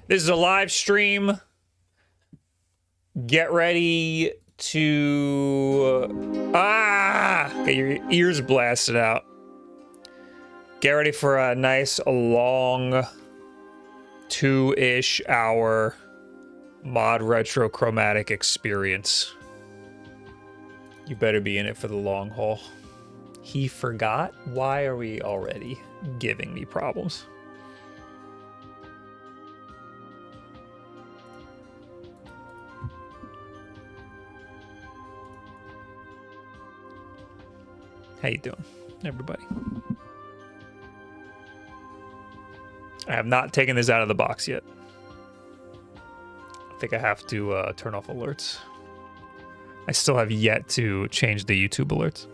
This is a live stream. Get ready to... Get your ears blasted out. Get ready for a nice, long, 2-ish hour ModRetro Chromatic experience. You better be in it for the long haul. He forgot? Why are we already giving me problems? How you doing, everybody? I have not taken this out of the box yet. I think I have to turn off alerts. I still have yet to change the YouTube alerts.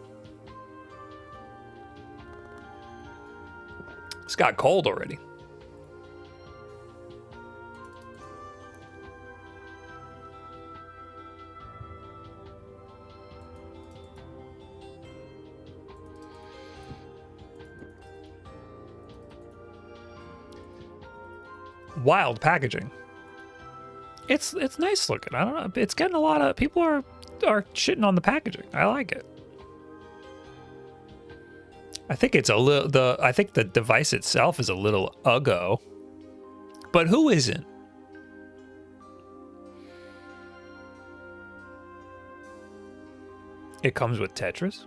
It's got cold already. Wild packaging. It's nice looking. I don't know. It's getting a lot of people are shitting on the packaging. I like it. I think it's a little I think the device itself is a little uggo. But who isn't? It comes with Tetris.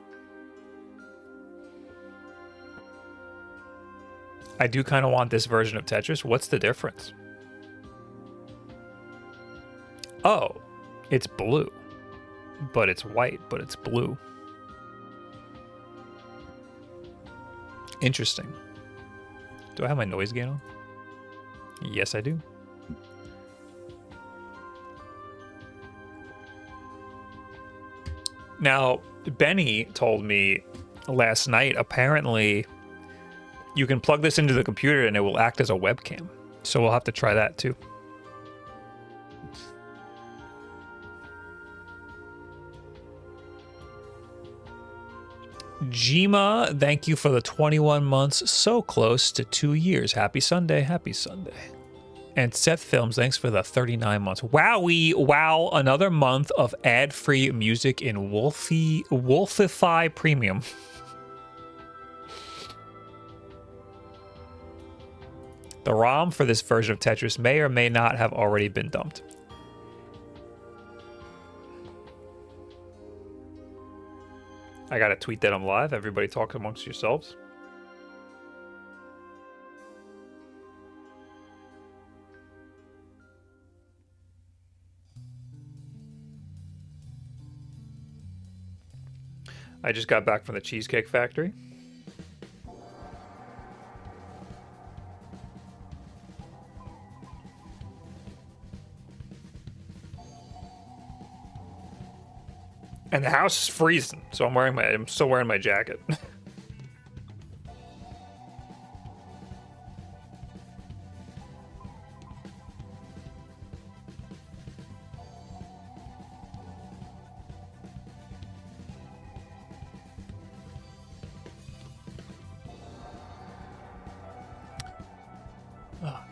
I do kind of want this version of Tetris. What's the difference? Oh, it's blue. But it's white, but it's blue. Interesting. Do I have my noise gate on? Yes, I do. Now, Benny told me last night, apparently, you can plug this into the computer and it will act as a webcam. So we'll have to try that too. Jima, thank you for the 21 months. So close to 2 years. Happy Sunday. Happy Sunday. And Seth Films, thanks for the 39 months. Wow, another month of ad-free music in Wulffify Premium. The ROM for this version of Tetris may or may not have already been dumped. I gotta tweet that I'm live. Everybody talk amongst yourselves. I just got back from the Cheesecake Factory. And the house is freezing, so I'm still wearing my jacket.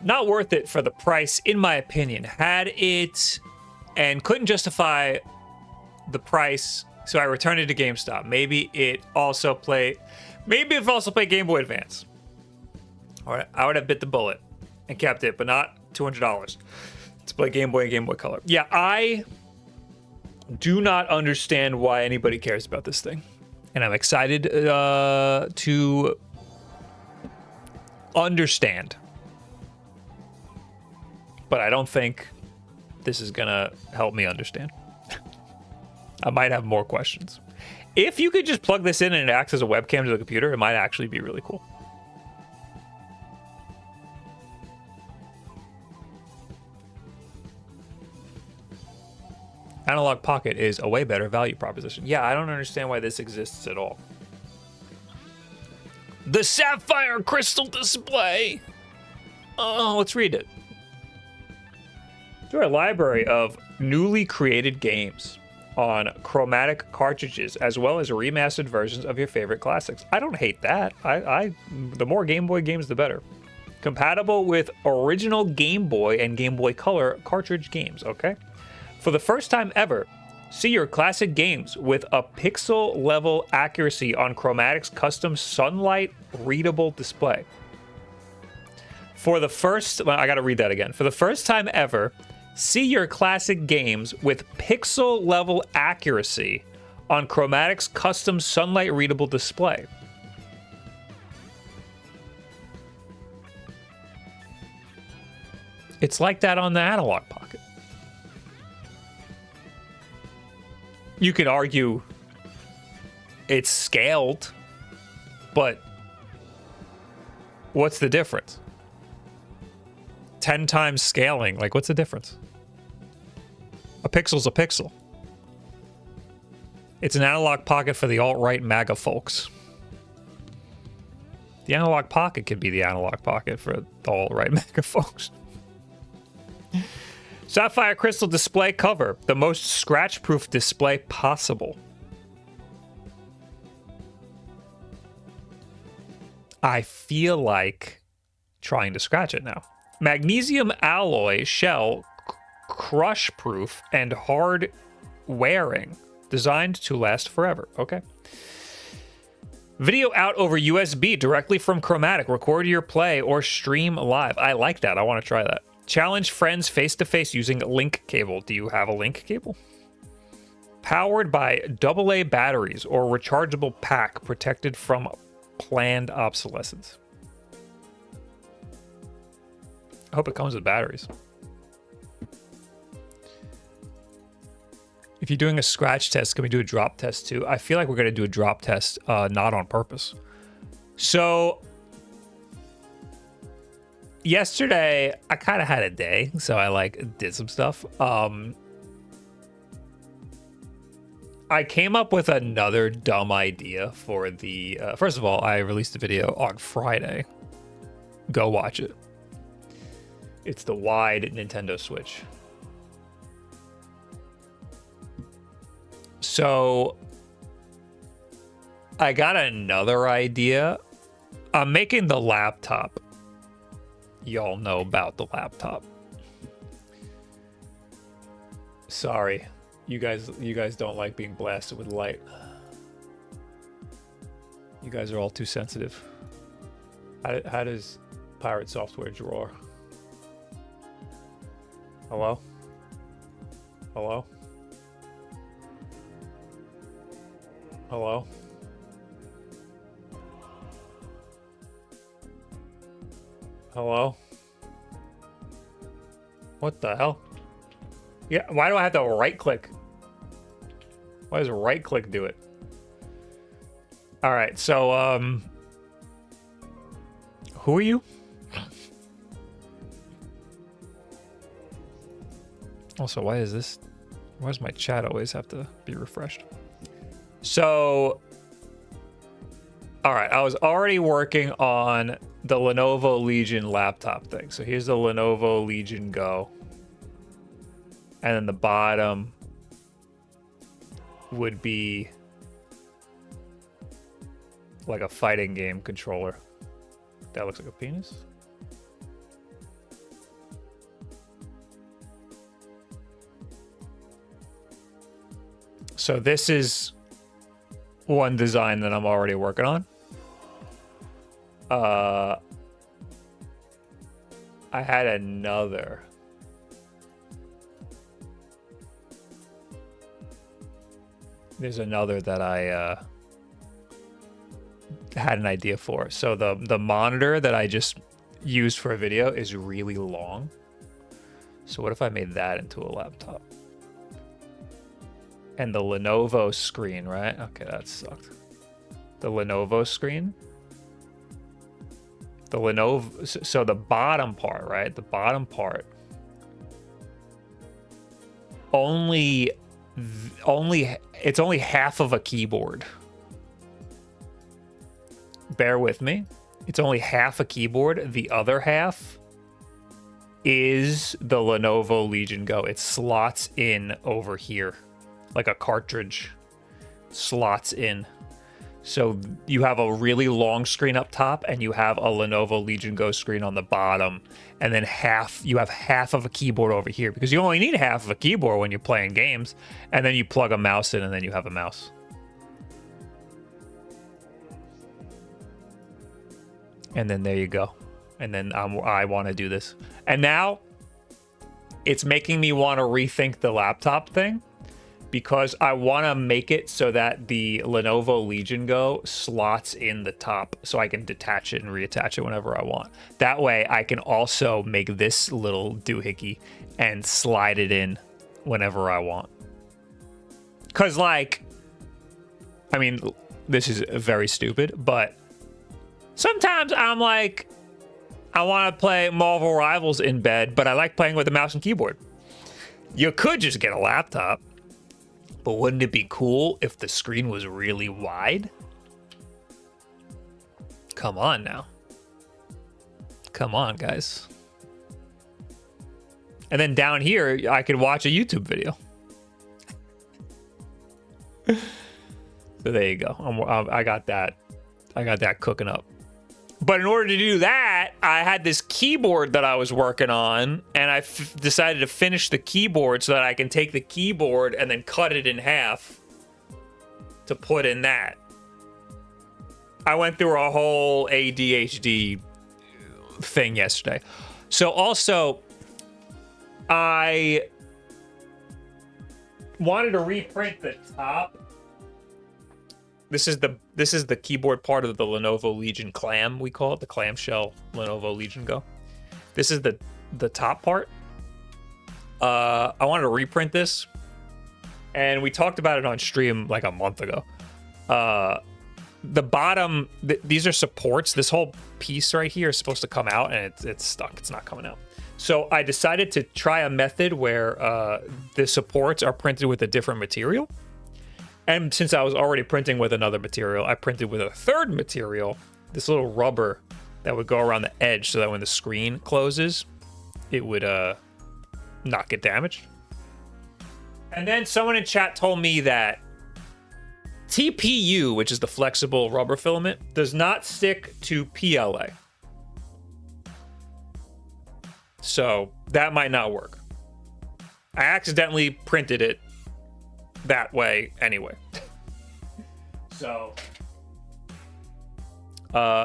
Not worth it for the price, in my opinion. Had it and couldn't justify the price, so I returned it to GameStop. Maybe it also played Game Boy Advance. All right, I would have bit the bullet and kept it, but not $200 to play Game Boy and Game Boy Color. Yeah, I do not understand why anybody cares about this thing, and I'm excited to understand. But I don't think this is gonna help me understand. I might have more questions. If you could just plug this in and it acts as a webcam to the computer, it might actually be really cool. Analog Pocket is a way better value proposition. Yeah, I don't understand why this exists at all. The Sapphire Crystal Display. Oh, let's read it. Through a library of newly created games on chromatic cartridges, as well as remastered versions of your favorite classics. I don't hate that. The more Game Boy games, the better. Compatible with original Game Boy and Game Boy Color cartridge games, okay? For the first time ever, see your classic games with a pixel level accuracy on Chromatic's custom Sunlight readable display. For the first, well, I gotta read that again. For the first time ever, see your classic games with pixel level accuracy on Chromatic's custom Sunlight readable display. It's like that on the Analog Pocket. You could argue it's scaled, but what's the difference? 10 times scaling, like what's the difference? A pixel's a pixel. It's an Analog Pocket for the alt-right MAGA folks. The Analog Pocket could be the Analog Pocket for the alt-right MAGA folks. Sapphire crystal display cover, the most scratch-proof display possible. I feel like trying to scratch it now. Magnesium alloy shell, crush-proof and hard wearing, designed to last forever. Okay. Video out over USB directly from Chromatic. Record your play or stream live. I like that. I want to try that. Challenge friends face-to-face using link cable. Do you have a link cable? Powered by AA batteries or rechargeable pack protected from planned obsolescence. I hope it comes with batteries. If you're doing a scratch test, can we do a drop test too? I feel like we're going to do a drop test, not on purpose. So yesterday, I kind of had a day, so I did some stuff. I came up with another dumb idea for the... first of all, I released a video on Friday. Go watch it. It's the wide Nintendo Switch. So I got another idea. I'm making the laptop. Y'all know about the laptop. Sorry. You guys don't like being blasted with light. You guys are all too sensitive. How does Pirate Software draw? Hello? Hello? Hello? Hello? What the hell? Yeah, why do I have to right click? Why does right click do it? All right, so who are you? Also, why does my chat always have to be refreshed? So, all right, I was already working on the Lenovo Legion laptop thing. So here's the Lenovo Legion Go. And then the bottom would be like a fighting game controller. That looks like a penis. So this is one design that I'm already working on. I had another. There's another that I had an idea for. So the monitor that I just used for a video is really long. So what if I made that into a laptop? And the Lenovo screen, right? Okay, that sucked. The Lenovo screen. The Lenovo, so the bottom part, right? The bottom part. It's only half of a keyboard. Bear with me. It's only half a keyboard. The other half is the Lenovo Legion Go. It slots in over here. Like a cartridge slots in. So you have a really long screen up top, and you have a Lenovo Legion Go screen on the bottom, and then you have half of a keyboard over here, because you only need half of a keyboard when you're playing games, and then you plug a mouse in, and then you have a mouse. And then there you go. And then I want to do this. And now it's making me want to rethink the laptop thing, because I want to make it so that the Lenovo Legion Go slots in the top, so I can detach it and reattach it whenever I want. That way I can also make this little doohickey and slide it in whenever I want. Because, like, I mean, this is very stupid, but sometimes I'm like, I want to play Marvel Rivals in bed, but I like playing with a mouse and keyboard. You could just get a laptop, but wouldn't it be cool if the screen was really wide? Come on now. Come on, guys. And then down here, I could watch a YouTube video. So there you go. I got that. I got that cooking up. But in order to do that, I had this keyboard that I was working on, and I decided to finish the keyboard so that I can take the keyboard and then cut it in half to put in that. I went through a whole ADHD thing yesterday. So also, I wanted to reprint the top. This is the keyboard part of the Lenovo Legion clam, we call it, the clamshell Lenovo Legion Go. This is the top part. I wanted to reprint this, and we talked about it on stream like a month ago. The bottom, these are supports. This whole piece right here is supposed to come out, and it's stuck. It's not coming out. So I decided to try a method where the supports are printed with a different material. And since I was already printing with another material, I printed with a third material, this little rubber that would go around the edge so that when the screen closes, it would not get damaged. And then someone in chat told me that TPU, which is the flexible rubber filament, does not stick to PLA. So that might not work. I accidentally printed it that way anyway. So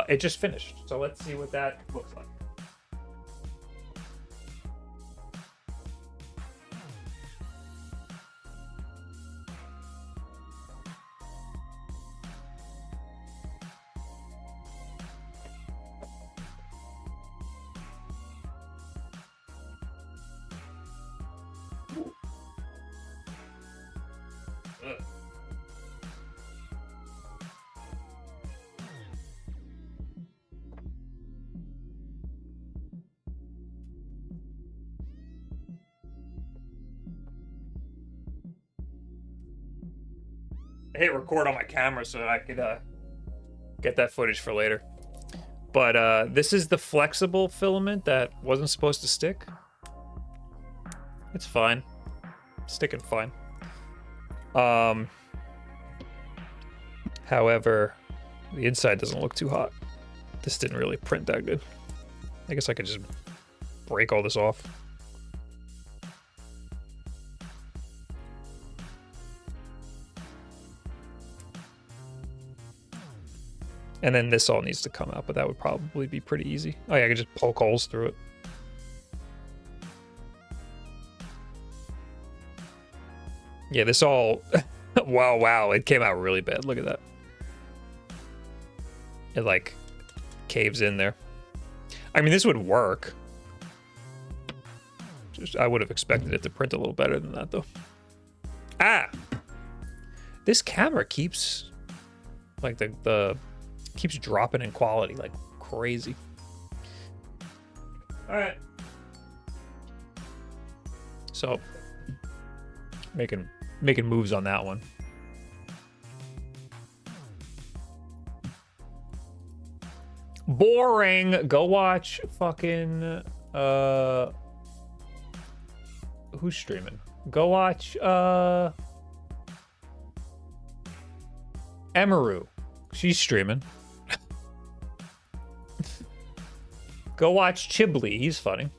it just finished. So let's see what that looks like. I hit record on my camera so that I could get that footage for later. But this is the flexible filament that wasn't supposed to stick. It's fine. It's sticking fine. However, the inside doesn't look too hot. This didn't really print that good. I guess I could just break all this off. And then this all needs to come out, but that would probably be pretty easy. Oh yeah, I could just poke holes through it. Yeah, this all... wow, it came out really bad. Look at that. It, like, caves in there. I mean, this would work. I would have expected it to print a little better than that, though. Ah! This camera keeps... Like, the keeps dropping in quality like crazy. All right. So making moves on that one. Boring. Go watch fucking who's streaming? Go watch Emaru. She's streaming. Go watch Chiblee. He's funny.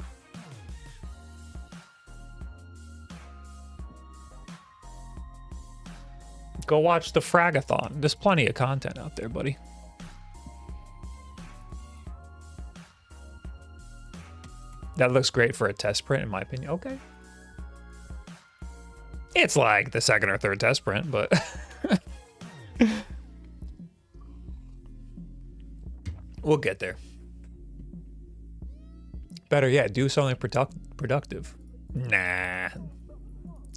Go watch the Fragathon. There's plenty of content out there, buddy. That looks great for a test print, in my opinion. Okay. It's like the second or third test print, but... we'll get there. Better yet, do something productive. Nah.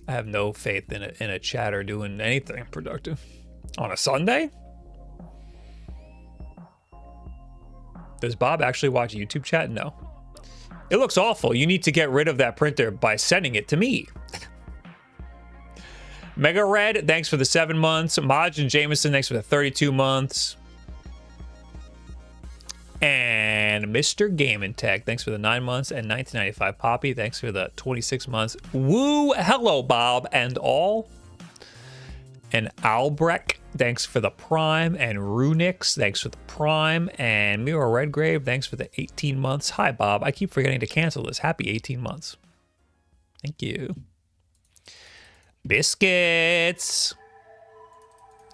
I have no faith in a chatter doing anything productive. On a Sunday? Does Bob actually watch YouTube chat? No. It looks awful. You need to get rid of that printer by sending it to me. Mega Red, thanks for the 7 months. Maj and Jameson, thanks for the 32 months. And Mr. Game and Tech, thanks for the 9 months. And 1995 Poppy, thanks for the 26 months. Woo, hello, Bob and all. And Albrecht, thanks for the Prime. And Runix, thanks for the Prime. And Mira Redgrave, thanks for the 18 months. Hi, Bob. I keep forgetting to cancel this. Happy 18 months. Thank you. Biscuits.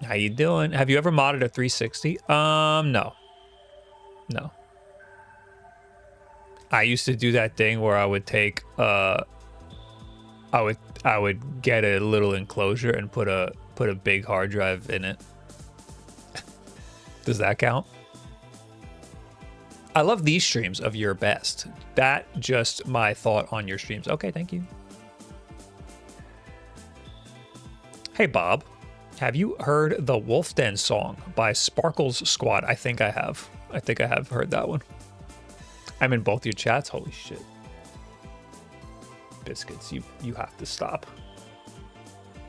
How you doing? Have you ever modded a 360? No. No. I used to do that thing where I would take I would get a little enclosure and put a big hard drive in it. Does that count? I love these streams of your best. That just my thought on your streams. Okay, thank you. Hey Bob, have you heard the Wolf Den song by Sparkles Squad? I think I have. I think I have heard that one. I'm in both your chats. Holy shit. Biscuits, you have to stop.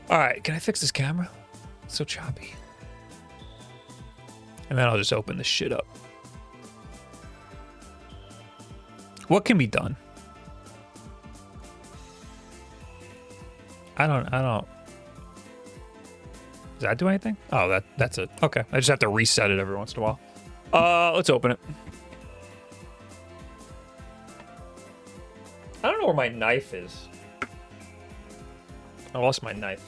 All right, can I fix this camera? It's so choppy. And then I'll just open this shit up. What can be done? I don't. Does that do anything? Oh, that's it. Okay, I just have to reset it every once in a while. Let's open it. I don't know where my knife is. I lost my knife.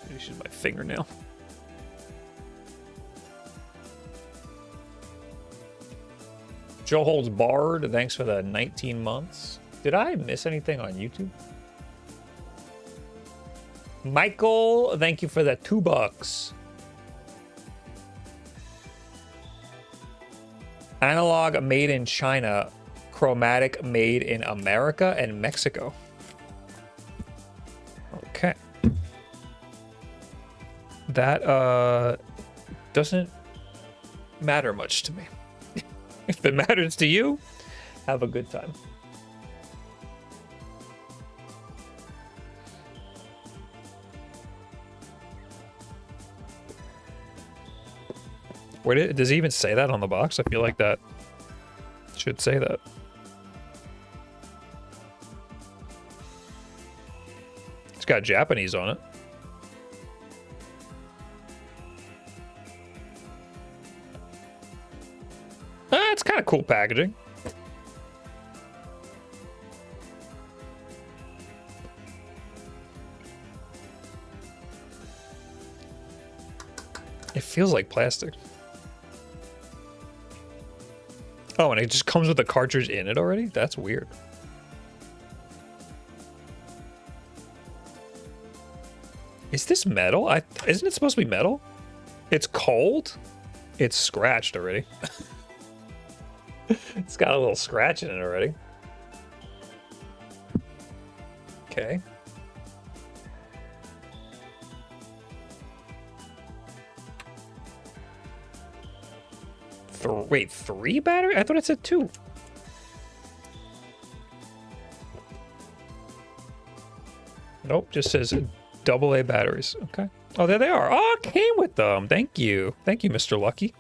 Maybe it's my fingernail. Joe Holds Barred, thanks for the 19 months. Did I miss anything on YouTube? Michael, thank you for the $2. Analog made in China, chromatic made in America and Mexico. Okay. That doesn't matter much to me. If it matters to you, have a good time. Does he even say that on the box? I feel like that should say that. It's got Japanese on it. It's kind of cool packaging. It feels like plastic. Oh, and it just comes with a cartridge in it already? That's weird. Is this metal? Isn't it supposed to be metal? It's cold? It's scratched already. It's got a little scratch in it already. Okay. Wait, 3 battery? I thought it said 2. Nope, just says AA batteries. Okay. Oh, there they are. Oh, it came with them. Thank you. Thank you, Mr. Lucky.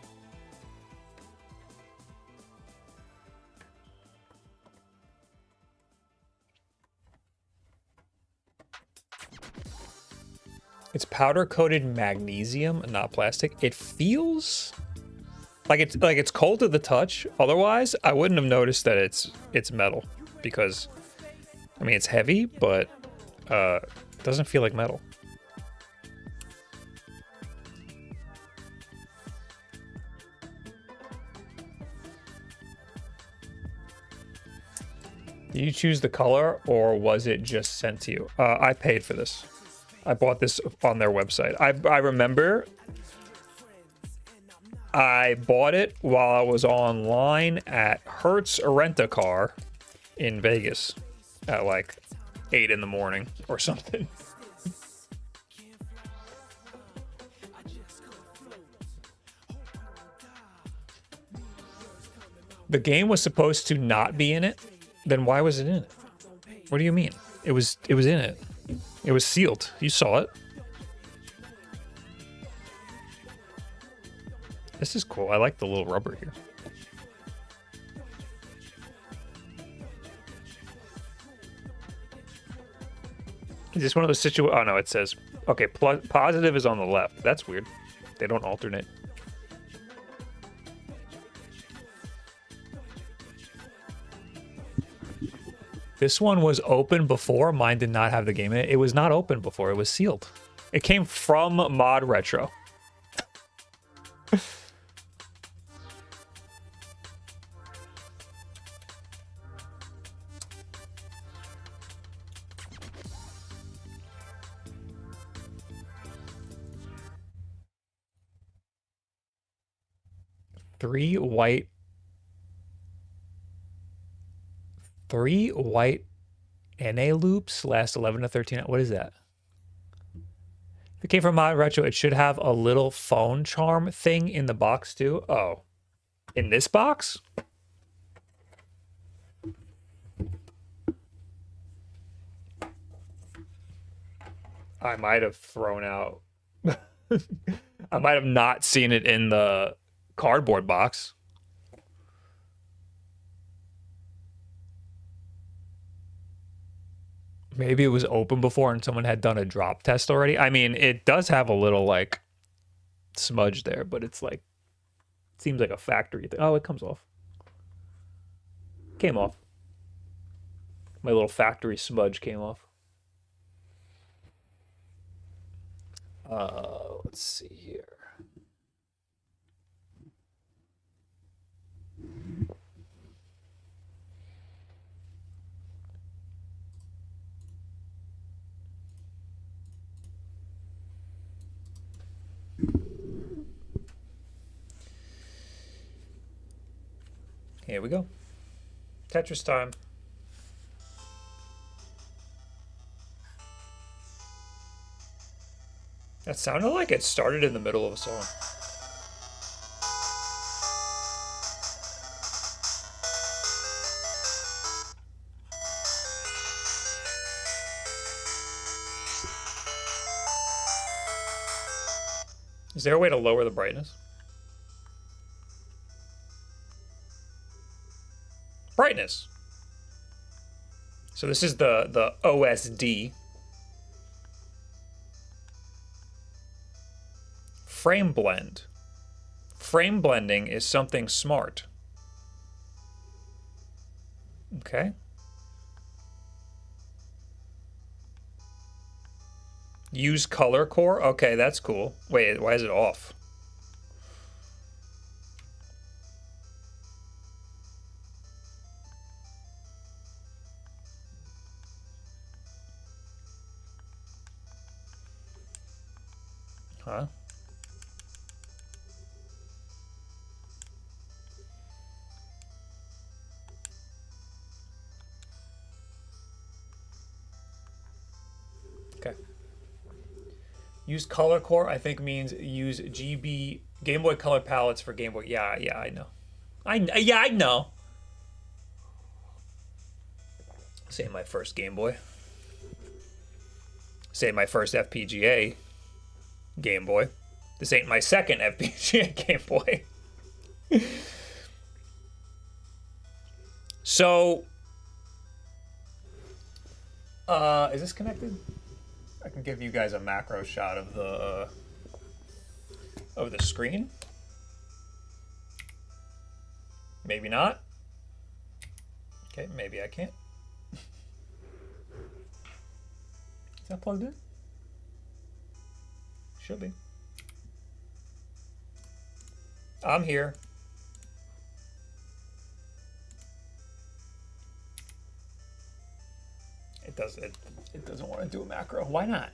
It's powder coated magnesium, not plastic. It feels like it's cold to the touch. Otherwise, I wouldn't have noticed that it's metal, because I mean it's heavy, but it doesn't feel like metal. Did you choose the color, or was it just sent to you? I paid for this. I bought this on their website. I remember I bought it while I was online at Hertz Rent-A-Car in Vegas at like 8 in the morning or something. The game was supposed to not be in it. Then why was it in it? What do you mean? It was in it. It was sealed. You saw it. This is cool. I like the little rubber here. Is this one of those situations? Oh no, it says, okay, positive is on the left. That's weird. They don't alternate. This one was open before. Mine did not have the game in it. It was not open before. It was sealed. It came from ModRetro. Three white NA loops last 11 to 13. What is that? If it came from ModRetro, it should have a little phone charm thing in the box too. Oh, in this box? I might have thrown out. I might have not seen it in the cardboard box. Maybe it was open before and someone had done a drop test already. I mean, it does have a little like smudge there, but it's like, seems like a factory thing. Oh, it comes off. Came off. My little factory smudge came off. Let's see here. Here we go. Tetris time. That sounded like it started in the middle of a song. Is there a way to lower the brightness? Brightness. So this is the OSD. Frame blend. Frame blending is something smart. Okay. Use color core. Okay, that's cool. Wait, why is it off? Huh? Okay. Use color core, I think means use GB Game Boy Color palettes for Game Boy. Yeah, I know. I know. Say my first Game Boy. Say my first FPGA Game Boy. This ain't my second FPGA Game Boy. So, is this connected? I can give you guys a macro shot of the screen. Maybe not. Okay, maybe I can't. Is that plugged in? Should be. I'm here. It doesn't want to do a macro. Why not?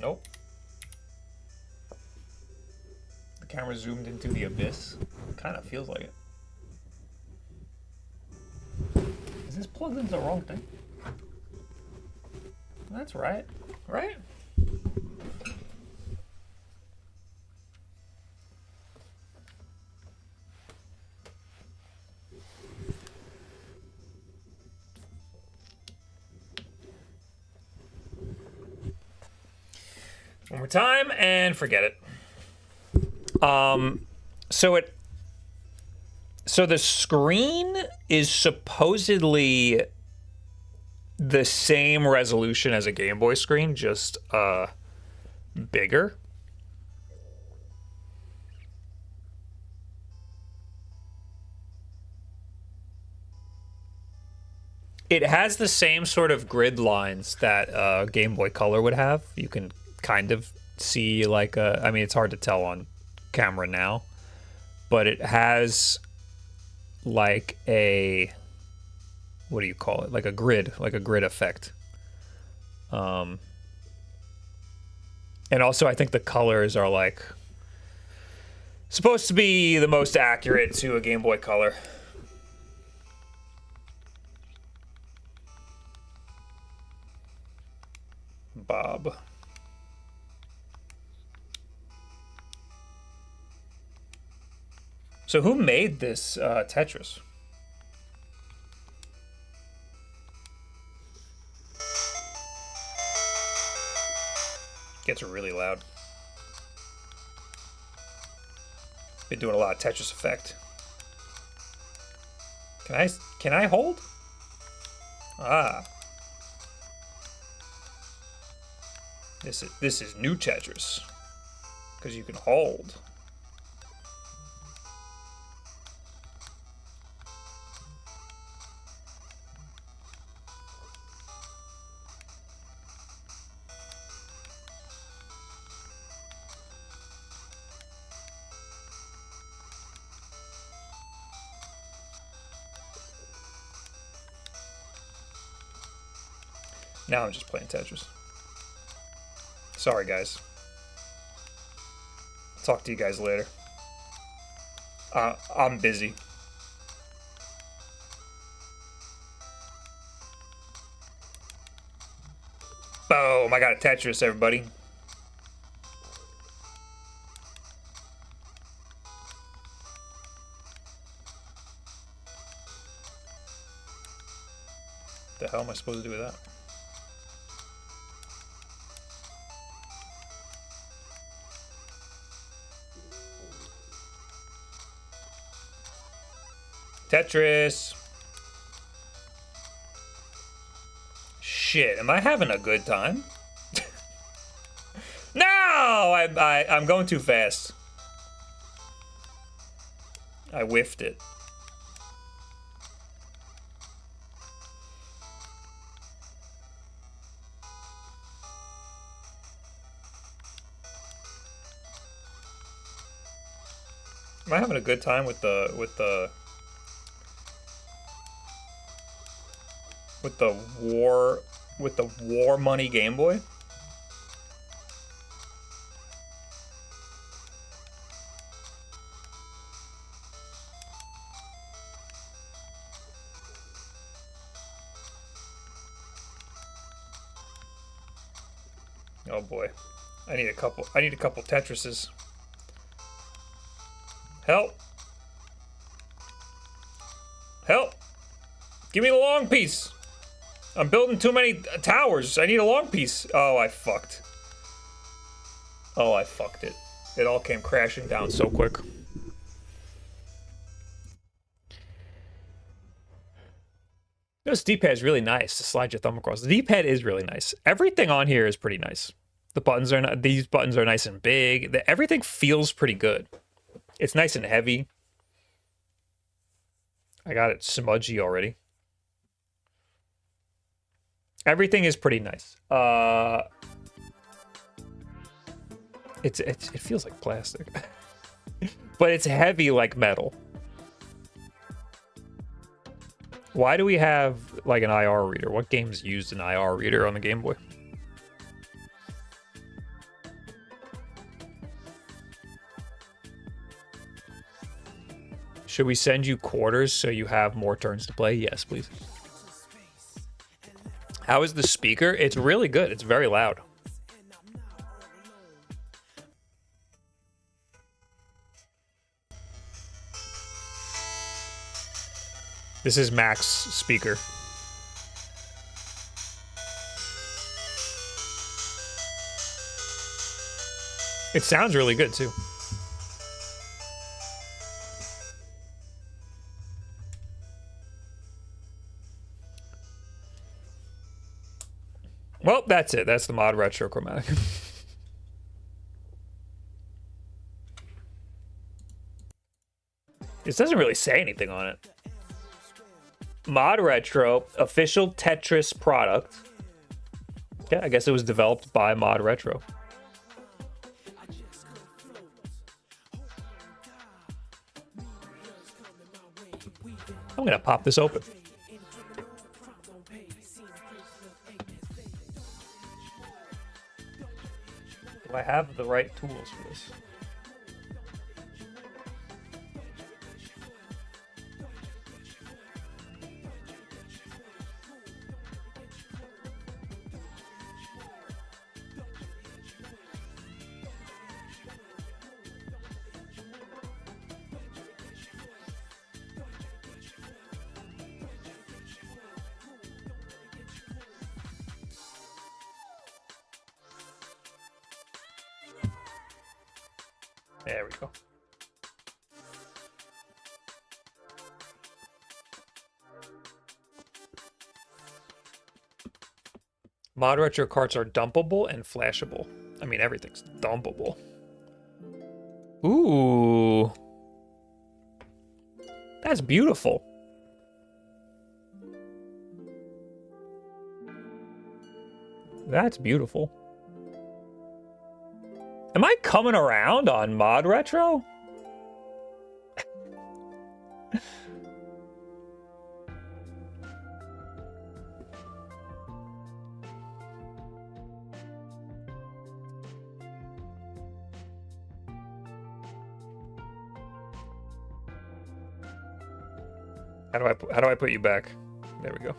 Nope. The camera zoomed into the abyss. Kind of feels like it. Is this plugged into the wrong thing? That's right. Right? One more time and forget it. So the screen is supposedly the same resolution as a Game Boy screen, just bigger. It has the same sort of grid lines that Game Boy Color would have. You can kind of see like I mean, it's hard to tell on camera now, but it has like a, what do you call it? Like a grid effect. And also I think the colors are like supposed to be the most accurate to a Game Boy Color. Bob. So who made this Tetris? Gets really loud. Been doing a lot of Tetris Effect. Can I hold? Ah. This is new Tetris. Because you can hold. Now I'm just playing Tetris. Sorry, guys. Talk to you guys later. I'm busy. Boom! I got a Tetris, everybody. The hell am I supposed to do with that? Tetris. Shit, am I having a good time? No! I'm going too fast. I whiffed it. Am I having a good time with the war money Game Boy? Oh boy. I need a couple Tetrises. Help. Help. Give me the long piece. I'm building too many towers. I need a long piece. Oh, I fucked. Oh, I fucked it. It all came crashing down so quick. This D-pad is really nice to slide your thumb across. The D-pad is really nice. Everything on here is pretty nice. The buttons are not, these buttons are nice and big. Everything feels pretty good. It's nice and heavy. I got it smudgy already. Everything is pretty nice. It feels like plastic, but it's heavy like metal. Why do we have like an IR reader? What games used an IR reader on the Game Boy? Should we send you quarters so you have more turns to play? Yes, please. How is the speaker? It's really good. It's very loud. This is Mac's speaker. It sounds really good too. Well, that's it. That's the ModRetro Chromatic. This doesn't really say anything on it. ModRetro, official Tetris product. Yeah, I guess it was developed by ModRetro. I'm gonna pop this open. Do I have the right tools for this? There we go. ModRetro carts are dumpable and flashable. I mean, everything's dumpable. Ooh. That's beautiful. That's beautiful. Am I coming around on ModRetro? How do I put you back? There we go.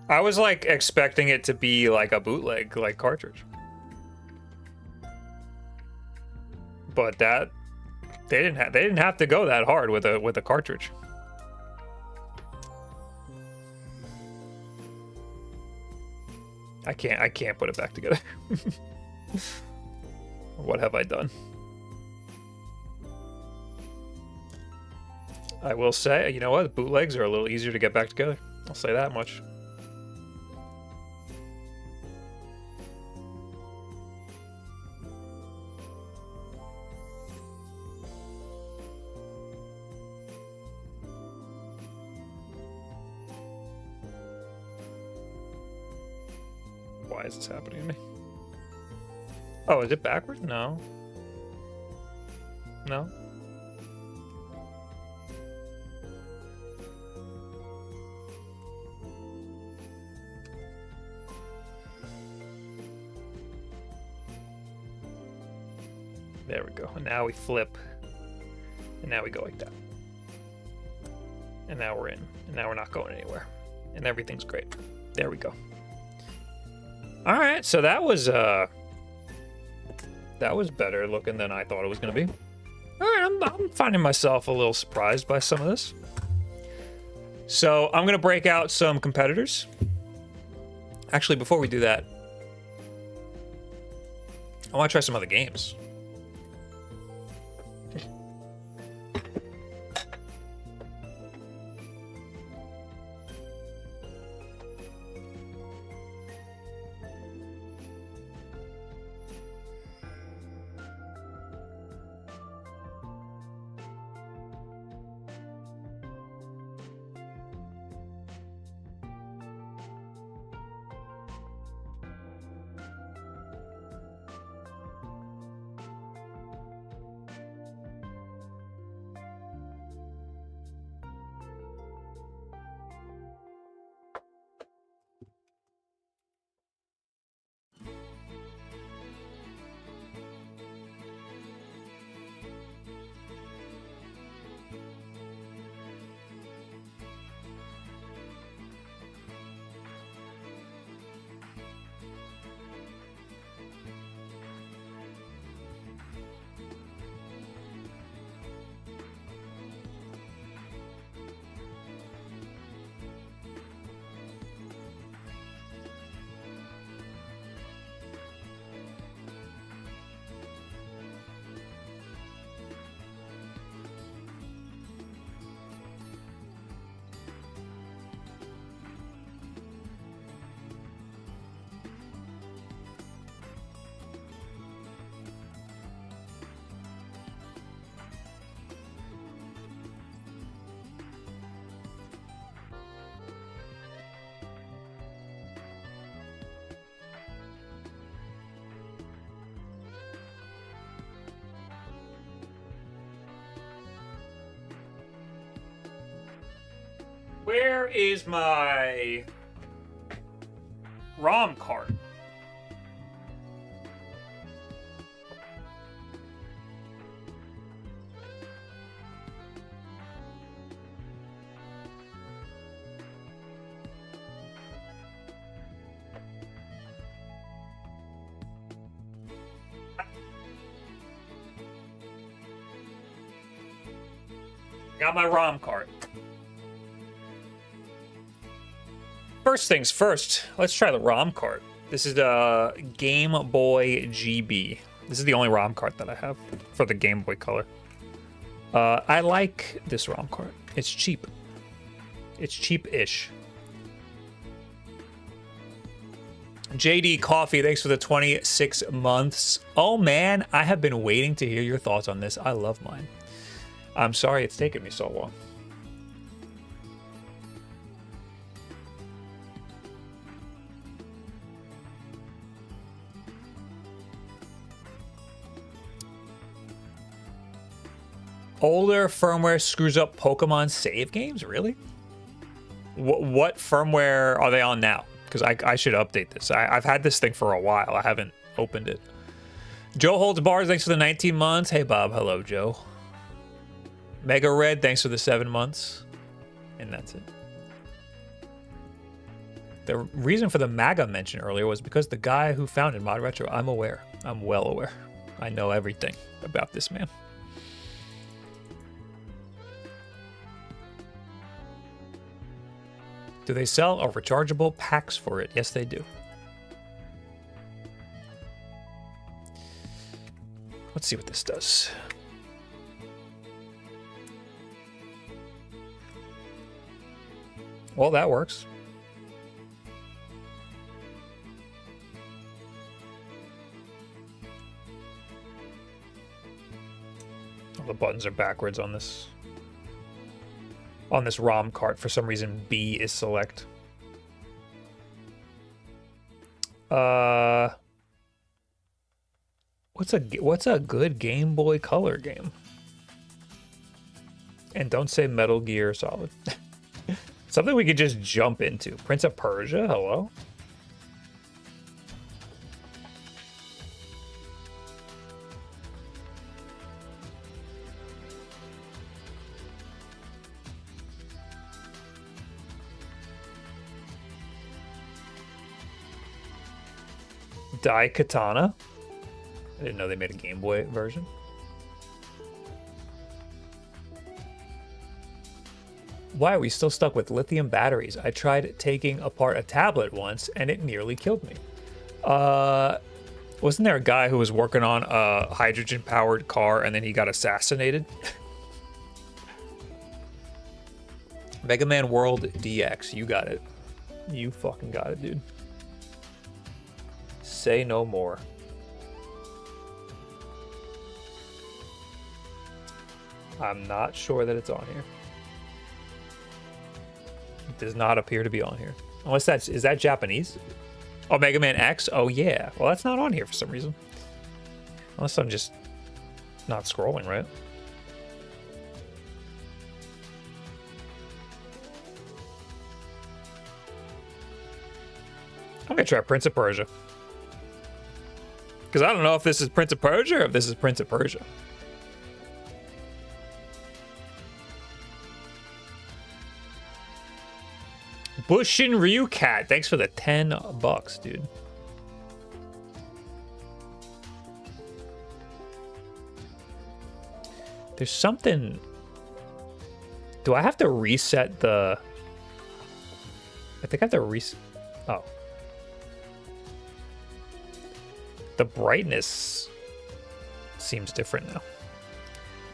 I was like expecting it to be like a bootleg, like cartridge. But that they didn't have to go that hard with a cartridge. I can't put it back together. What have I done? I will say, you know what? Bootlegs are a little easier to get back together. I'll say that much. Why is this happening to me? Oh, is it backwards? No. No. There we go. And now we flip. And now we go like that. And now we're in. And now we're not going anywhere. And everything's great. There we go. All right, so that was better looking than I thought it was going to be. All right, I'm finding myself a little surprised by some of this. So I'm gonna break out some competitors. Actually, before we do that, I want to try some other games. Where is my ROM card? Got my ROM card. First things first, let's try the ROM card. This is the Game Boy GB. This is the only ROM card that I have for the Game Boy Color. I like this ROM card. It's cheap. It's cheap-ish. JD Coffee, thanks for the 26 months. Oh man, I have been waiting to hear your thoughts on this. I love mine. I'm sorry it's taken me so long. Older firmware screws up Pokemon save games? Really? What firmware are they on now? Because I should update this. I've had this thing for a while. I haven't opened it. Joe Holds Bars, thanks for the 19 months. Hey, Bob. Hello, Joe. Mega Red, thanks for the 7 months. And that's it. The reason for the MAGA mention earlier was because the guy who founded ModRetro, I'm aware. I'm well aware. I know everything about this man. Do they sell a rechargeable packs for it? Yes, they do. Let's see what this does. Well, that works. Oh, the buttons are backwards on this. On this ROM cart, for some reason, B is select. What's a good Game Boy Color game? And don't say Metal Gear Solid. Something we could just jump into. Prince of Persia, hello? Daikatana. I didn't know they made a Game Boy version. Why are we still stuck with lithium batteries? I tried taking apart a tablet once and it nearly killed me. Wasn't there a guy who was working on a hydrogen-powered car and then he got assassinated? Mega Man World DX, you got it. You fucking got it, dude. Say no more. I'm not sure that it's on here. It does not appear to be on here. Unless that's, is that Japanese? Oh, Mega Man X? Oh, yeah. Well, that's not on here for some reason. Unless I'm just not scrolling, right? I'm gonna try Prince of Persia. Because I don't know if this is Prince of Persia or if this is Prince of Persia. Bushin Ryu Cat, thanks for the $10, dude. There's something. Do I have to reset the? I think I have to reset. Oh. The brightness seems different now.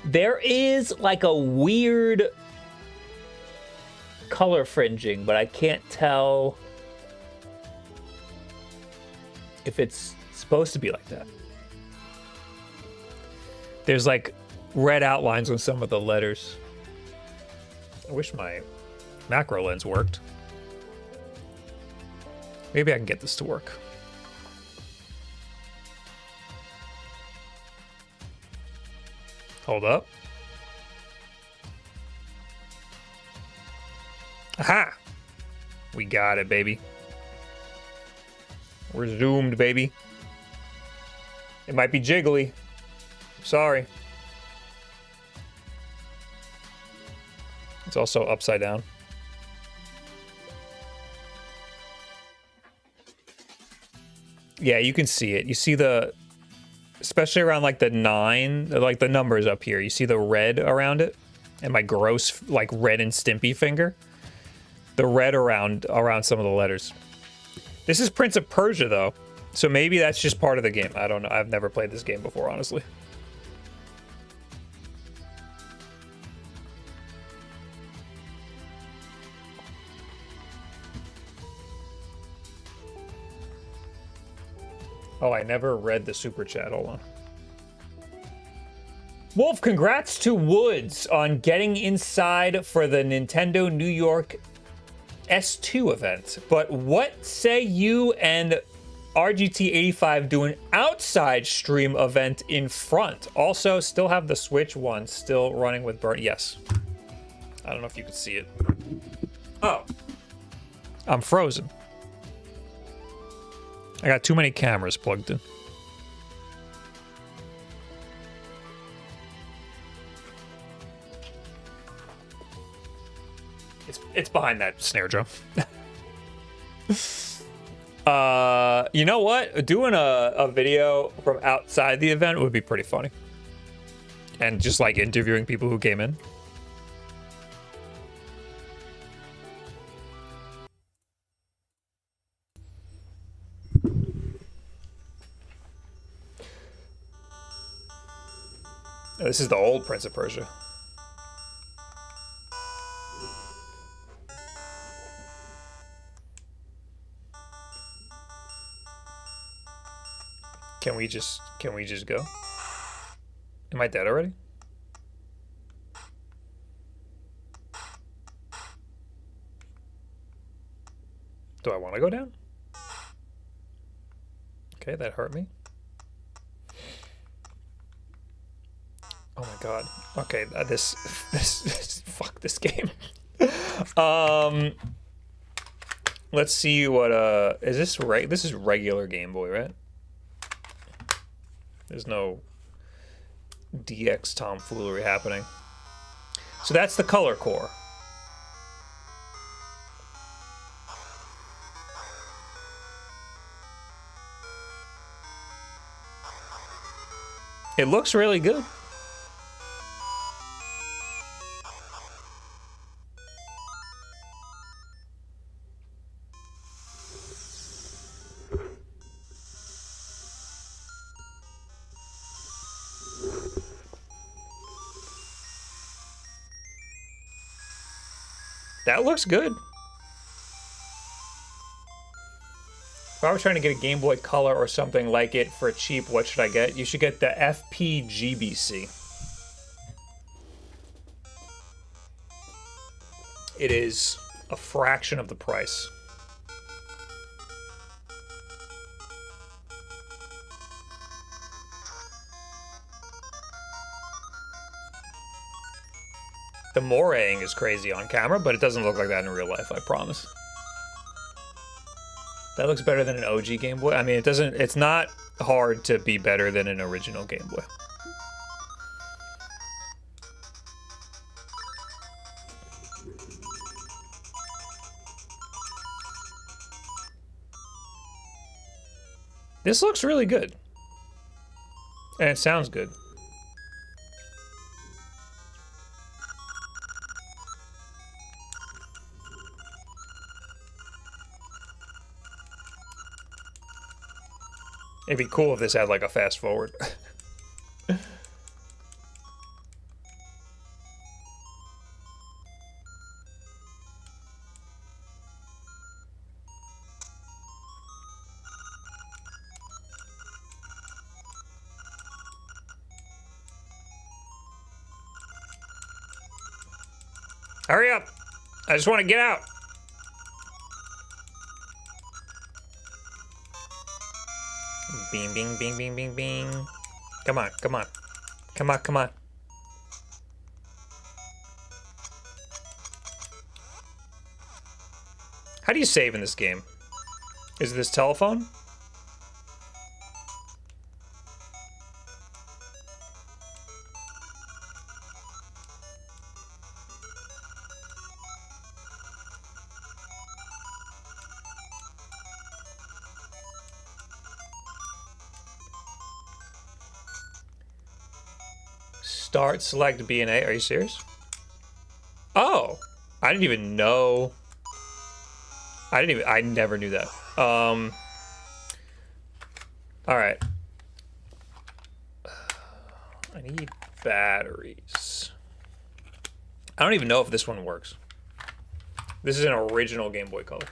There is like a weird color fringing, but I can't tell if it's supposed to be like that. There's like red outlines on some of the letters. I wish my macro lens worked. Maybe I can get this to work. Hold up. Aha! We got it, baby. We're zoomed, baby. It might be jiggly. Sorry. It's also upside down. Yeah, you can see it. You see the, especially around like the 9, like the numbers up here. You see the red around it? And my gross, like, Ren and Stimpy finger. The red around some of the letters. This is Prince of Persia, though. So maybe that's just part of the game. I don't know. I've never played this game before, honestly. Oh, I never read the super chat. Hold on. Wulff, congrats to Woods on getting inside for the Nintendo New York S2 event. But what say you and RGT85 do an outside stream event in front? Also, still have the Switch one still running with burn. Yes. I don't know if you could see it. Oh. I'm frozen. I got too many cameras plugged in. It's behind that snare drum. You know what? Doing a video from outside the event would be pretty funny. And just like interviewing people who came in. This is the old Prince of Persia. Can we just go? Am I dead already? Do I want to go down? Okay, that hurt me. Oh my god. Okay, this fuck this game. Let's see what is this this is regular Game Boy, right? There's no DX tomfoolery happening. So that's the color core. It looks really good. That looks good. If I were trying to get a Game Boy Color or something like it for cheap, what should I get? You should get the FPGBC. It is a fraction of the price. The moraying is crazy on camera, but it doesn't look like that in real life, I promise. That looks better than an OG Game Boy. I mean, it's not hard to be better than an original Game Boy. This looks really good. And it sounds good. It'd be cool if this had like a fast forward. Hurry up! I just want to get out. Bing, bing, bing, bing, bing, bing. Come on, come on. Come on, come on. How do you save in this game? Is it this telephone? Start, select B and A. Are you serious? Oh, I didn't even know. I never knew that. All right. I need batteries. I don't even know if this one works. This is an original Game Boy Color.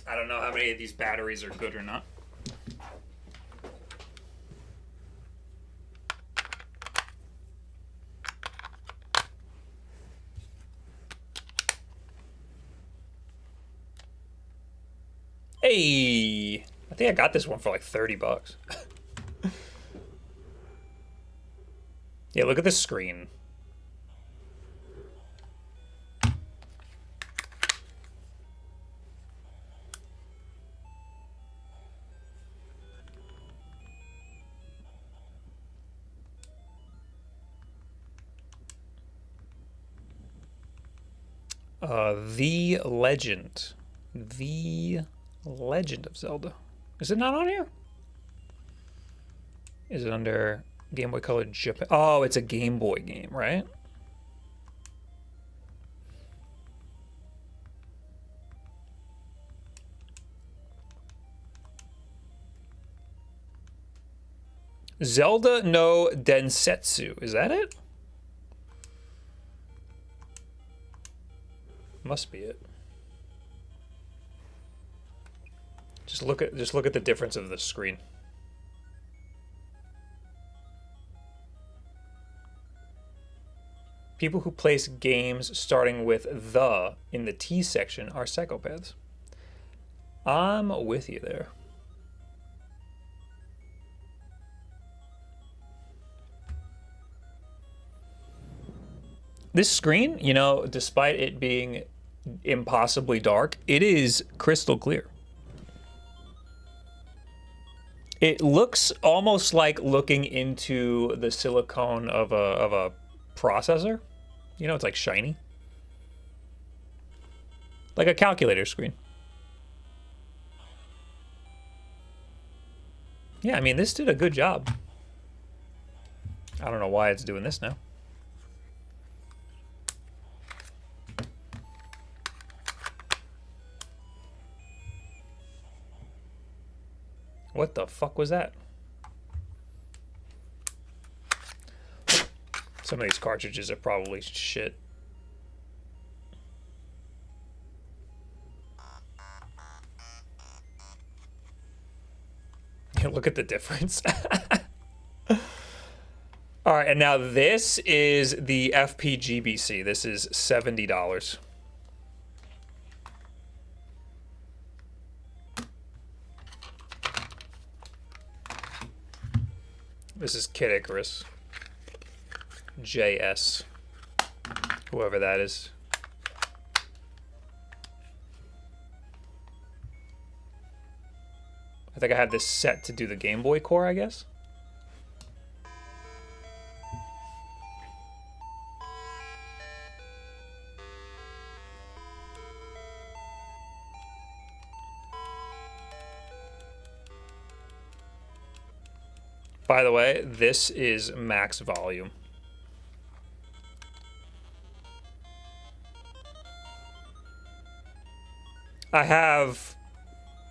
I don't know how many of these batteries are good or not. Hey, I think I got this one for like 30 bucks. Yeah, look at the screen. The Legend. The Legend of Zelda. Is it not on here? Is it under Game Boy Color Japan? Oh, it's a Game Boy game, right? Zelda no Densetsu. Is that it? Must be it. Just look at the difference of the screen. People who place games starting with the in the T section are psychopaths. I'm with you there. This screen, you know, despite it being impossibly dark, it is crystal clear. It looks almost like looking into the silicone of a processor. You know, it's like shiny. Like a calculator screen. Yeah, I mean, this did a good job. I don't know why it's doing this now. What the fuck was that? Some of these cartridges are probably shit. Look at the difference. All right, and now this is the FPGBC. This is $70. This is Kid Icarus. JS. Whoever that is. I think I had this set to do the Game Boy core, I guess. By the way, this is max volume. I have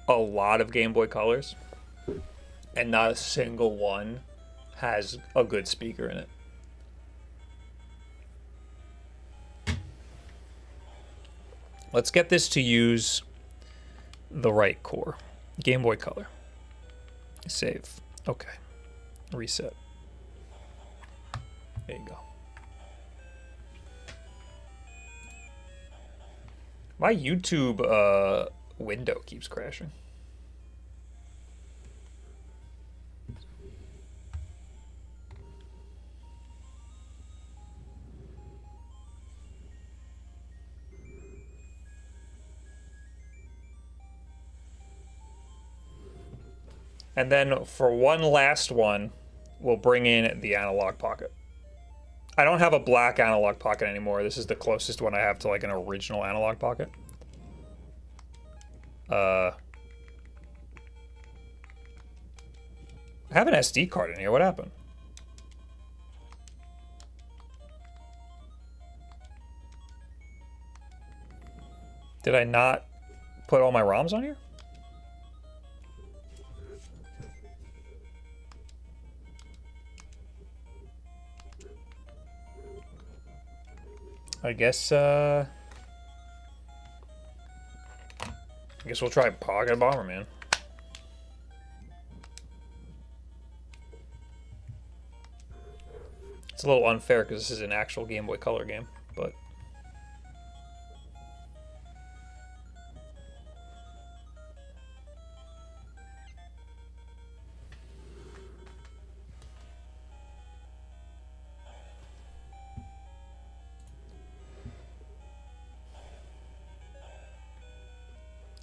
a lot of Game Boy Colors, and not a single one has a good speaker in it. Let's get this to use the right core. Game Boy Color. Save. Okay. Reset. There you go. My YouTube window keeps crashing. And then for one last one, we'll bring in the analog pocket. I don't have a black analog pocket anymore. This is the closest one I have to like an original analog pocket. I have an SD card in here. What happened? Did I not put all my ROMs on here? I guess we'll try Pocket Bomberman. It's a little unfair because this is an actual Game Boy Color game, but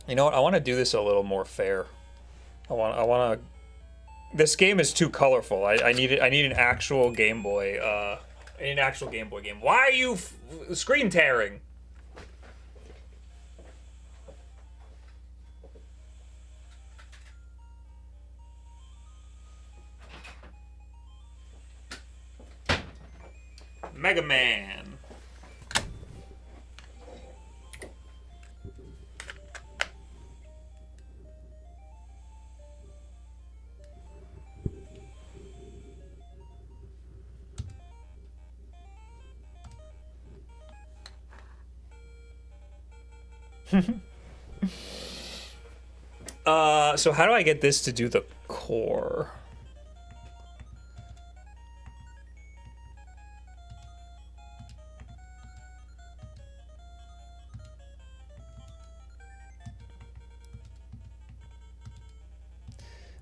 you know what? I want to do this a little more fair. I want to. This game is too colorful. I need an actual Game Boy. I need an actual Game Boy game. Why are you screen tearing? Mega Man. So how do I get this to do the core?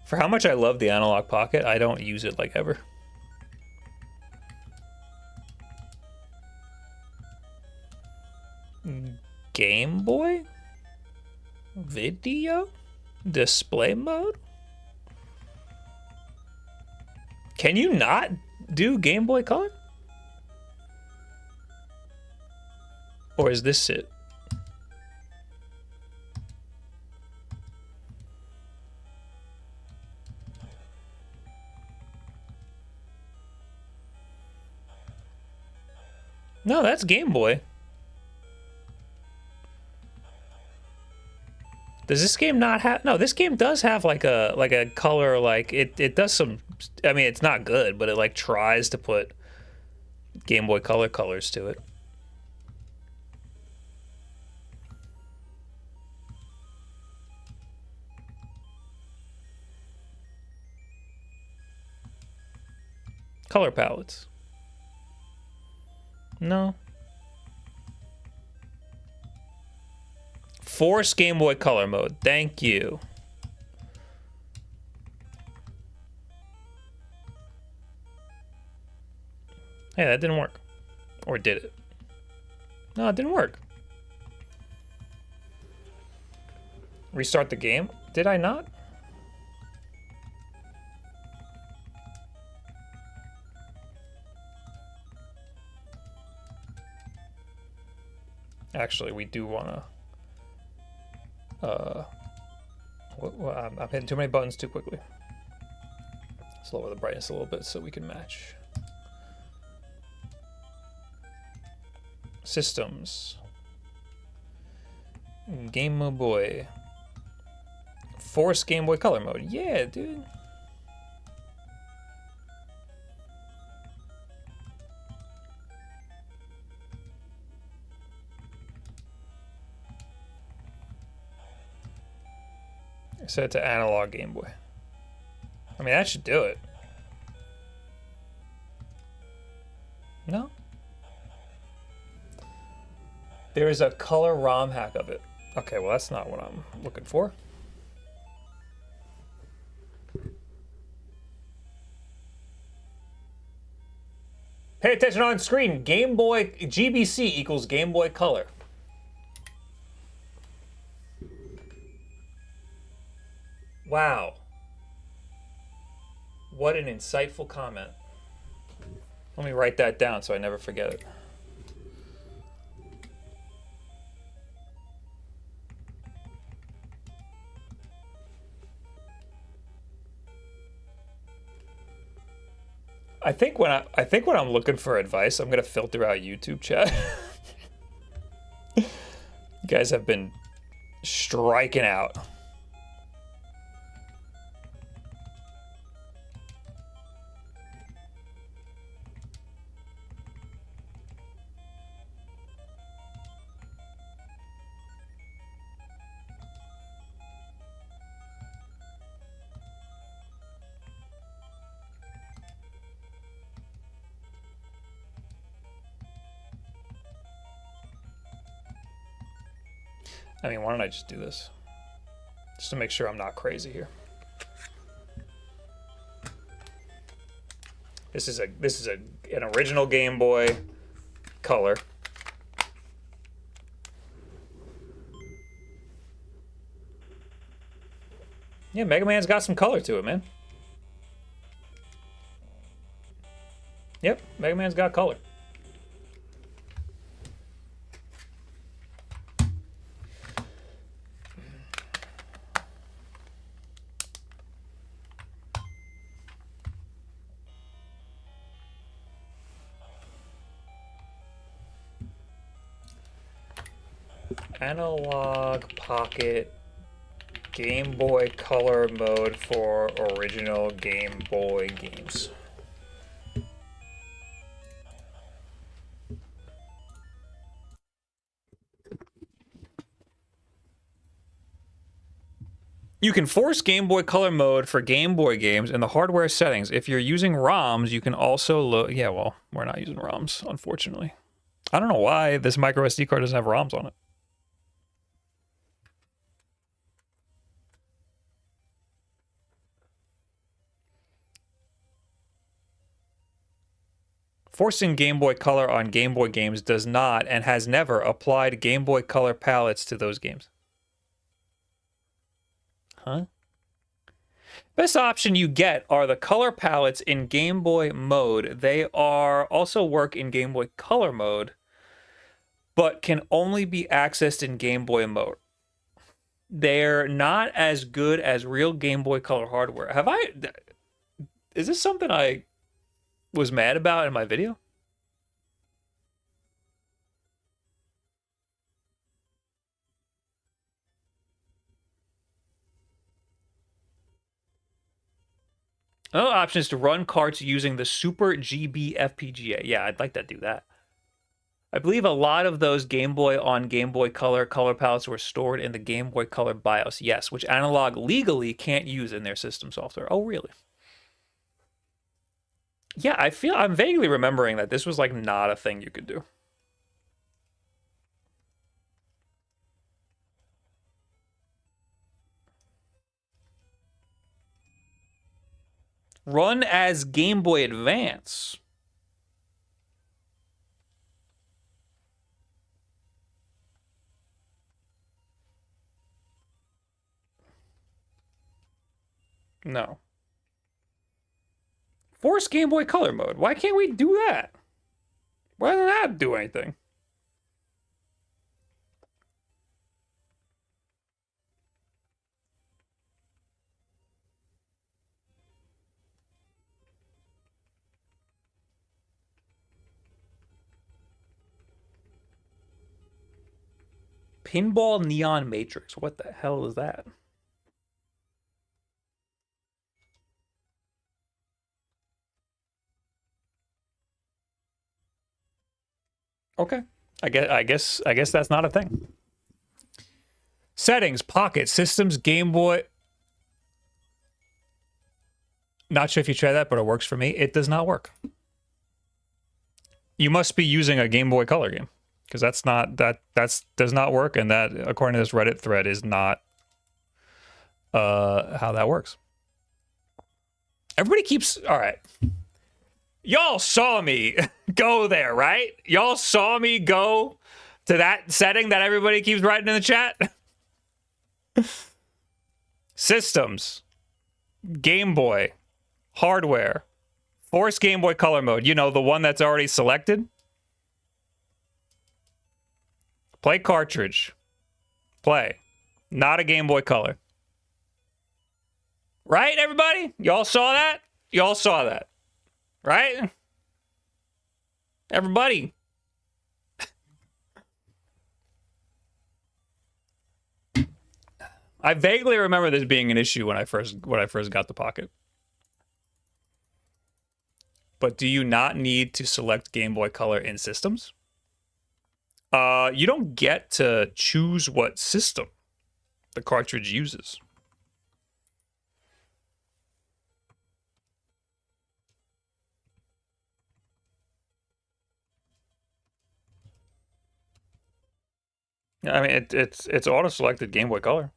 For how much I love the analog pocket, I don't use it like ever. Game Boy? Video? Display mode? Can you not do Game Boy Color? Or is this it? No, that's Game Boy. Does this game not have? No, this game does have like a color, like it does some. I mean, it's not good, but it like tries to put Game Boy Color colors to it. Color palettes. No. Force Game Boy Color mode. Thank you. Hey, that didn't work. Or did it? No, it didn't work. Restart the game? Did I not? Actually, we do want to... I'm hitting too many buttons too quickly. Let's lower the brightness a little bit so we can match. Systems. Game Boy. Force Game Boy Color mode. Yeah, dude. Set it to analog Game Boy. I mean, that should do it. No? There is a color ROM hack of it. Okay, well, that's not what I'm looking for. Pay attention on screen. Game Boy GBC equals Game Boy Color. Wow. What an insightful comment. Let me write that down so I never forget it. I think when I'm looking for advice, I'm gonna filter out YouTube chat. You guys have been striking out. I mean, why don't I just do this? Just to make sure I'm not crazy here. This is an original Game Boy Color. Yeah, Mega Man's got some color to it, man. Yep, Mega Man's got color. Analog Pocket Game Boy Color mode for original Game Boy games. You can force Game Boy Color mode for Game Boy games in the hardware settings. If you're using ROMs, you can also load... Yeah, well, we're not using ROMs, unfortunately. I don't know why this micro SD card doesn't have ROMs on it. Forcing Game Boy Color on Game Boy games does not and has never applied Game Boy Color palettes to those games. Huh? Best option you get are the color palettes in Game Boy mode. They are also work in Game Boy Color mode, but can only be accessed in Game Boy mode. They're not as good as real Game Boy Color hardware. Is this something I was mad about in my video? Another option is to run carts using the Super GB FPGA. Yeah, I'd like to do that. I believe a lot of those Game Boy on Game Boy Color color palettes were stored in the Game Boy Color BIOS. Yes, which Analog legally can't use in their system software. Oh, really? Yeah, I'm vaguely remembering that this was like not a thing you could do. Run as Game Boy Advance. No. Force Game Boy Color mode. Why can't we do that? Why doesn't that do anything? Pinball Neon Matrix. What the hell is that? Okay. I guess that's not a thing. Settings, Pocket, Systems, Game Boy. Not sure if you tried that, but it works for me. It does not work. You must be using a Game Boy Color game, because that's does not work, and that, according to this Reddit thread, is not how that works. Everybody keeps, all right. Y'all saw me go there, right? Y'all saw me go to that setting that everybody keeps writing in the chat. Systems, Game Boy, hardware, force Game Boy Color mode. You know, the one that's already selected. Play cartridge. Play. Not a Game Boy Color. Right, everybody? Y'all saw that? Y'all saw that. Right? Everybody. I vaguely remember this being an issue when I first got the Pocket. But do you not need to select Game Boy Color in systems? You don't get to choose what system the cartridge uses. I mean, it's auto-selected Game Boy Color.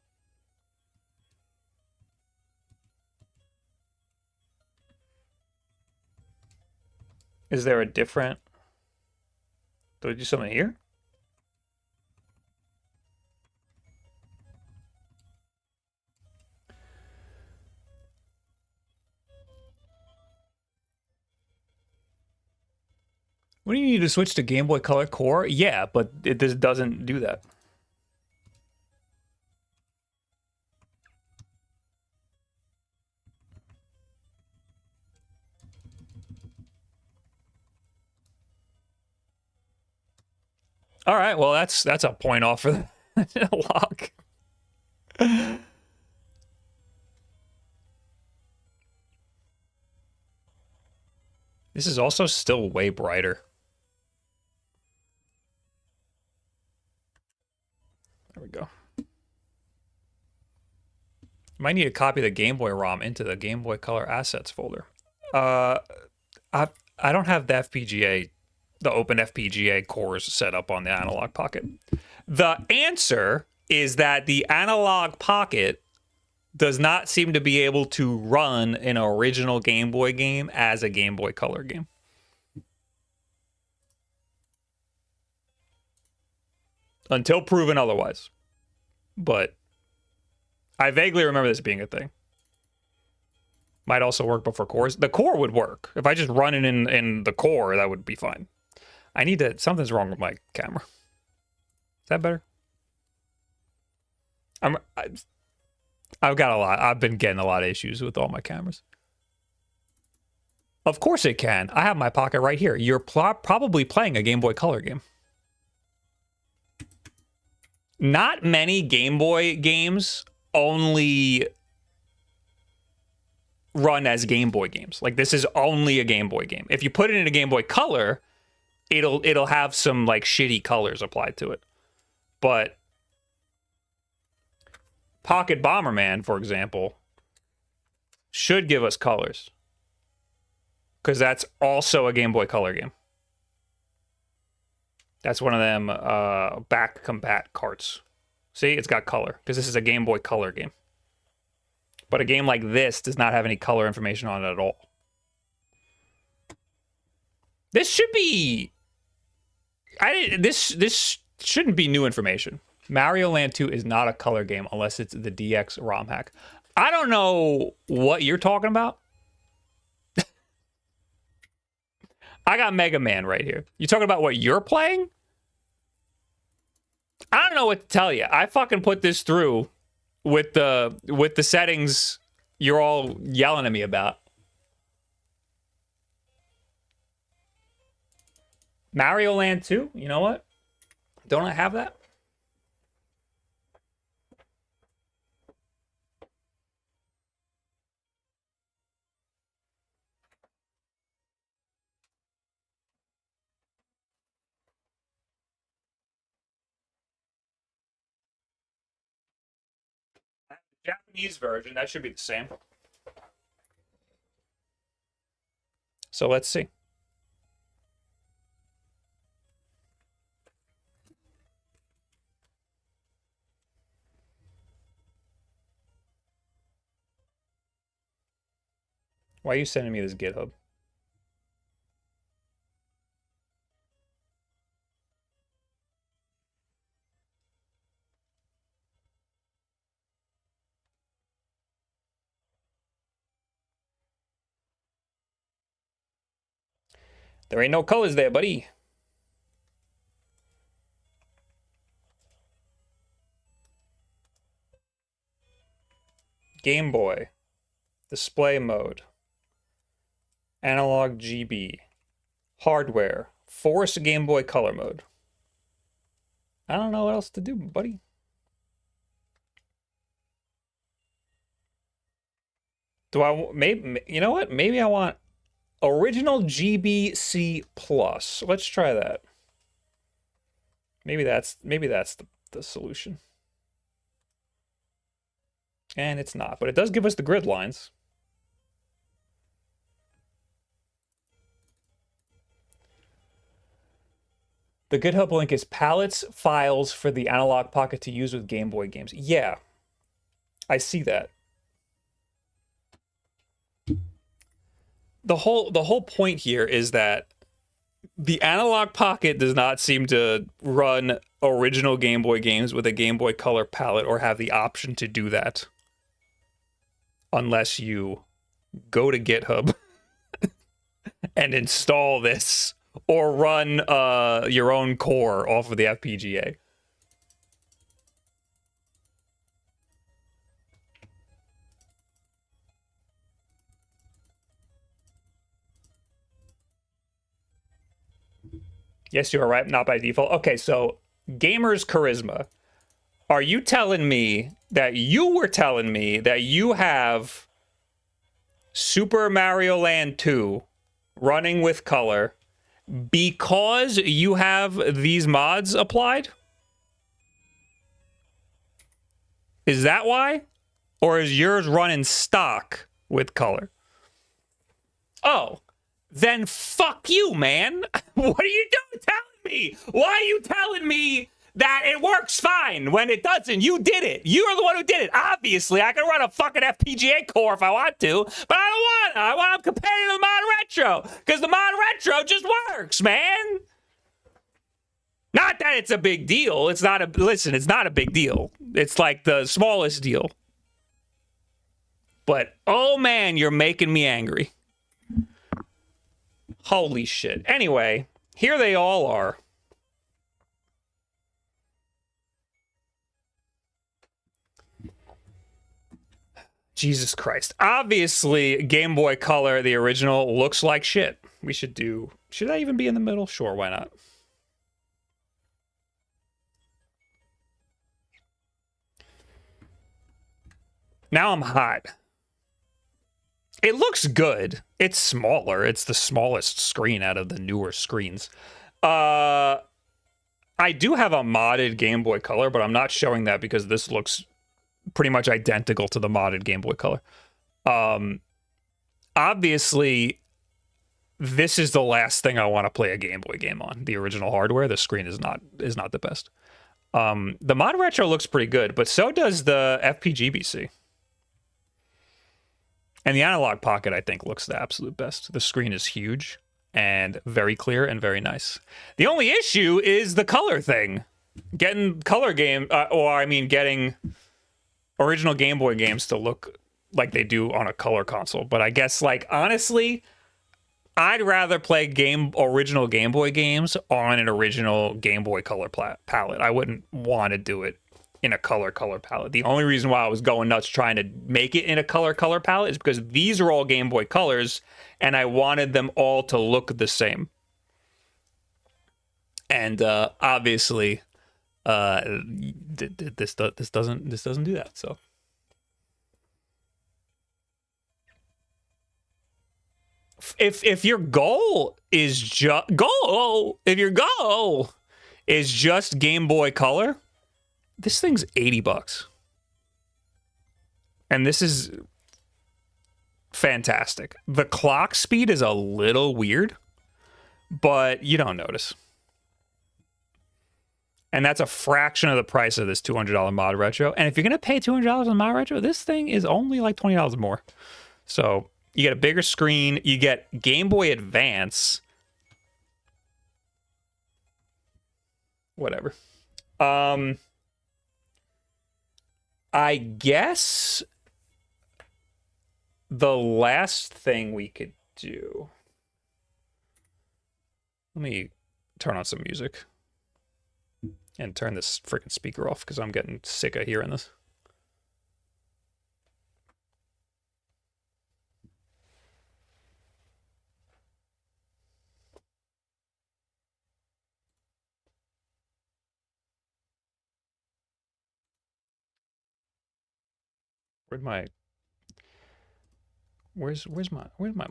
Is there a different... Do we do something here? What do you need to switch to Game Boy Color Core? Yeah, but this doesn't do that. All right, well that's a point off for the lock. This is also still way brighter. There we go. Might need to copy the Game Boy ROM into the Game Boy Color Assets folder. I don't have the FPGA, the open FPGA cores set up on the Analog Pocket. The answer is that the Analog Pocket does not seem to be able to run an original Game Boy game as a Game Boy Color game. Until proven otherwise. But I vaguely remember this being a thing. Might also work before cores. The core would work. If I just run it in the core, that would be fine. I need to... Something's wrong with my camera. Is that better? I've got a lot. I've been getting a lot of issues with all my cameras. Of course it can. I have my Pocket right here. You're probably playing a Game Boy Color game. Not many Game Boy games only run as Game Boy games. Like, this is only a Game Boy game. If you put it in a Game Boy Color, it'll have some like shitty colors applied to it. But Pocket Bomberman, for example, should give us colors, because that's also a Game Boy Color game. That's one of them back combat carts. See, it's got color, because this is a Game Boy Color game. But a game like this does not have any color information on it at all. This should be... This shouldn't be new information. Mario Land 2 is not a color game unless it's the DX ROM hack. I don't know what you're talking about. I got Mega Man right here. You talking about what you're playing? I don't know what to tell you. I fucking put this through with the settings you're all yelling at me about. Mario Land 2? You know what? Don't I have that? Japanese version, that should be the same. So let's see. Why are you sending me this GitHub? There ain't no colors there, buddy. Game Boy. Display mode. Analog GB. Hardware. Force Game Boy Color mode. I don't know what else to do, buddy. Do I... Maybe... You know what? Maybe I want... Original GBC Plus. Let's try that. Maybe that's the solution. And it's not, but it does give us the grid lines. The GitHub link is palettes files for the Analog Pocket to use with Game Boy games. Yeah, I see that. The whole point here is that the Analog Pocket does not seem to run original Game Boy games with a Game Boy Color palette or have the option to do that. Unless you go to GitHub and install this or run your own core off of the FPGA. Yes, you are right. Not by default. Okay, so Gamer's Charisma. Are you telling me that you were telling me that you have Super Mario Land 2 running with color because you have these mods applied? Is that why? Or is yours running stock with color? Oh. Then fuck you, man. What are you doing telling me? Why are you telling me that it works fine when it doesn't? You did it. You're the one who did it. Obviously, I can run a fucking FPGA core if I want to, but I don't want to. I want to compare it to the ModRetro, because the ModRetro just works, man. Not that it's a big deal. It's not a... Listen, it's not a big deal. It's like the smallest deal. But, oh man, you're making me angry. Holy shit. Anyway, here they all are. Jesus Christ. Obviously, Game Boy Color, the original, looks like shit. We should do... Should I even be in the middle? Sure, why not? Now I'm hot. It looks good. It's smaller. It's the smallest screen out of the newer screens. I do have a modded Game Boy Color, but I'm not showing that because this looks pretty much identical to the modded Game Boy Color. Obviously, this is the last thing I want to play a Game Boy game on. The original hardware, the screen is not the best. The ModRetro looks pretty good, but so does the FPGBC. And the Analog Pocket, I think, looks the absolute best. The screen is huge and very clear and very nice. The only issue is the color thing. Getting color game, getting original Game Boy games to look like they do on a color console. But I guess, like, honestly, I'd rather play original Game Boy games on an original Game Boy Color palette. I wouldn't want to do it in a color palette. The only reason why I was going nuts trying to make it in a color palette is because these are all Game Boy Colors, and I wanted them all to look the same. And obviously, this doesn't do that. So. If your goal is just Game Boy Color, this thing's $80. And this is fantastic. The clock speed is a little weird, but you don't notice. And that's a fraction of the price of this $200 ModRetro. And if you're going to pay $200 on ModRetro, this thing is only like $20 more. So you get a bigger screen. You get Game Boy Advance. Whatever. I guess the last thing we could do... Let me turn on some music and turn this freaking speaker off because I'm getting sick of hearing this. Where's my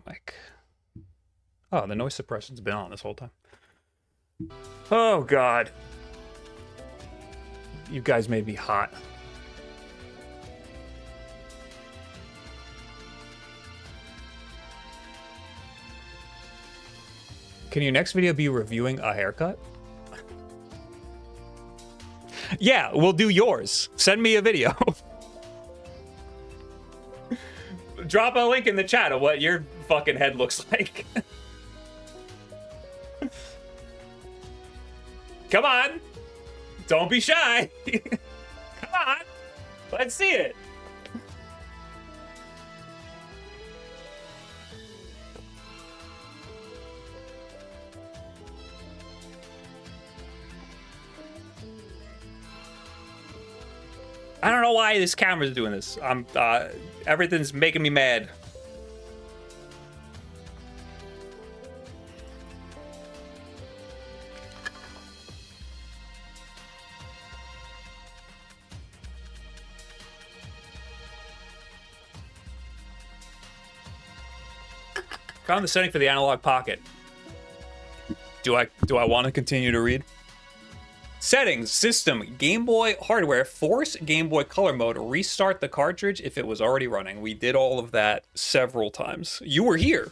mic? Oh, the noise suppression's been on this whole time. Oh God. You guys made me hot. Can your next video be reviewing a haircut? Yeah, we'll do yours. Send me a video. Drop a link in the chat of what your fucking head looks like. Come on. Don't be shy. Come on. Let's see it. I don't know why this camera's doing this. Everything's making me mad. Found the setting for the Analog Pocket. Do I want to continue to read? Settings, system, Game Boy hardware, force Game Boy Color mode, restart the cartridge if it was already running. We did all of that several times. You were here.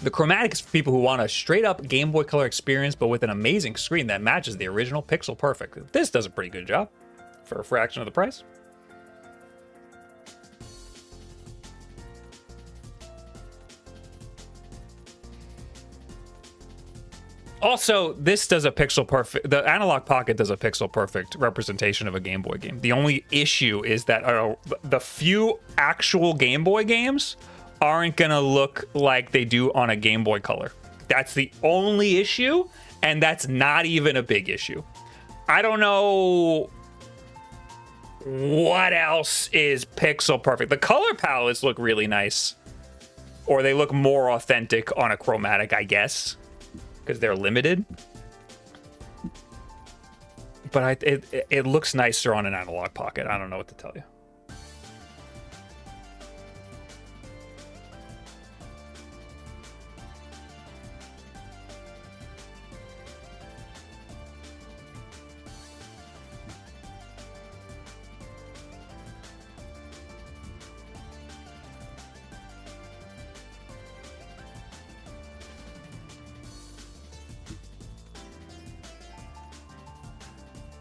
The Chromatic is for people who want a straight-up Game Boy Color experience, but with an amazing screen that matches the original pixel perfect. This does a pretty good job for a fraction of the price. Also, this does a pixel perfect. The Analog Pocket does a pixel perfect representation of a Game Boy game. The only issue is that the few actual Game Boy games aren't gonna look like they do on a Game Boy Color. That's the only issue, and that's not even a big issue. I don't know what else is pixel perfect. The color palettes look really nice, or they look more authentic on a Chromatic, I guess. because they're limited. But it looks nicer on an analog pocket. I don't know what to tell you.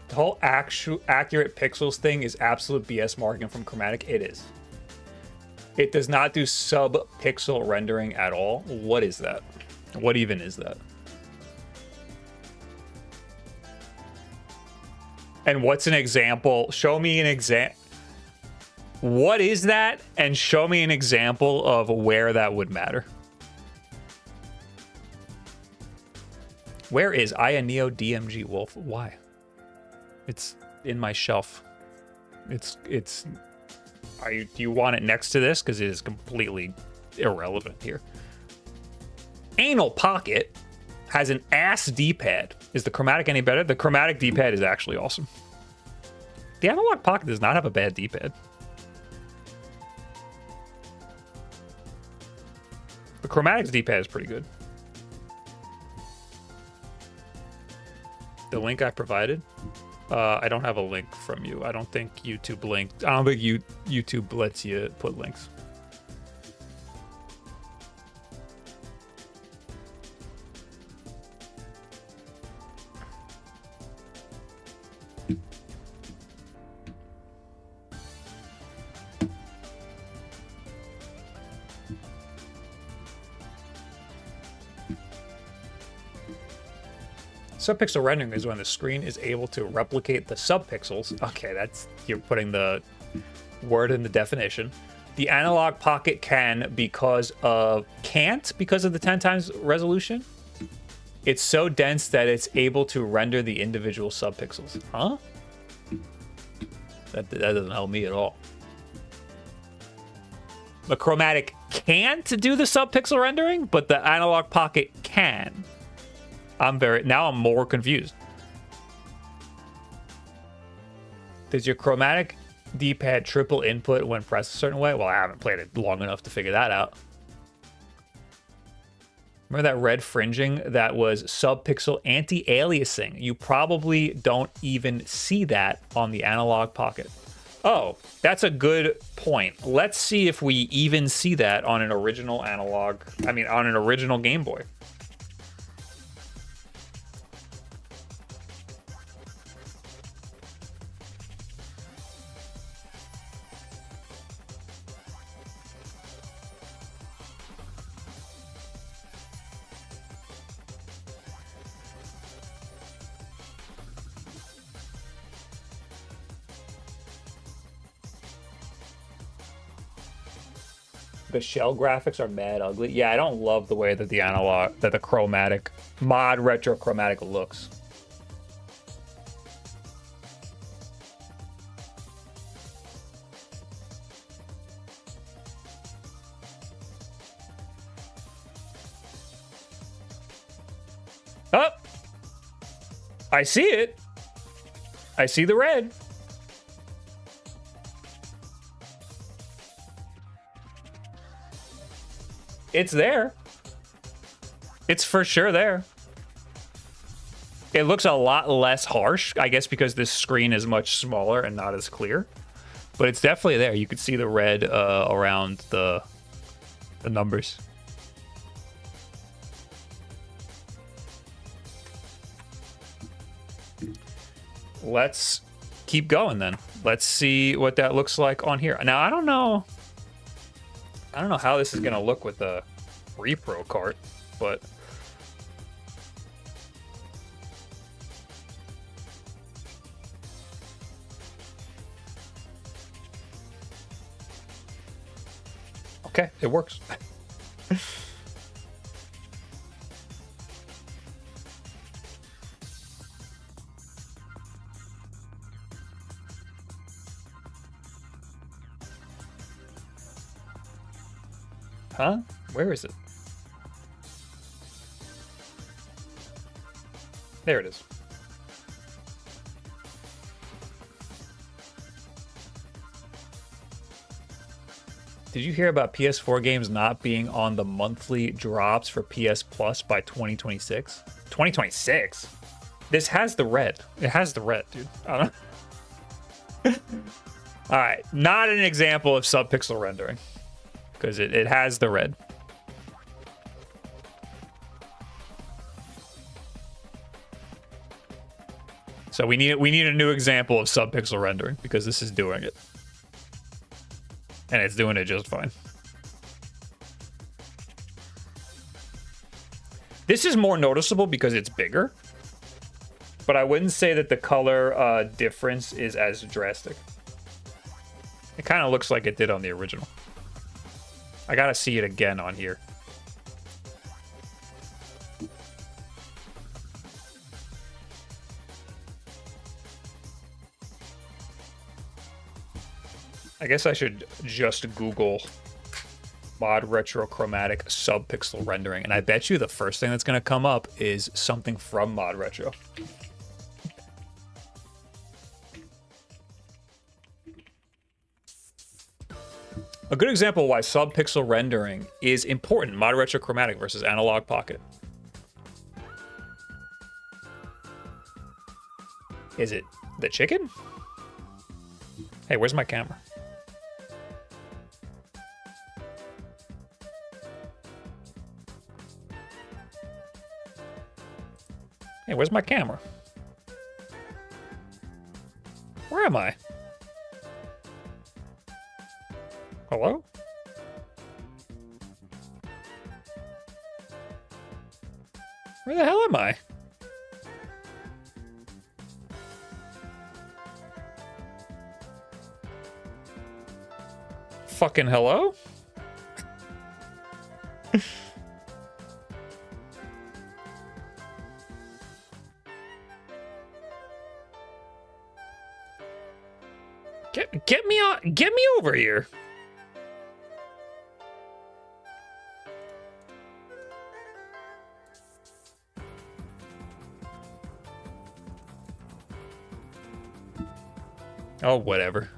The whole accurate pixels thing is absolute BS marketing from Chromatic. It is. It does not do sub-pixel rendering at all. What is that? What even is that? And what's an example? Show me an example. What is that? And show me an example of where that would matter. Where is Neo DMG Wulff? Why? It's in my shelf. Do you want it next to this? Because it is completely irrelevant here. Anal Pocket has an ass D-pad. Is the Chromatic any better? The Chromatic D-pad is actually awesome. The Analog Pocket does not have a bad D-pad. The Chromatic's D-pad is pretty good. The link I provided? I don't have a link from you. I don't think YouTube linked. I don't think YouTube lets you put links. Subpixel rendering is when the screen is able to replicate the subpixels. Okay, you're putting the word in the definition. The Analog Pocket can't because of the 10 times resolution. It's so dense that it's able to render the individual subpixels. Huh? That doesn't help me at all. The Chromatic can't do the subpixel rendering, but the Analog Pocket can. Now I'm more confused. Does your Chromatic D-pad triple input when pressed a certain way? Well, I haven't played it long enough to figure that out. Remember that red fringing? That was subpixel anti-aliasing. You probably don't even see that on the Analog Pocket. Oh, that's a good point. Let's see if we even see that on an original on an original Game Boy. The shell graphics are mad ugly. Yeah, I don't love the way that the Chromatic, ModRetro Chromatic looks. Oh! I see it. I see the red. It's there. It's for sure there. It looks a lot less harsh, I guess, because this screen is much smaller and not as clear. But it's definitely there. You can see the red around the numbers. Let's keep going then. Let's see what that looks like on here. Now, I don't know how this is going to look with the repro cart, but okay, it works. Huh? Where is it? There it is. Did you hear about PS4 games not being on the monthly drops for PS Plus by 2026? 2026? This has the red. It has the red, dude. I don't know. All right, not an example of subpixel rendering because it has the red. So we need a new example of subpixel rendering because this is doing it. And it's doing it just fine. This is more noticeable because it's bigger, but I wouldn't say that the color difference is as drastic. It kind of looks like it did on the original. I gotta see it again on here. I guess I should just Google ModRetro Chromatic subpixel rendering, and I bet you the first thing that's going to come up is something from ModRetro. A good example of why subpixel rendering is important: ModRetro Chromatic versus Analog Pocket. Is it the chicken? Hey, where's my camera? Hey, where's my camera? Where am I? Hello? Where the hell am I? Fucking hello? Get me over here. Oh, whatever.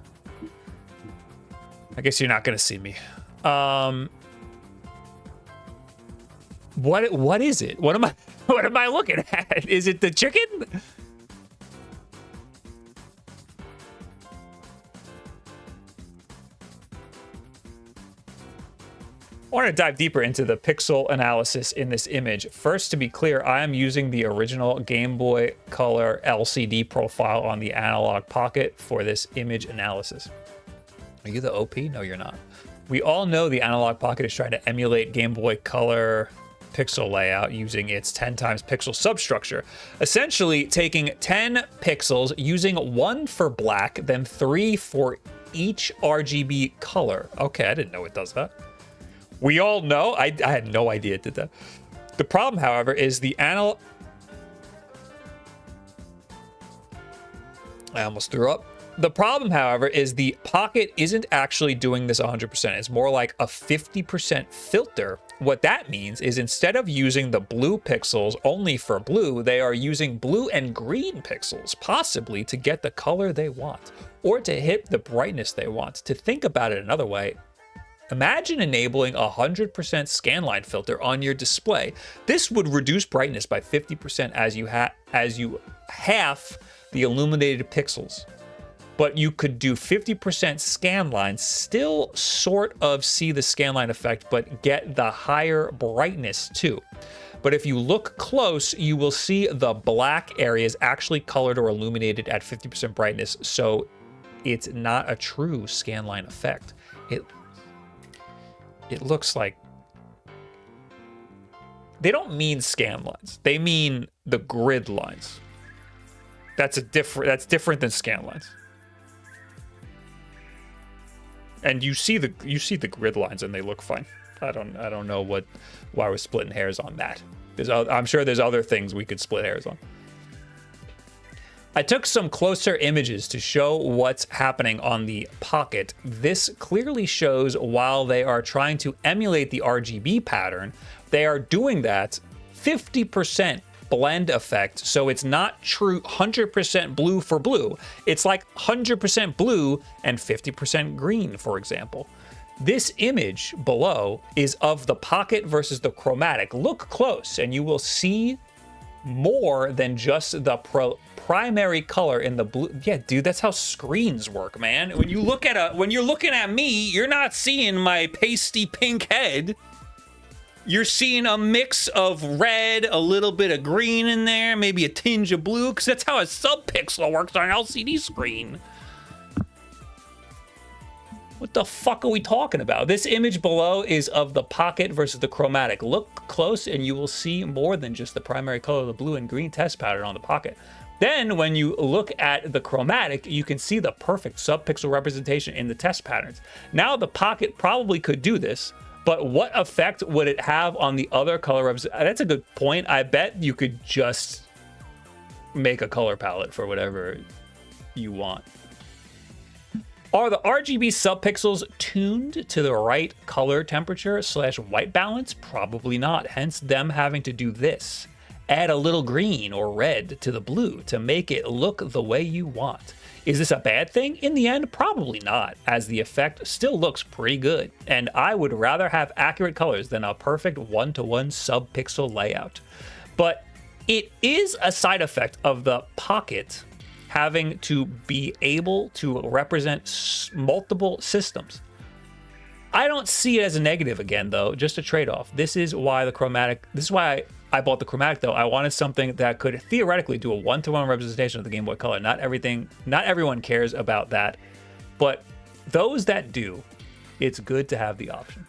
I guess you're not gonna see me. What is it? What am I looking at? Is it the chicken? I want to dive deeper into the pixel analysis in this image. First, to be clear, I am using the original Game Boy Color LCD profile on the Analog Pocket for this image analysis. Are you the OP? No, you're not. We all know the Analog Pocket is trying to emulate Game Boy Color pixel layout using its 10 times pixel substructure, essentially taking 10 pixels, using 1 for black, then 3 for each RGB color. Okay, I didn't know it does that. We all know. I had no idea it did that. The problem, however, is the I almost threw up. The problem, however, is the Pocket isn't actually doing this 100%. It's more like a 50% filter. What that means is instead of using the blue pixels only for blue, they are using blue and green pixels, possibly to get the color they want or to hit the brightness they want. To think about it another way, imagine enabling a 100% scanline filter on your display. This would reduce brightness by 50% as you half the illuminated pixels. But you could do 50% scanline, still sort of see the scanline effect, but get the higher brightness too. But if you look close, you will see the black areas actually colored or illuminated at 50% brightness, so it's not a true scanline effect. It looks like they don't mean scan lines. They mean the grid lines. That's different than scan lines. And you see the grid lines and they look fine. I don't know why we're splitting hairs on that. I'm sure there's other things we could split hairs on. I took some closer images to show what's happening on the Pocket. This clearly shows while they are trying to emulate the RGB pattern, they are doing that 50% blend effect, so it's not true 100% blue for blue. It's like 100% blue and 50% green, for example. This image below is of the Pocket versus the Chromatic. Look close and you will see more than just the primary color in the blue. Yeah, dude, that's how screens work, man. When you're looking at me, you're not seeing my pasty pink head. You're seeing a mix of red, a little bit of green in there, maybe a tinge of blue, because that's how a subpixel works on an LCD screen. What the fuck are we talking about? This image below is of the Pocket versus the Chromatic. Look close and you will see more than just the primary color of the blue and green test pattern on the Pocket. Then when you look at the Chromatic, you can see the perfect subpixel representation in the test patterns. Now the Pocket probably could do this, but what effect would it have on the other color representation? That's a good point. I bet you could just make a color palette for whatever you want. Are the RGB subpixels tuned to the right color temperature / white balance? Probably not, hence them having to do this. Add a little green or red to the blue to make it look the way you want. Is this a bad thing? In the end, probably not, as the effect still looks pretty good, and I would rather have accurate colors than a perfect one-to-one subpixel layout. But it is a side effect of the Pocket having to be able to represent multiple systems. I don't see it as a negative again, though, just a trade-off. This is why I bought the Chromatic, though. I wanted something that could theoretically do a one-to-one representation of the Game Boy Color. Not everyone cares about that, but those that do, it's good to have the option.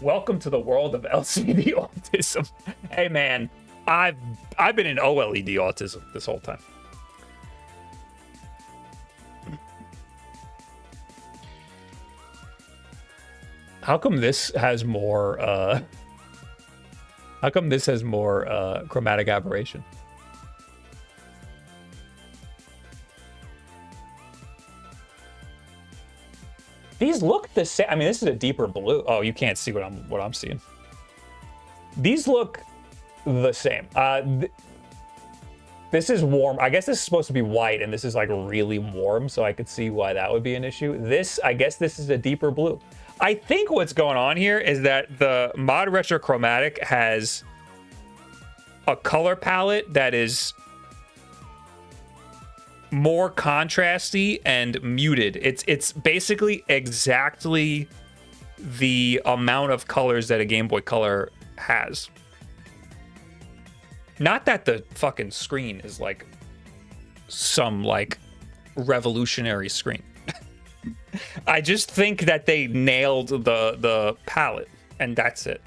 Welcome to the world of LCD autism. Hey man, I've been in OLED autism this whole time. How come this has more chromatic aberration? These look the same. I mean, this is a deeper blue. Oh, you can't see what I'm seeing. These look the same. This is warm. I guess this is supposed to be white, and this is like really warm, so I could see why that would be an issue. I guess this is a deeper blue. I think what's going on here is that the ModRetro Chromatic has a color palette that is more contrasty and muted. It's basically exactly the amount of colors that a Game Boy Color has. Not that the fucking screen is like some like revolutionary screen. I just think that they nailed the palette, and that's it.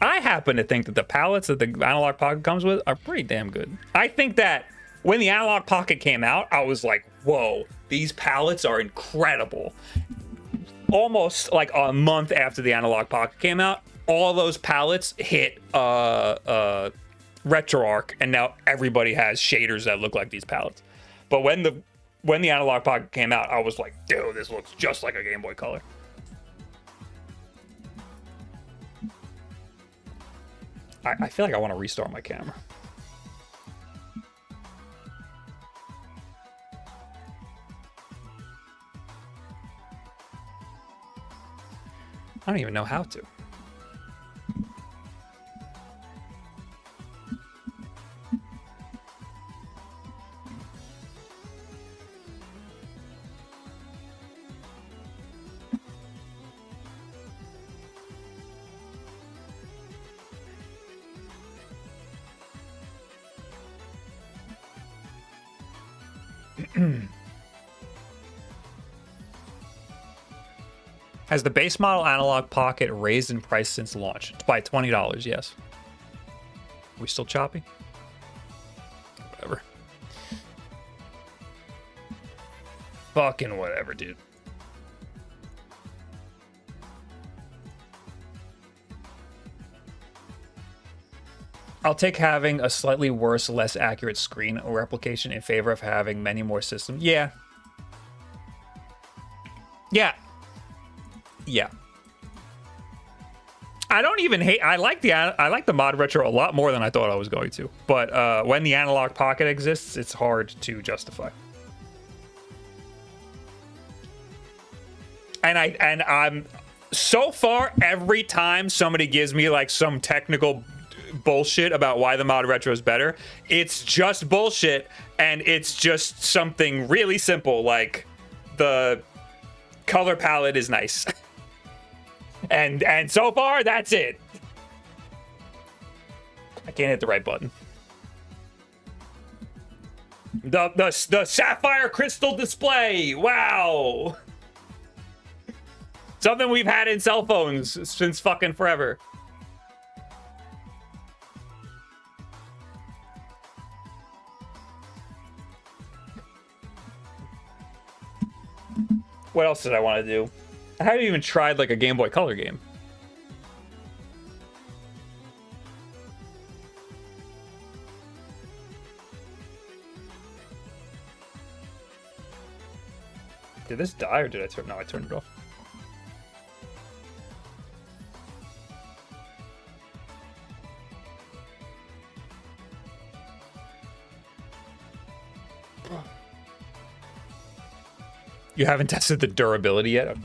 I happen to think that the palettes that the Analog Pocket comes with are pretty damn good. I think that when the Analog Pocket came out, I was like, whoa, these palettes are incredible. Almost like a month after the Analog Pocket came out, all those palettes hit RetroArch, and now everybody has shaders that look like these palettes. But when the Analog Pocket came out, I was like, dude, this looks just like a Game Boy Color. I feel like I want to restart my camera. I don't even know how to. Has the base model Analog Pocket raised in price since launch? It's by $20, yes. Are we still choppy? Whatever. Fucking whatever, dude. I'll take having a slightly worse, less accurate screen replication in favor of having many more systems. Yeah. Yeah. Yeah. I don't even hate. I like the ModRetro a lot more than I thought I was going to. But when the analog pocket exists, it's hard to justify. And I'm so far, every time somebody gives me like some technical bullshit about why the ModRetro is better, it's just bullshit, and it's just something really simple, like the color palette is nice. and so far, that's it. I can't hit the right button. The sapphire crystal display. Wow. Something we've had in cell phones since fucking forever. What else did I want to do? I haven't even tried like a Game Boy Color game. Did this die or did I turn? No, I turned it off. You haven't tested the durability yet?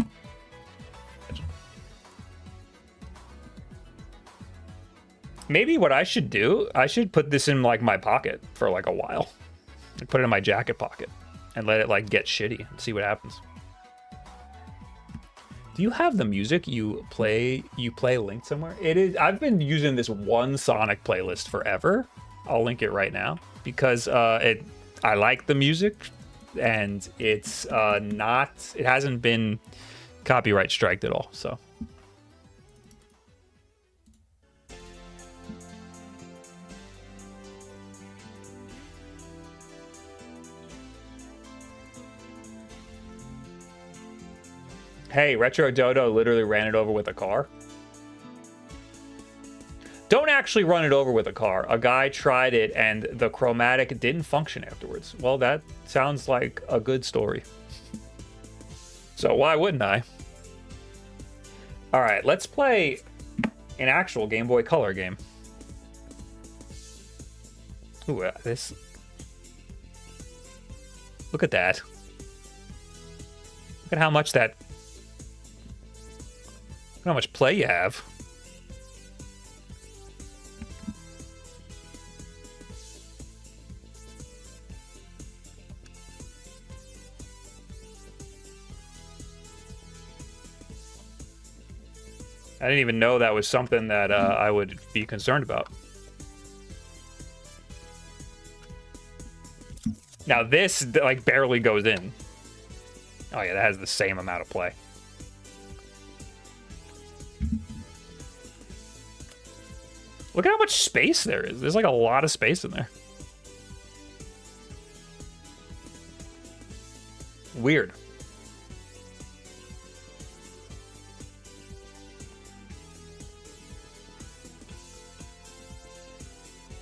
Maybe what I should do, I should put this in like my pocket for like a while. And put it in my jacket pocket and let it like get shitty and see what happens. Do you have the music you play linked somewhere? It is. I've been using this one Sonic playlist forever. I'll link it right now because I like the music. And it's it hasn't been copyright striked at all, so. Hey, Retro Dodo literally ran it over with a car. Don't actually run it over with a car. A guy tried it and the chromatic didn't function afterwards. Well, that sounds like a good story. So why wouldn't I? All right, let's play an actual Game Boy Color game. Ooh, this. Look at that. Look at how much that. Look how much play you have. I didn't even know that was something that I would be concerned about. Now this like barely goes in. Oh yeah, that has the same amount of play. Look at how much space there is. There's like a lot of space in there. Weird.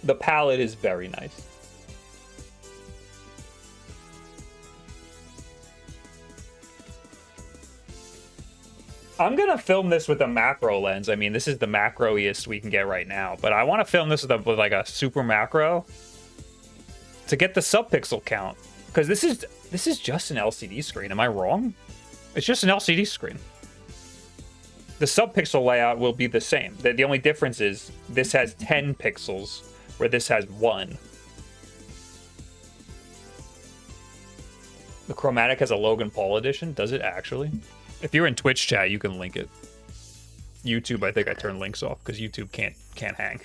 The palette is very nice. I'm gonna film this with a macro lens. I mean, this is the macroiest we can get right now, but I want to film this with like a super macro to get the subpixel count, because this is just an LCD screen. Am I wrong? It's just an LCD screen. The subpixel layout will be the same. The only difference is this has 10 pixels, where this has 1. The Chromatic has a Logan Paul edition. Does it actually? If you're in Twitch chat, you can link it. YouTube, I think I turned links off because YouTube can't hang.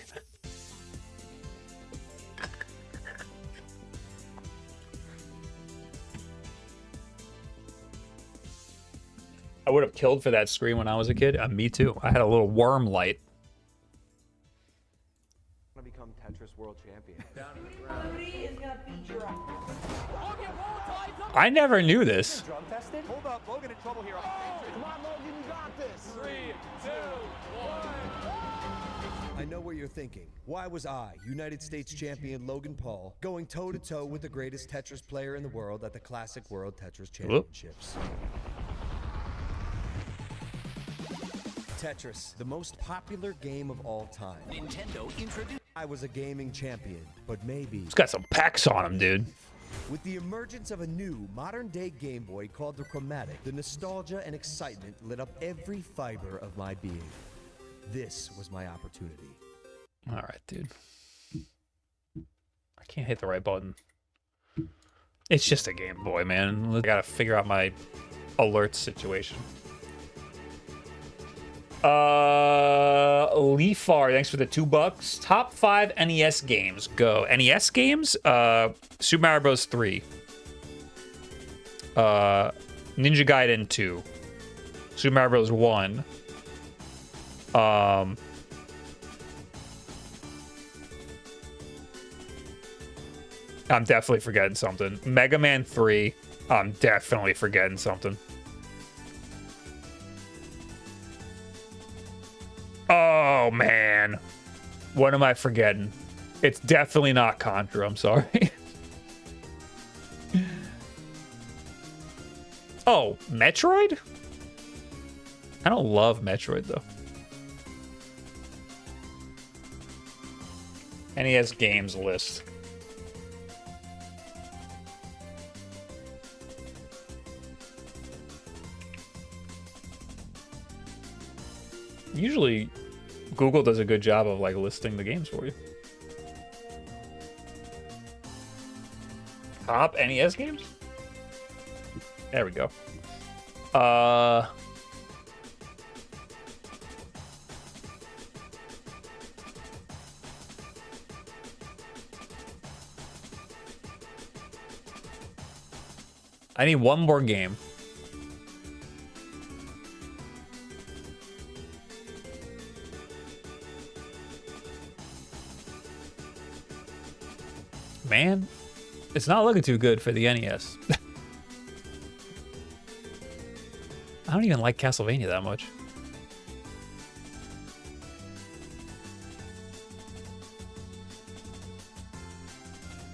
I would have killed for that screen when I was a kid. Me too. I had a little worm light. I'm gonna become Tetris world champion. I never knew this. Hold up, Logan in trouble here. Come on, Logan, you got this. 3, 2, 1. I know what you're thinking. Why was I, United States champion Logan Paul, going toe-to-toe with the greatest Tetris player in the world at the Classic World Tetris Championships? Tetris, the most popular game of all time. Nintendo introduced. I was a gaming champion, but maybe... It's got some packs on him, dude. With the emergence of a new, modern-day Game Boy called the Chromatic, the nostalgia and excitement lit up every fiber of my being. This was my opportunity. All right, dude. I can't hit the right button. It's just a Game Boy, man. I gotta figure out my alerts situation. Leafar, thanks for the $2. Top 5 NES games. Go. NES games? Super Mario Bros. 3. Ninja Gaiden 2. Super Mario Bros. 1. I'm definitely forgetting something. Mega Man 3. I'm definitely forgetting something. Oh, man. What am I forgetting? It's definitely not Contra. I'm sorry. Oh, Metroid? I don't love Metroid, though. NES games list. Usually, Google does a good job of like listing the games for you. Top NES games? There we go. I need one more game. Man, it's not looking too good for the NES. I don't even like Castlevania that much.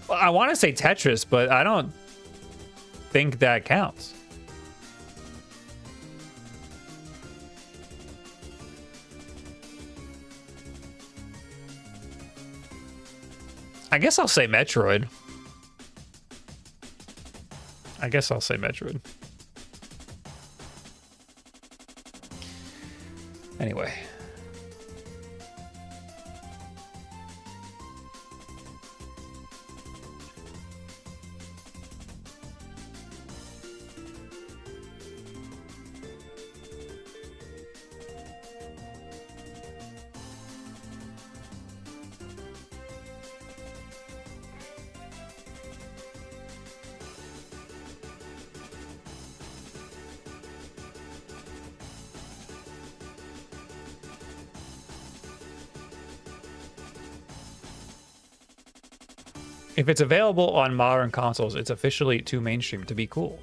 Well, I want to say Tetris, but I don't think that counts. I guess I'll say Metroid. Anyway. If it's available on modern consoles, it's officially too mainstream to be cool.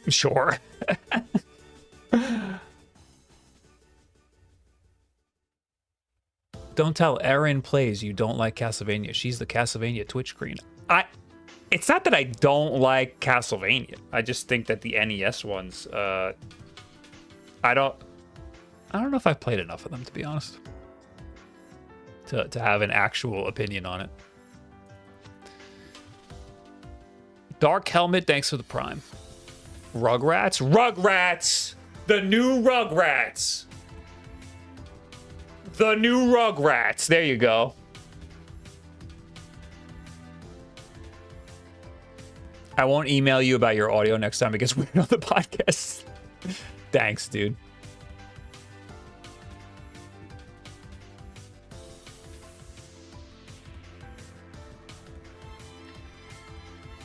Sure. Don't tell Erin Plays you don't like Castlevania. She's the Castlevania Twitch queen. It's not that I don't like Castlevania. I just think that the NES ones, I don't know if I've played enough of them, to be honest, to have an actual opinion on it. Dark Helmet, thanks for the Prime. Rugrats? Rugrats! The new Rugrats! The new Rugrats. There you go. I won't email you about your audio next time it gets weird on the podcast. Thanks, dude.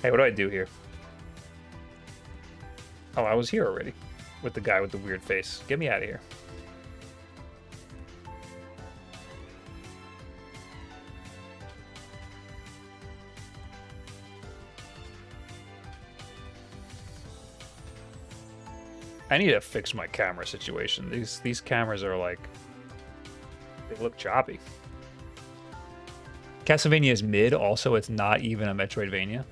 Hey, what do I do here? Oh, I was here already with the guy with the weird face. Get me out of here. I need to fix my camera situation. These cameras are like, they look choppy. Castlevania is mid. Also, it's not even a Metroidvania.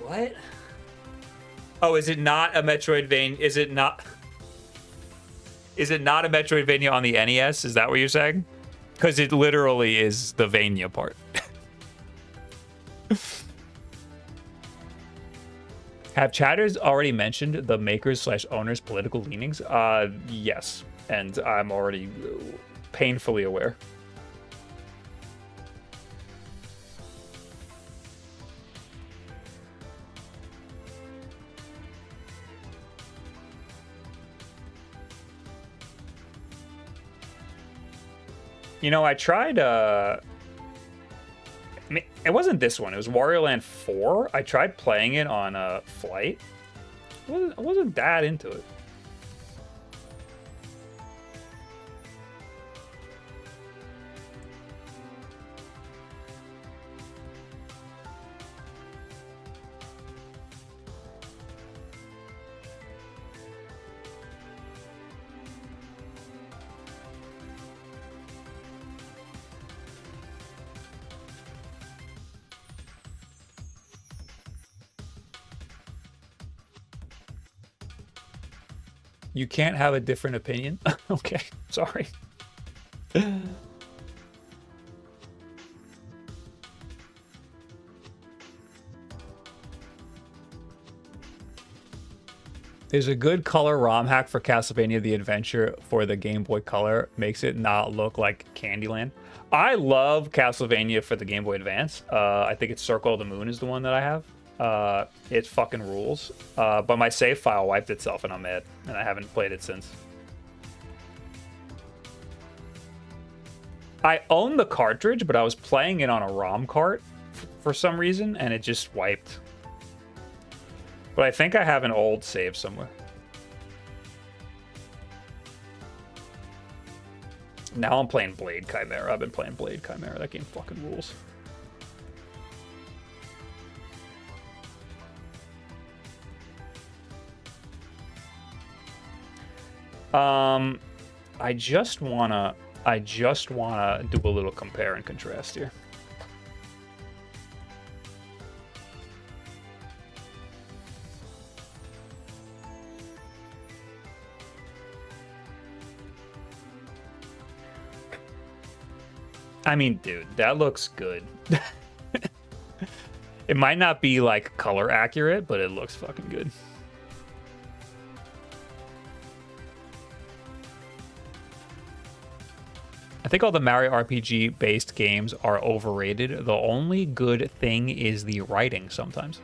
What? Oh, is it not a Metroidvania? Is it not? Is it not a Metroidvania on the NES? Is that what you're saying? Because it literally is the Vania part. Have chatters already mentioned the makers/owners' political leanings? Yes, and I'm already painfully aware. You know, I tried, I mean, it wasn't this one. It was Wario Land 4. I tried playing it on a flight. I wasn't that into it. You can't have a different opinion? Okay, sorry. There's a good color ROM hack for Castlevania The Adventure for the Game Boy Color. Makes it not look like Candyland. I love Castlevania for the Game Boy Advance. I think it's Circle of the Moon is the one that I have. It fucking rules. But my save file wiped itself and I'm mad. And I haven't played it since. I own the cartridge, but I was playing it on a ROM cart for some reason, and it just wiped. But I think I have an old save somewhere. Now I'm playing Blade Chimera. I've been playing Blade Chimera. That game fucking rules. I just wanna do a little compare and contrast here. I mean, dude, that looks good. It might not be like color accurate, but it looks fucking good. I think all the Mario RPG based games are overrated. The only good thing is the writing sometimes.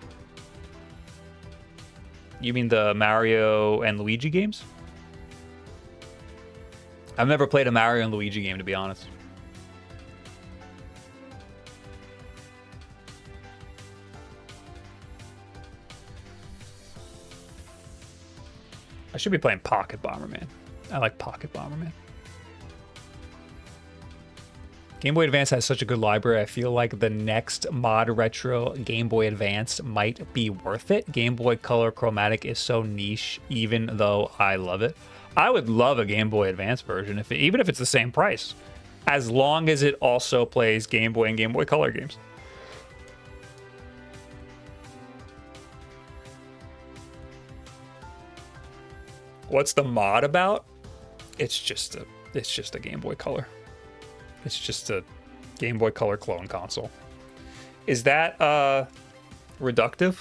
You mean the Mario and Luigi games? I've never played a Mario and Luigi game, to be honest. I should be playing Pocket Bomberman. I like Pocket Bomberman. Game Boy Advance has such a good library. I feel like the next ModRetro Game Boy Advance might be worth it. Game Boy Color Chromatic is so niche, even though I love it. I would love a Game Boy Advance version, even if it's the same price, as long as it also plays Game Boy and Game Boy Color games. What's the mod about? It's just a Game Boy Color. It's just a Game Boy Color clone console. Is that reductive?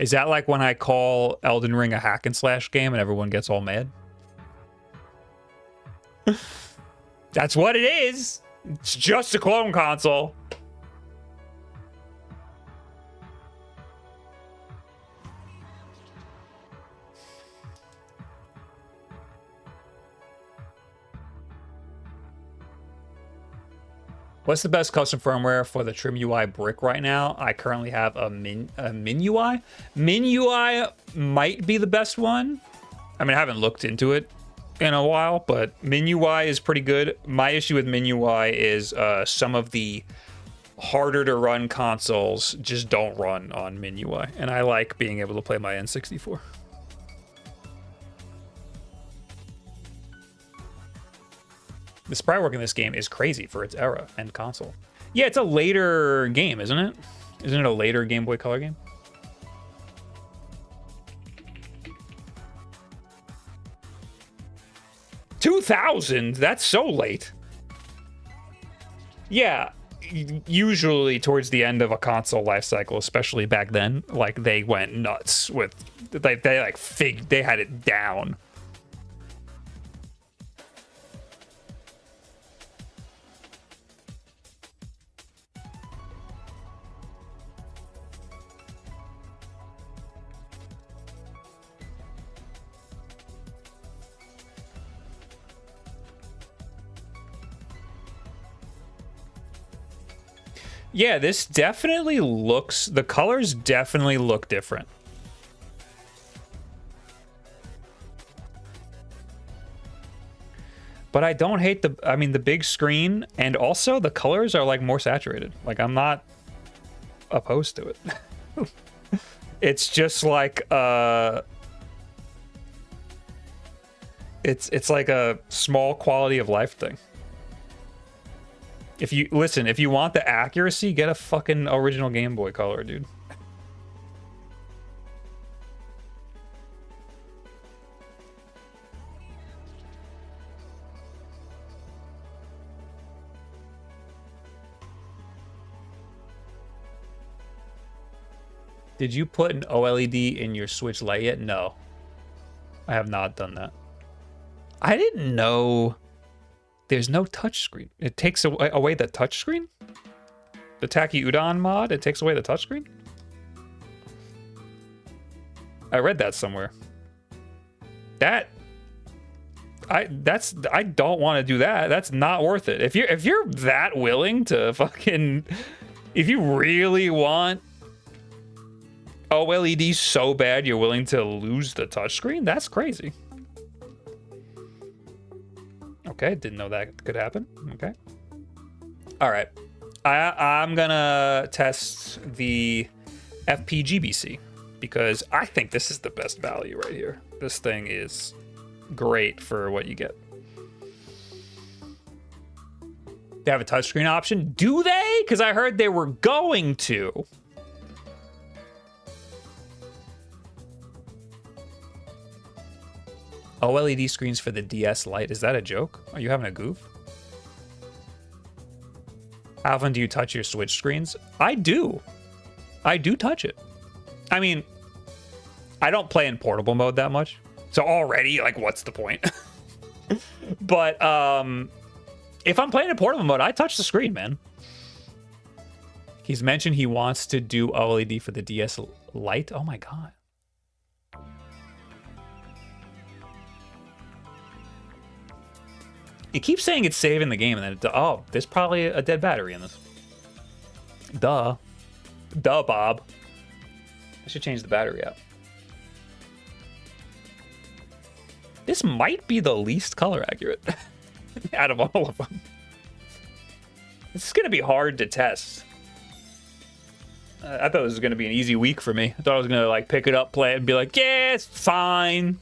Is that like when I call Elden Ring a hack and slash game and everyone gets all mad? That's what it is. It's just a clone console. What's the best custom firmware for the Trim UI brick right now? I currently have a Min UI. Min UI might be the best one. I mean, I haven't looked into it in a while, but Min UI is pretty good. My issue with Min UI is some of the harder to run consoles just don't run on Min UI, and I like being able to play my N64. The sprite work in this game is crazy for its era and console. Yeah, it's a later game, isn't it? Isn't it a later Game Boy Color game? $2,000? That's so late. Yeah, usually towards the end of a console life cycle, especially back then, like they went nuts with, like they had it down. Yeah, this definitely looks, the colors definitely look different. But I don't hate the, I mean, the big screen, and also the colors are like more saturated. Like, I'm not opposed to it. It's just like, it's like a small quality of life thing. If you listen, if you want the accuracy, get a fucking original Game Boy Color, dude. Did you put an OLED in your Switch Lite yet? No. I have not done that. I didn't know there's no touchscreen. It takes away the touchscreen? The Taki Udon mod, it takes away the touchscreen? I read that somewhere. I don't want to do that. That's not worth it. If you're that willing to fucking, if you really want OLED so bad you're willing to lose the touchscreen, that's crazy. Okay, didn't know that could happen. Okay. All right. I'm gonna test the FPGBC because I think this is the best value right here. This thing is great for what you get. They have a touchscreen option? Do they? Because I heard they were going to. OLED screens for the DS Lite. Is that a joke? Are you having a goof? How often do you touch your Switch screens? I do. I do touch it. I mean, I don't play in portable mode that much. So already, like, what's the point? But if I'm playing in portable mode, I touch the screen, man. He's mentioned he wants to do OLED for the DS Lite. Oh my God. It keeps saying it's saving the game, and then oh, there's probably a dead battery in this. Duh, Bob. I should change the battery out. This might be the least color accurate out of all of them. This is gonna be hard to test. I thought this was gonna be an easy week for me. I thought I was gonna like pick it up, play it, and be like, yeah, it's fine.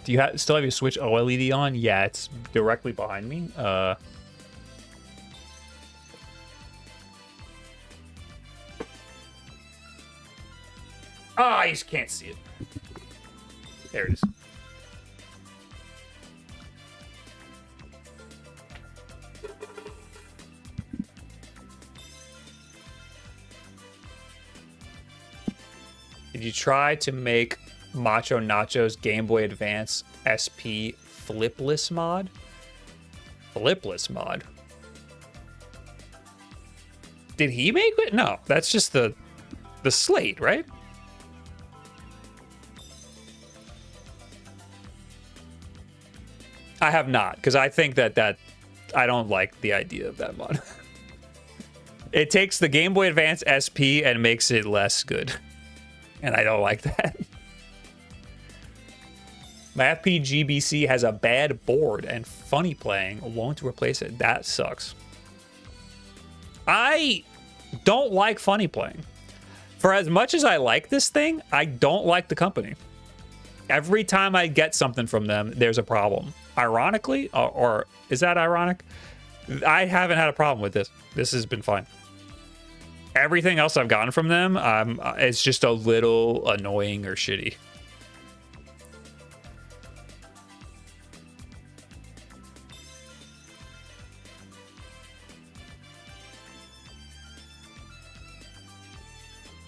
Do you still have your Switch OLED on? Yeah, it's directly behind me. I just can't see it. There it is. Did you try to make Macho Nacho's Game Boy Advance SP flipless mod? Flipless mod? Did he make it? No, that's just the slate, right? I have not, because I think that I don't like the idea of that mod. It takes the Game Boy Advance SP and makes it less good. And I don't like that. My FPGBC has a bad board and funny playing won't replace it. That sucks. I don't like funny playing. For as much as I like this thing, I don't like the company. Every time I get something from them, there's a problem. Ironically, or is that ironic? I haven't had a problem with this. This has been fine. Everything else I've gotten from them, it's just a little annoying or shitty.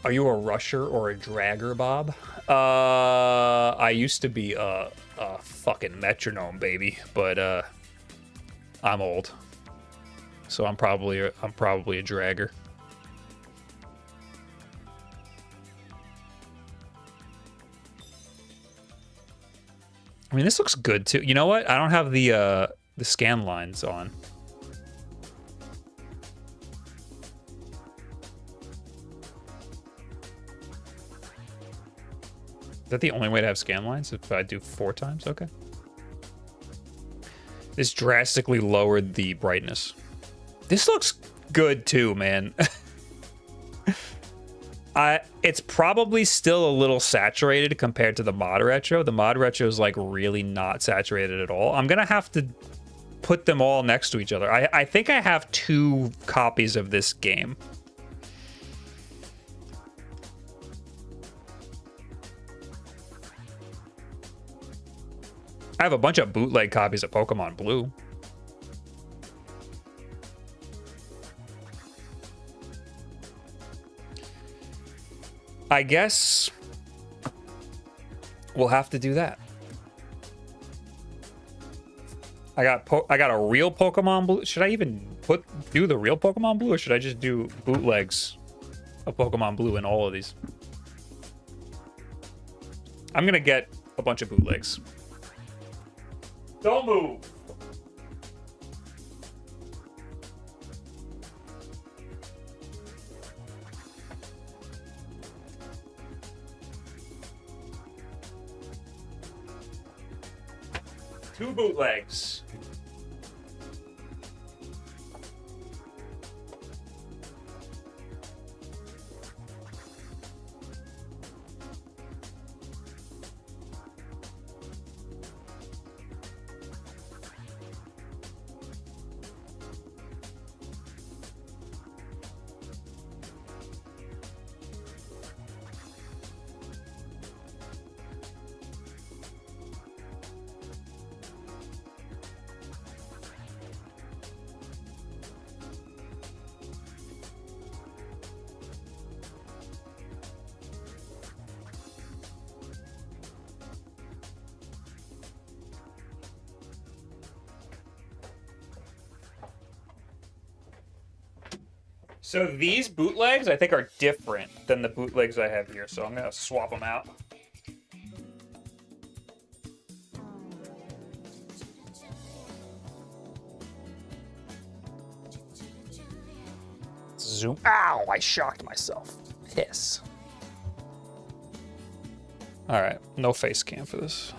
Are you a rusher or a dragger, Bob? I used to be a fucking metronome, baby, but I'm old, so I'm probably a dragger. I mean, this looks good too. You know what? I don't have the scan lines on. Is that the only way to have scan lines? If I do 4 times? Okay. This drastically lowered the brightness. This looks good too, man. It's probably still a little saturated compared to the ModRetro. The ModRetro is like really not saturated at all. I'm gonna have to put them all next to each other. I think I have 2 copies of this game. I have a bunch of bootleg copies of Pokemon Blue. I guess we'll have to do that. I got a real Pokemon Blue. Should I even do the real Pokemon Blue, or should I just do bootlegs of Pokemon Blue in all of these? I'm gonna get a bunch of bootlegs. Don't move. Two bootlegs. So these bootlegs, I think, are different than the bootlegs I have here. So I'm going to swap them out. Zoom. Ow, I shocked myself. Piss. All right, no face cam for this.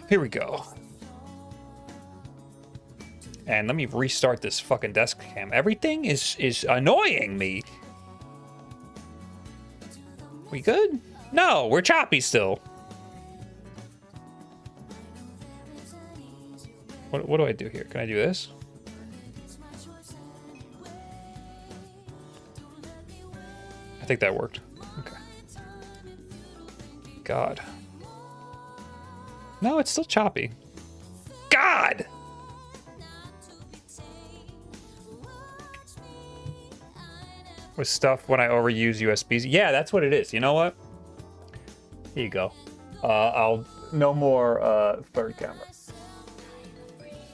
Here we go. And let me restart this fucking desk cam. Everything is annoying me. We good? No, we're choppy still. What do I do here? Can I do this? I think that worked. Okay. God. No, it's still choppy. God! With stuff when I overuse USBs. Yeah, that's what it is. You know what? Here you go. No more third camera.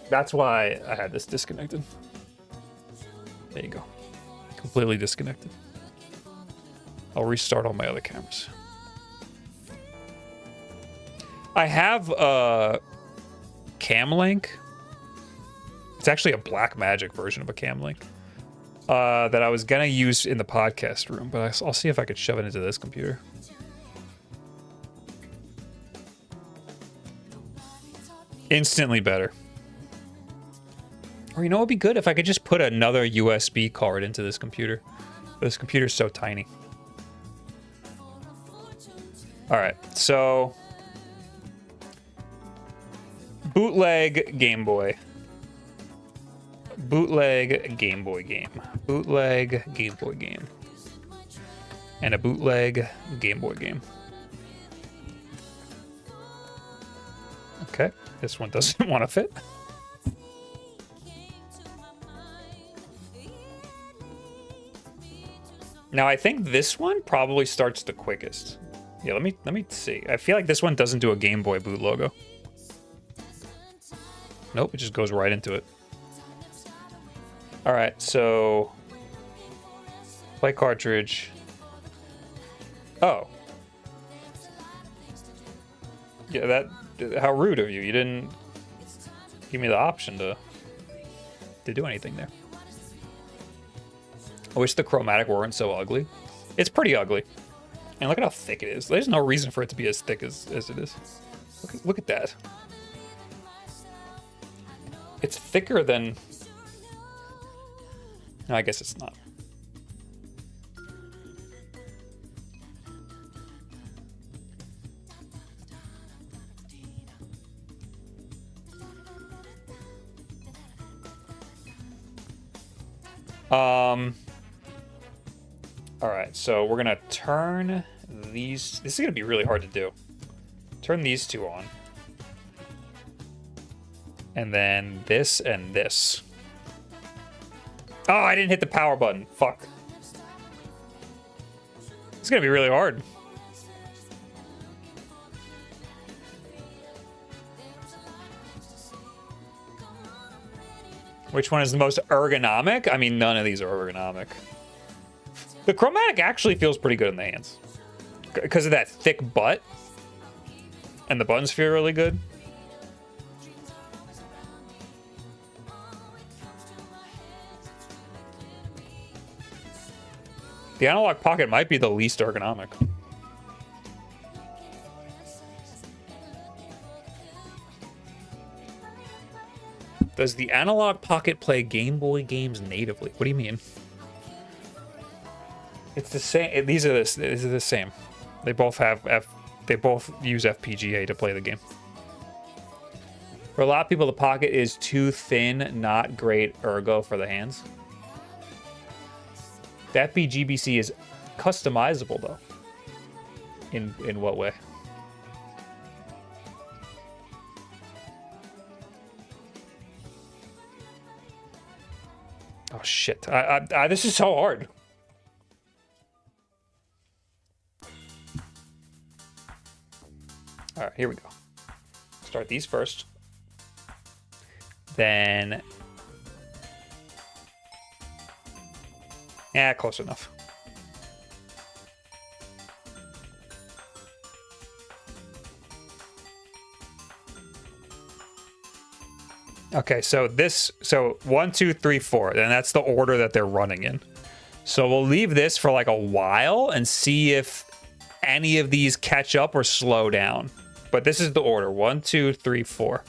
That's why I had this disconnected. There you go. Completely disconnected. I'll restart all my other cameras. I have Cam Link. It's actually a Blackmagic version of a Cam Link. That I was gonna use in the podcast room, but I'll see if I could shove it into this computer. Instantly better. Or you know what would be good if I could just put another USB card into this computer. But this computer's so tiny. All right, so bootleg Game Boy. Bootleg Game Boy game. Bootleg Game Boy game. And a bootleg Game Boy game. Okay, this one doesn't want to fit. Now I think this one probably starts the quickest. Yeah, let me see. I feel like this one doesn't do a Game Boy boot logo. Nope, it just goes right into it. All right, so play cartridge. Oh. Yeah, that, how rude of you. You didn't give me the option to do anything there. I wish the chromatic weren't so ugly. It's pretty ugly. And look at how thick it is. There's no reason for it to be as thick as it is. Look at that. It's thicker than... No, I guess it's not. All right, so we're gonna turn these. This is gonna be really hard to do. Turn these two on. And then this and this. Oh, I didn't hit the power button. Fuck. It's gonna be really hard. Which one is the most ergonomic? I mean, none of these are ergonomic. The chromatic actually feels pretty good in the hands. Because of that thick butt. And the buttons feel really good. The Analog Pocket might be the least ergonomic. Does the Analog Pocket play Game Boy games natively? What do you mean? It's the same. These are the same. They both have they both use FPGA to play the game. For a lot of people, the Pocket is too thin, not great ergo for the hands. The FPGBC is customizable though. In what way? Oh shit! This is so hard. All right, here we go. Start these first. Then, yeah, close enough. Okay, so 1, 2, 3, 4, and that's the order that they're running in. So we'll leave this for like a while and see if any of these catch up or slow down. But this is the order: 1, 2, 3, 4.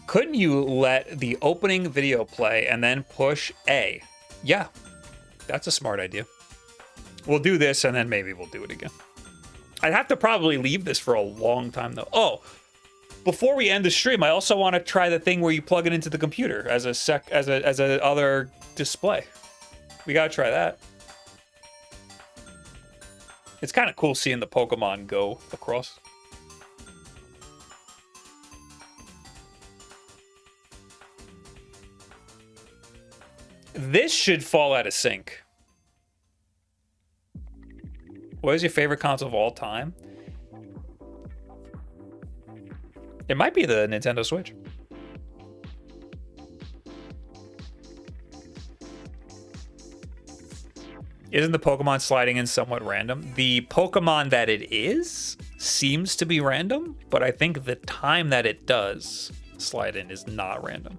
Couldn't you let the opening video play and then push A? Yeah. That's a smart idea. We'll do this and then maybe we'll do it again. I'd have to probably leave this for a long time though. Oh, before we end the stream, I also want to try the thing where you plug it into the computer as a other display. We gotta try that. It's kind of cool seeing the Pokemon go across. This should fall out of sync. What is your favorite console of all time? It might be the Nintendo Switch. Isn't the Pokemon sliding in somewhat random? The Pokemon that it is seems to be random, but I think the time that it does slide in is not random.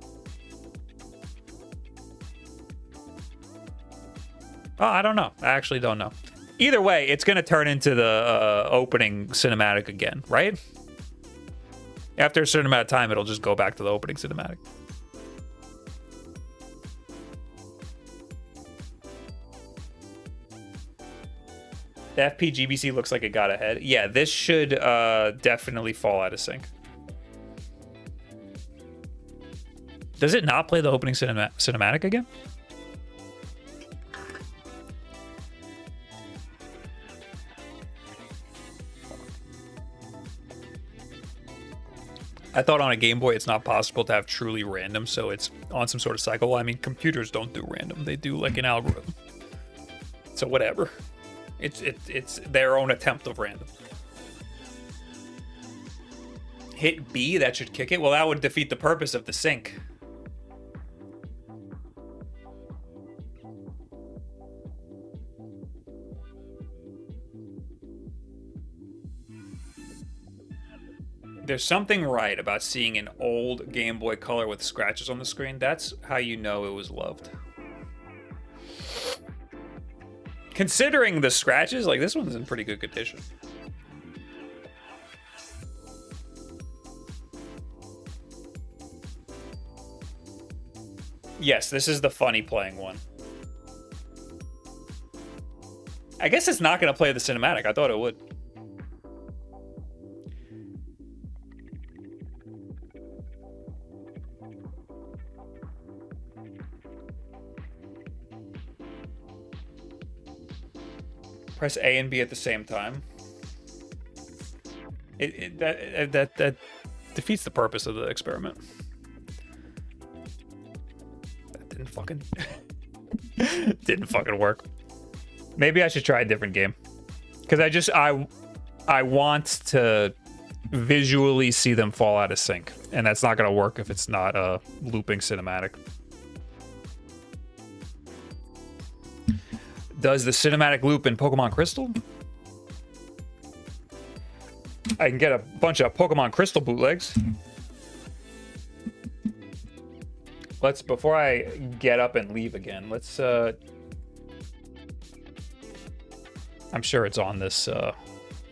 Oh, I don't know. I actually don't know. Either way, it's going to turn into the opening cinematic again, right? After a certain amount of time, it'll just go back to the opening cinematic. FPGBC looks like it got ahead. Yeah, this should definitely fall out of sync. Does it not play the opening cinematic again? I thought on a Game Boy it's not possible to have truly random, so it's on some sort of cycle. I mean, computers don't do random; they do like an algorithm. So whatever, it's their own attempt of random. Hit B, that should kick it. Well, that would defeat the purpose of the sync. There's something right about seeing an old Game Boy Color with scratches on the screen. That's how you know it was loved. Considering the scratches, like this one's in pretty good condition. Yes, this is the funny playing one. I guess it's not going to play the cinematic. I thought it would. Press A and B at the same time. That defeats the purpose of the experiment. That didn't fucking work. Maybe I should try a different game, because I want to visually see them fall out of sync, and that's not gonna work if it's not a looping cinematic. Does the cinematic loop in Pokemon Crystal? I can get a bunch of Pokemon Crystal bootlegs. Before I get up and leave again, let's, I'm sure it's on this,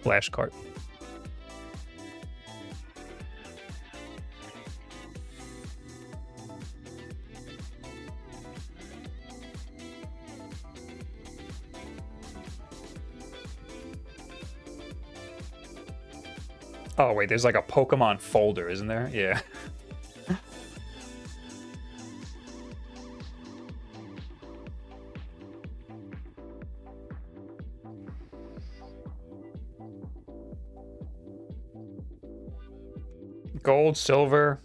flash cart. Oh, wait, there's like a Pokemon folder, isn't there? Yeah. Gold, silver.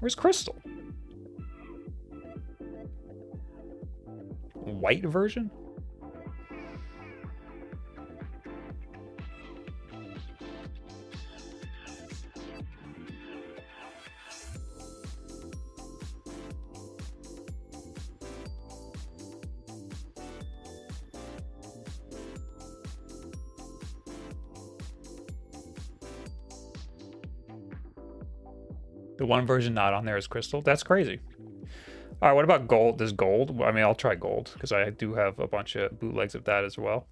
Where's Crystal? White version? The one version not on there is Crystal. That's crazy. All right, what about gold? Does gold? I mean, I'll try gold because I do have a bunch of bootlegs of that as well.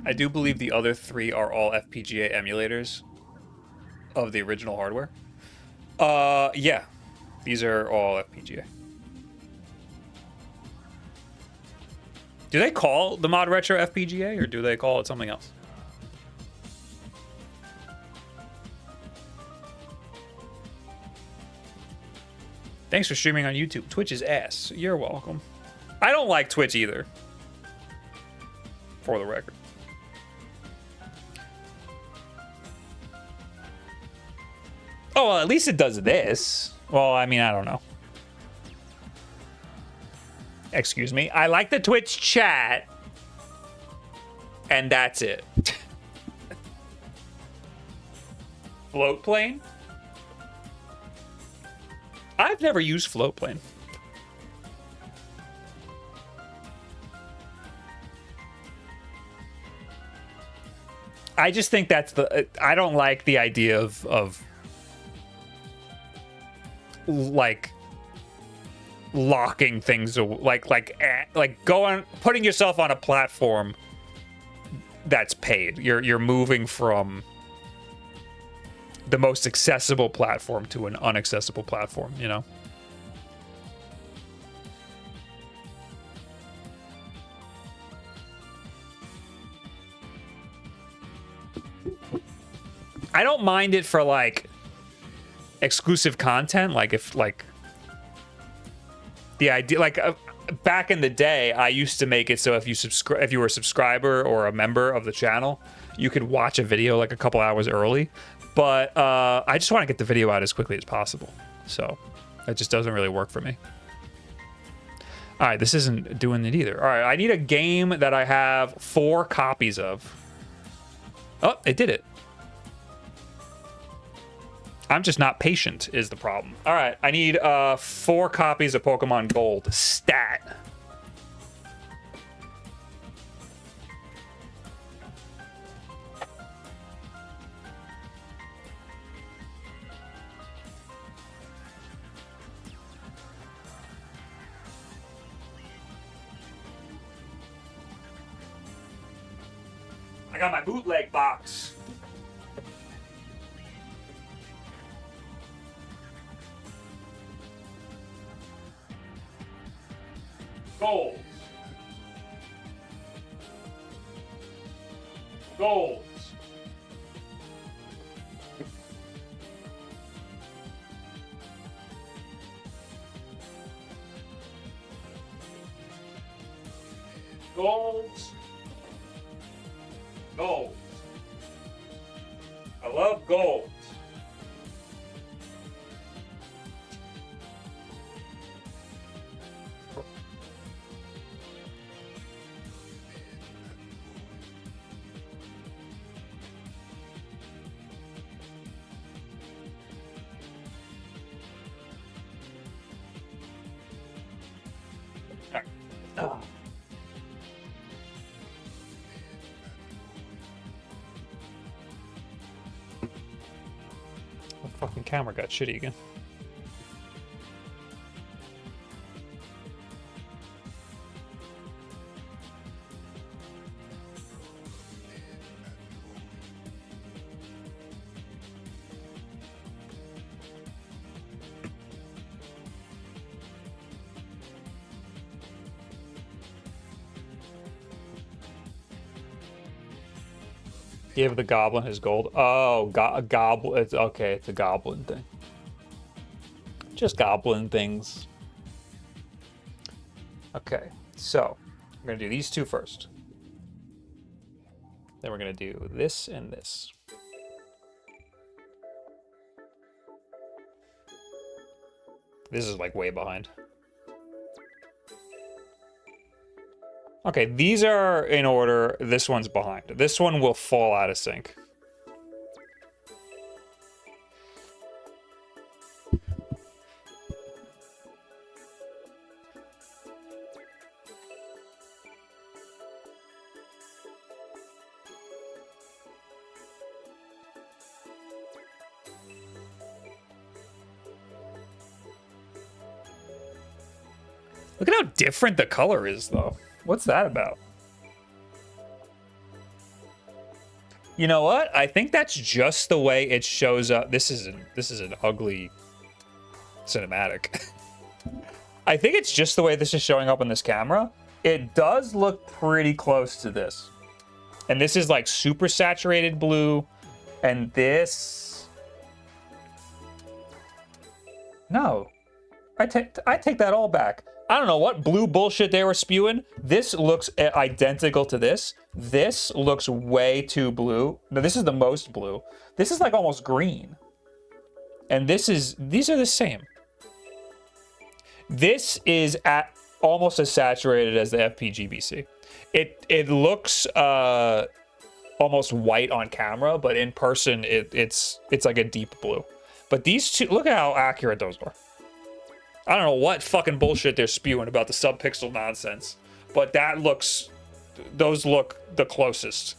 I do believe the other three are all FPGA emulators of the original hardware. Yeah, these are all FPGA. Do they call the ModRetro FPGA, or do they call it something else? Thanks for streaming on YouTube. Twitch is ass. You're welcome. I don't like Twitch either, for the record. Oh, well, at least it does this. Well, I mean, I don't know. Excuse me. I like the Twitch chat. And that's it. Float plane? I've never used float plane. I just think that's the... I don't like the idea of like locking things, like going, putting yourself on a platform that's paid. You're moving from the most accessible platform to an unaccessible platform, you know? I don't mind it for like exclusive content, like if like the idea, like back in the day, I used to make it so if you were a subscriber or a member of the channel, you could watch a video like a couple hours early. But I just want to get the video out as quickly as possible, so that just doesn't really work for me. All right, this isn't doing it either. All right, I need a game that I have 4 copies of. Oh, it did it. I'm just not patient is the problem. All right, I need 4 copies of Pokemon Gold. Stat. I got my bootleg box. Gold. Gold. Gold. Gold. I love gold. The fucking camera got shitty again. Give the goblin his gold. Oh, goblin. It's okay. It's a goblin thing. Just goblin things. Okay, so we're gonna do these 2 first. Then we're gonna do this and this. This is like way behind. Okay, these are in order. This one's behind. This one will fall out of sync. Look at how different the color is, though. What's that about? You know what? I think that's just the way it shows up. This is an ugly cinematic. I think it's just the way this is showing up on this camera. It does look pretty close to this. And this is like super saturated blue. And this... No. I take that all back. I don't know what blue bullshit they were spewing. This looks identical to this. This looks way too blue. No, this is the most blue. This is like almost green. And these are the same. This is almost as saturated as the FPGBC. It looks almost white on camera, but in person it's like a deep blue. But these two, look at how accurate those are. I don't know what fucking bullshit they're spewing about the subpixel nonsense, but those look the closest.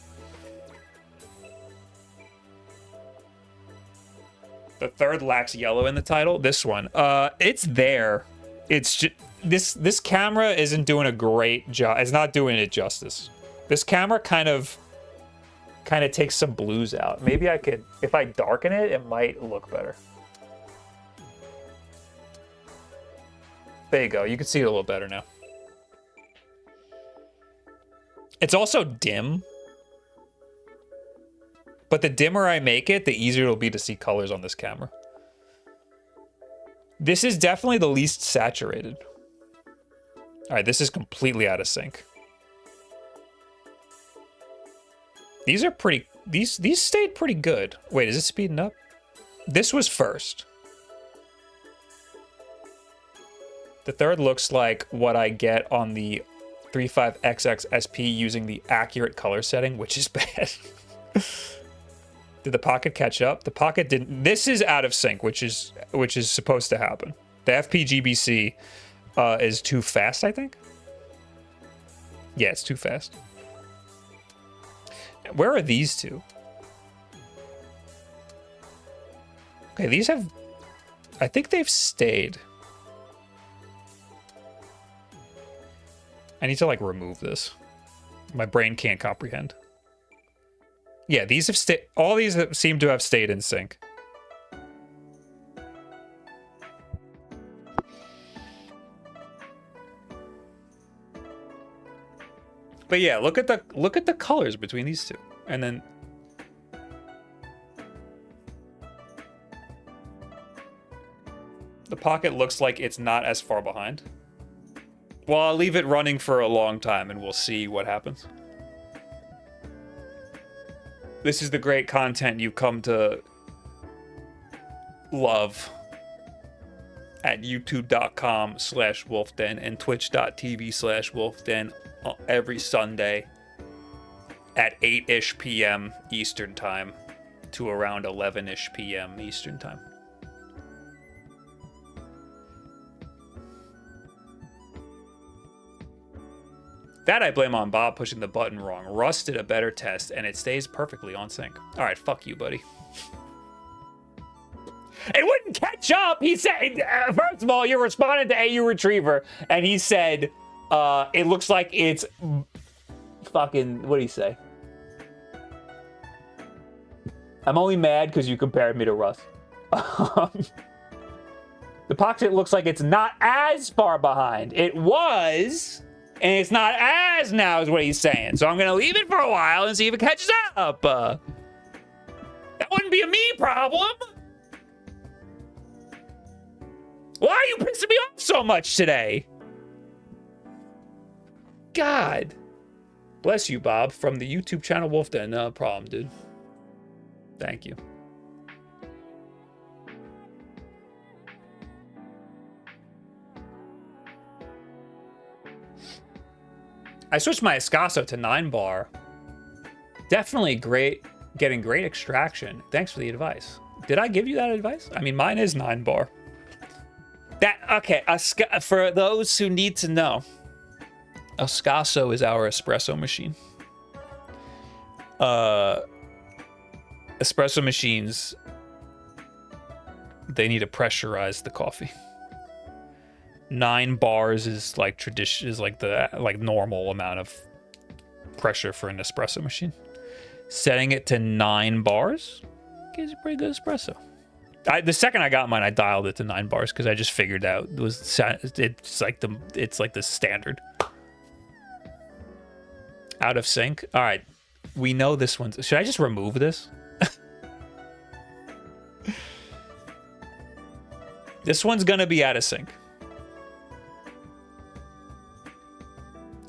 The third lacks yellow in the title. This one, it's there. It's just, this camera isn't doing a great job. It's not doing it justice. This camera kind of kind of takes some blues out. Maybe I could, if I darken it, it might look better. There you go. You can see it a little better now. It's also dim. But the dimmer I make it, the easier it'll be to see colors on this camera. This is definitely the least saturated. All right, this is completely out of sync. These are pretty, these stayed pretty good. Wait, is it speeding up? This was first. The third looks like what I get on the 35XX SP using the accurate color setting, which is bad. Did the Pocket catch up? The Pocket didn't. This is out of sync, which is supposed to happen. The FPGBC is too fast, I think. Yeah, it's too fast. Where are these two? Okay, these have... I think they've stayed. I need to, like, remove this. My brain can't comprehend. Yeah, these have stayed... All these seem to have stayed in sync. But yeah, look at the colors between these two. And then the Pocket looks like it's not as far behind. Well, I'll leave it running for a long time and we'll see what happens. This is the great content you come to love at youtube.com/wolfden and twitch.tv/wolfden every Sunday at 8-ish p.m. Eastern time to around 11-ish p.m. Eastern time. That I blame on Bob pushing the button wrong. Russ did a better test, and it stays perfectly on sync. All right, fuck you, buddy. It wouldn't catch up. He said, first of all, you responded to AU Retriever, and he said, it looks like it's fucking, what did he say? I'm only mad because you compared me to Russ. The Pocket looks like it's not as far behind. It was... And it's not as now is what he's saying. So I'm going to leave it for a while and see if it catches up. That wouldn't be a me problem. Why are you pissing me off so much today? God. Bless you, Bob, from the YouTube channel Wolfden. No problem, dude. Thank you. I switched my Escasso to 9-bar. Definitely great, getting great extraction. Thanks for the advice. Did I give you that advice? I mean, mine is 9-bar. Okay, for those who need to know, Escasso is our espresso machine. Espresso machines, they need to pressurize the coffee. 9 bars is like tradition, is like the normal amount of pressure for an espresso machine. Setting it to 9 bars gives a pretty good espresso. The second I got mine, I dialed it to 9 bars because I just figured out it's like the standard. Out of sync. All right, we know this one's. Should I just remove this? This one's gonna be out of sync.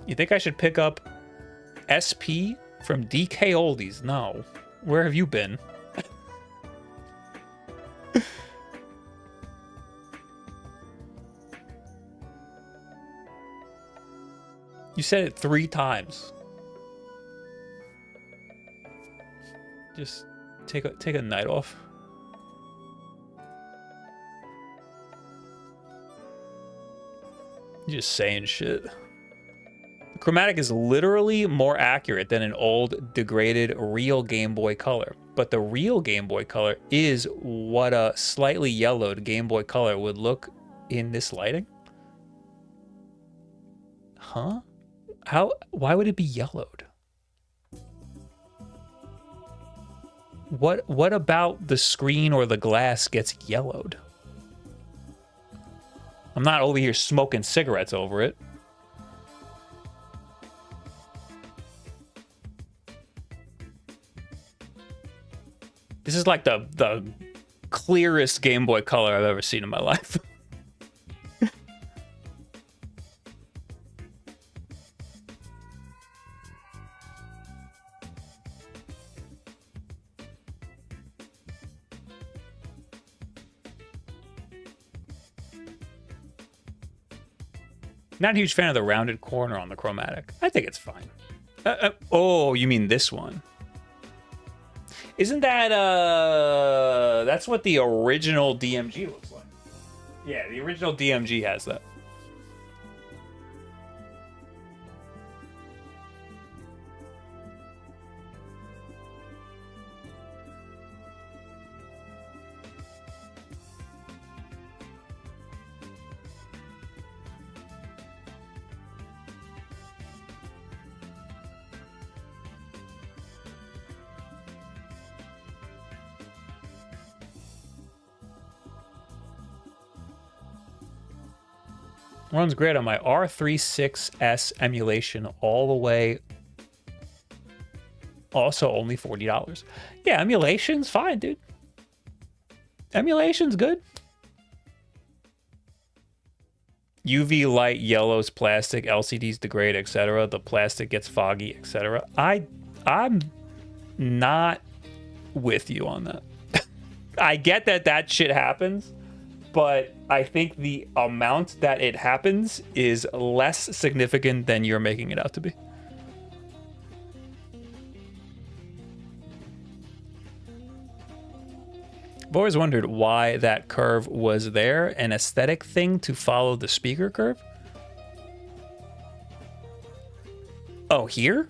You think I should pick up SP from DK Oldies? No. Where have you been? You said it 3 times. Just take a night off. You're just saying shit. Chromatic is literally more accurate than an old, degraded, real Game Boy Color. But the real Game Boy Color is what a slightly yellowed Game Boy Color would look in this lighting. Huh? Why would it be yellowed? What about the screen or the glass gets yellowed? I'm not over here smoking cigarettes over it. This is like the clearest Game Boy Color I've ever seen in my life. Not a huge fan of the rounded corner on the chromatic. I think it's fine. Oh, you mean this one? Isn't that, that's what the original DMG looks like. Yeah, the original DMG has that. Runs great on my R36S emulation all the way. Also only $40. Yeah, emulation's fine, dude. Emulation's good. UV light yellows plastic, LCDs degrade, etc. The plastic gets foggy, etc. I'm not with you on that. I get that shit happens, but I think the amount that it happens is less significant than you're making it out to be. I've always wondered why that curve was there, an aesthetic thing to follow the speaker curve. Oh, here?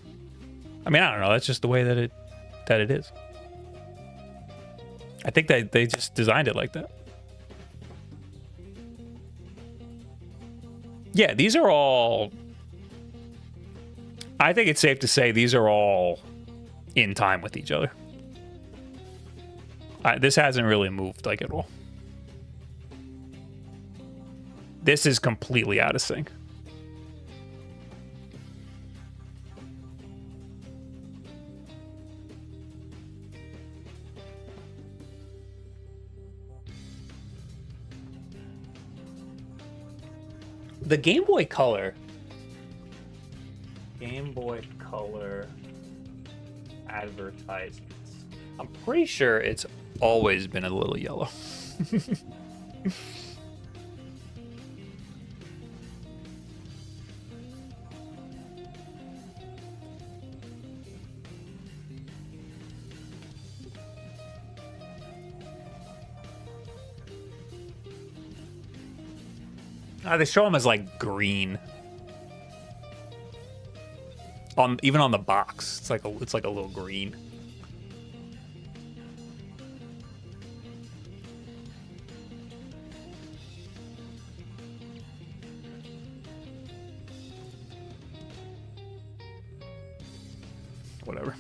I mean, I don't know. That's just the way that it is. I think they just designed it like that. Yeah, these are all... I think it's safe to say these are all in time with each other. This hasn't really moved, like, at all. This is completely out of sync. The Game Boy Color advertisements. I'm pretty sure it's always been a little yellow. They show them as like green. Even on the box, it's like a little green. Whatever.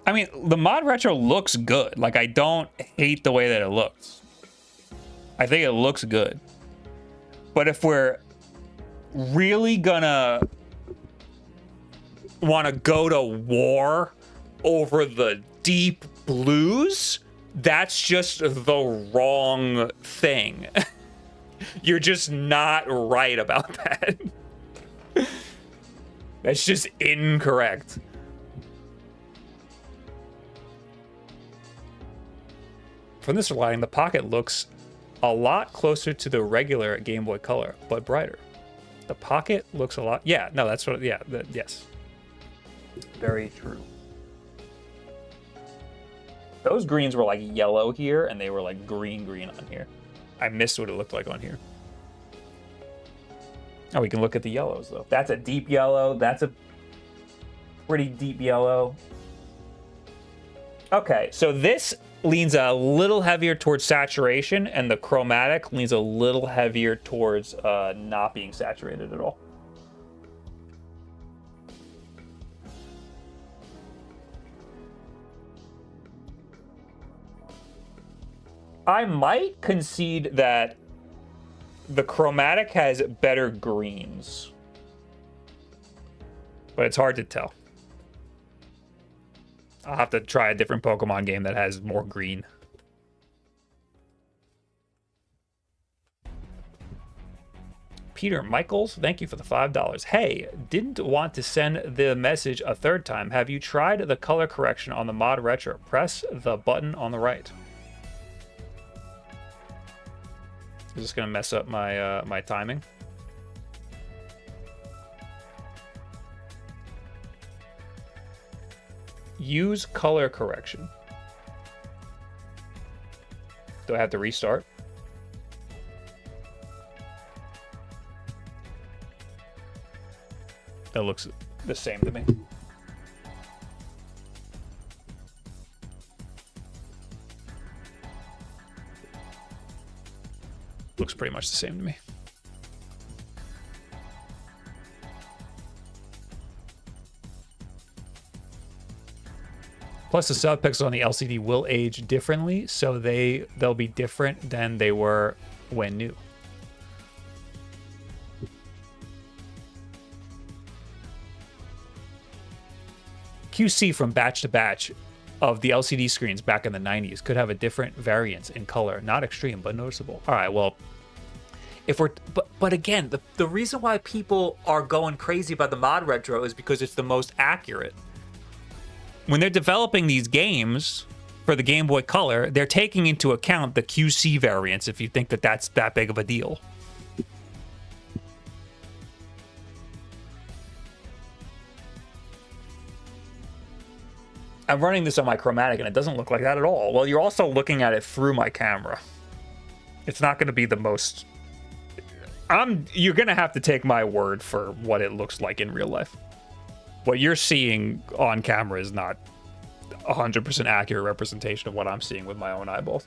I mean, the ModRetro looks good. Like, I don't hate the way that it looks. I think it looks good. But if we're really gonna want to go to war over the deep blues, that's just the wrong thing. You're just not right about that. That's just incorrect. From this lighting, the Pocket looks a lot closer to the regular Game Boy Color, but brighter. The Pocket looks a lot... Yeah, no, that's what... Yeah, yes. Very true. Those greens were like yellow here, and they were like green on here. I missed what it looked like on here. Oh, we can look at the yellows, though. That's a deep yellow. That's a pretty deep yellow. Okay, so this leans a little heavier towards saturation, and the chromatic leans a little heavier towards not being saturated at all. I might concede that the chromatic has better greens, but it's hard to tell. I'll have to try a different Pokemon game that has more green. Peter Michaels, thank you for the $5. Hey, didn't want to send the message a third time. Have you tried the color correction on the ModRetro? Press the button on the right. Is this gonna mess up my my timing? Use color correction. Do I have to restart? That looks the same to me. Looks pretty much the same to me. Plus, the subpixels on the LCD will age differently, so they'll be different than they were when new. QC from batch to batch of the LCD screens back in the 90s could have a different variance in color. Not extreme, but noticeable. All right, well, if we're... But again, the reason why people are going crazy about the ModRetro is because it's the most accurate. When they're developing these games for the Game Boy Color, they're taking into account the QC variance if you think that that's that big of a deal. I'm running this on my chromatic and it doesn't look like that at all. Well, you're also looking at it through my camera. It's not going to be the most... You're going to have to take my word for what it looks like in real life. What you're seeing on camera is not 100% accurate representation of what I'm seeing with my own eyeballs.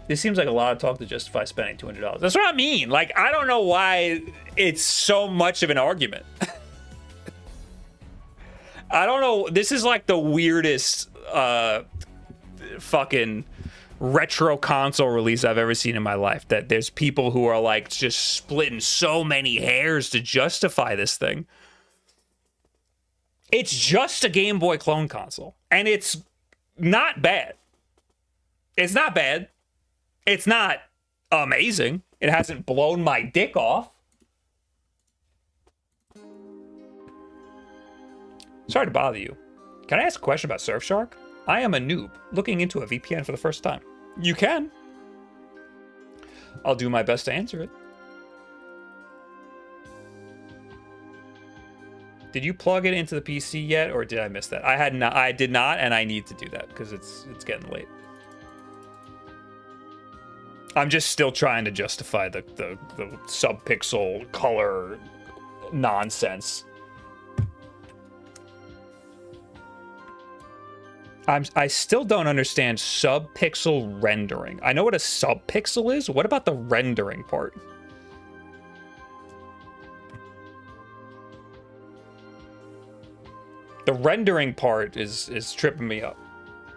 This seems like a lot of talk to justify spending $200. That's what I mean. Like, I don't know why it's so much of an argument. I don't know. This is like the weirdest fucking retro console release I've ever seen in my life. That there's people who are like just splitting so many hairs to justify this thing. It's just a Game Boy clone console. And it's not bad. It's not bad. It's not amazing. It hasn't blown my dick off. Sorry to bother you. Can I ask a question about Surfshark? I am a noob looking into a VPN for the first time. You can. I'll do my best to answer it. Did you plug it into the PC yet, or did I miss that? I did not, and I need to do that because it's getting late. I'm just still trying to justify the subpixel color nonsense. I still don't understand subpixel rendering. I know what a subpixel is. What about the rendering part? The rendering part is tripping me up.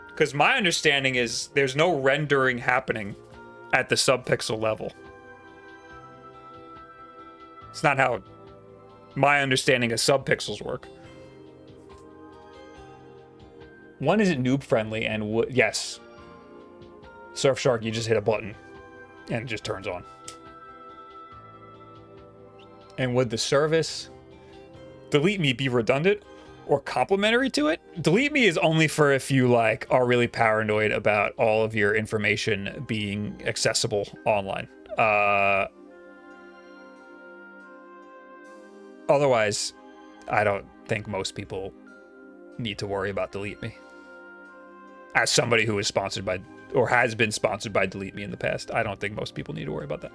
Because my understanding is there's no rendering happening at the subpixel level. It's not how my understanding of subpixels work. One isn't noob friendly, and yes, Surfshark, you just hit a button and it just turns on. And would the service Delete Me be redundant or complementary to it? Delete Me is only for if you like are really paranoid about all of your information being accessible online. Otherwise, I don't think most people need to worry about Delete Me. As somebody who is sponsored by, or has been sponsored by Delete Me in the past, I don't think most people need to worry about that.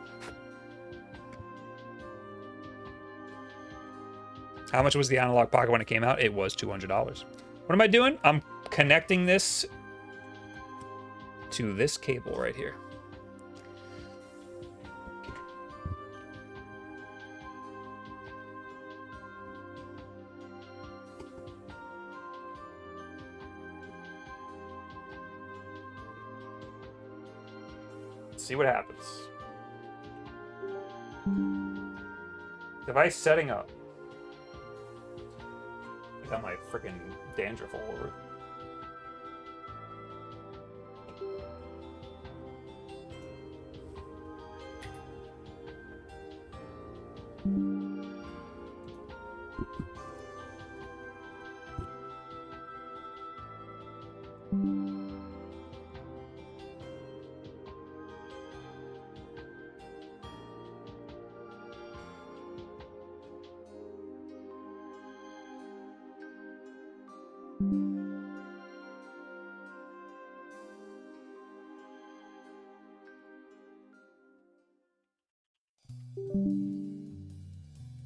How much was the Analog Pocket when it came out? It was $200. What am I doing? I'm connecting this to this cable right here. See what happens. Device setting up. I got my freaking dandruff all over it.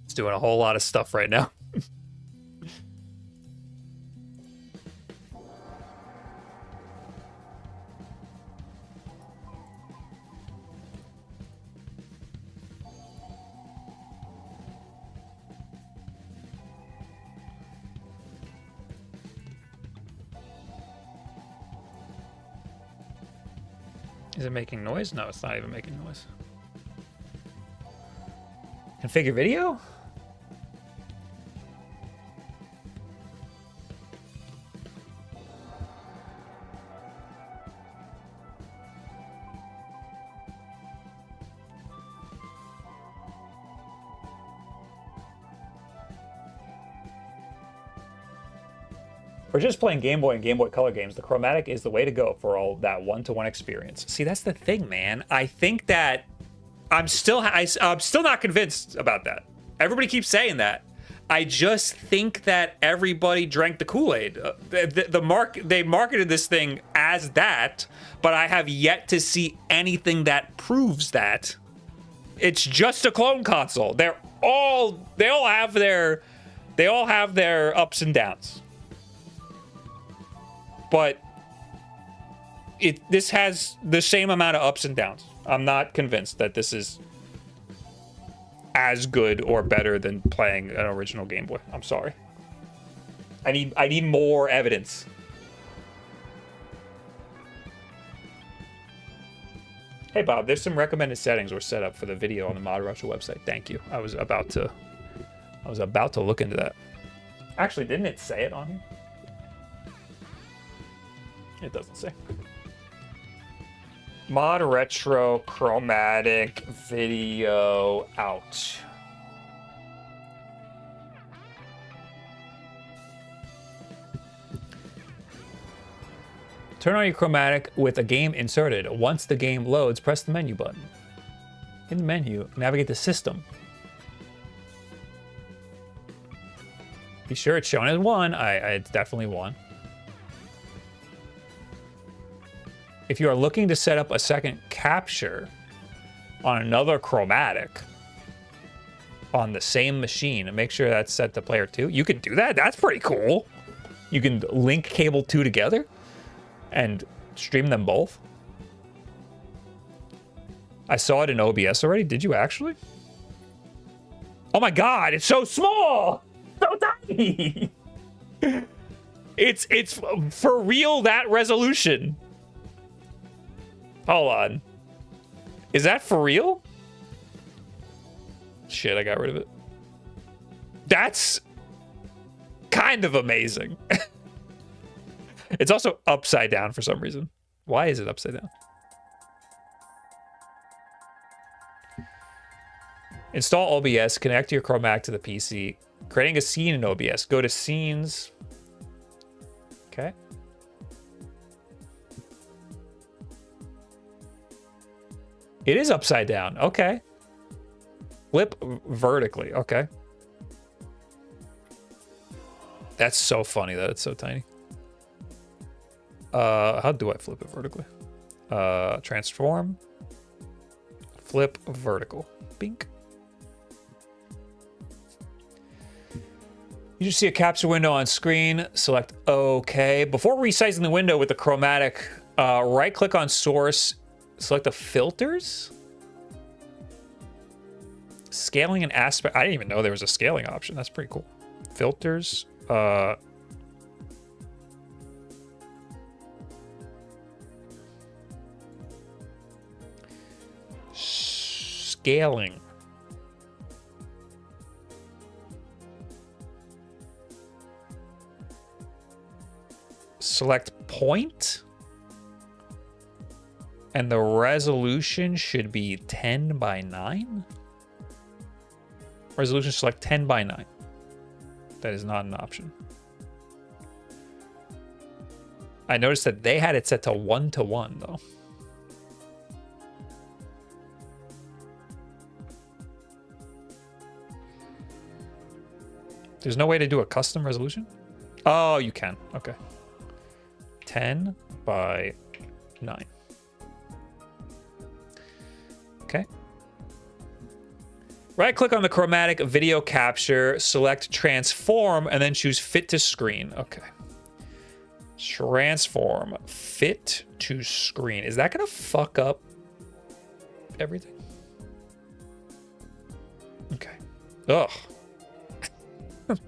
It's doing a whole lot of stuff right now. Is it making noise? No, it's not even making noise. Configure video? For just playing Game Boy and Game Boy Color games, the Chromatic is the way to go for all that one-to-one experience. See, that's the thing, man. I think that I'm still not convinced about that. Everybody keeps saying that. I just think that everybody drank the Kool-Aid. They marketed this thing as that, but I have yet to see anything that proves that. It's just a clone console. They all have their ups and downs. But this has the same amount of ups and downs. I'm not convinced that this is as good or better than playing an original Game Boy. I'm sorry. I need more evidence. Hey Bob, there's some recommended settings or setup for the video on the ModRetro website. Thank you. I was about to look into that. Actually, didn't it say it on here? It doesn't say. ModRetro Chromatic video out. Turn on your Chromatic with a game inserted. Once the game loads, press the menu button. In the menu, navigate the system. Be sure it's shown as 1. It's definitely 1. If you are looking to set up a second capture on another Chromatic on the same machine and make sure that's set to player 2, you can do that. That's pretty cool. You can link cable 2 together and stream them both. I saw it in OBS already. Did you actually? Oh my God, it's so small. So tiny. It's for real that resolution. Hold on. Is that for real? Shit, I got rid of it. That's kind of amazing. It's also upside down for some reason. Why is it upside down? Install OBS, connect your Chromatic to the PC. Creating a scene in OBS. Go to scenes. Okay. It is upside down. Okay. Flip vertically. Okay. That's so funny that it's so tiny. How do I flip it vertically? Transform. Flip vertical. Bink. You just see a capture window on screen. Select OK. Before resizing the window with the chromatic, right-click on source. Select the filters. Scaling and aspect. I didn't even know there was a scaling option. That's pretty cool. Filters. Scaling. Select point. And the resolution should be 10 by 9. Resolution select 10 by 9. That is not an option. I noticed that they had it set to 1:1 though. There's no way to do a custom resolution? Oh, you can. Okay. 10 by 9. Okay. Right-click on the chromatic video capture, select transform, and then choose fit to screen. Okay. Transform, fit to screen. Is that gonna fuck up everything? Okay. Ugh.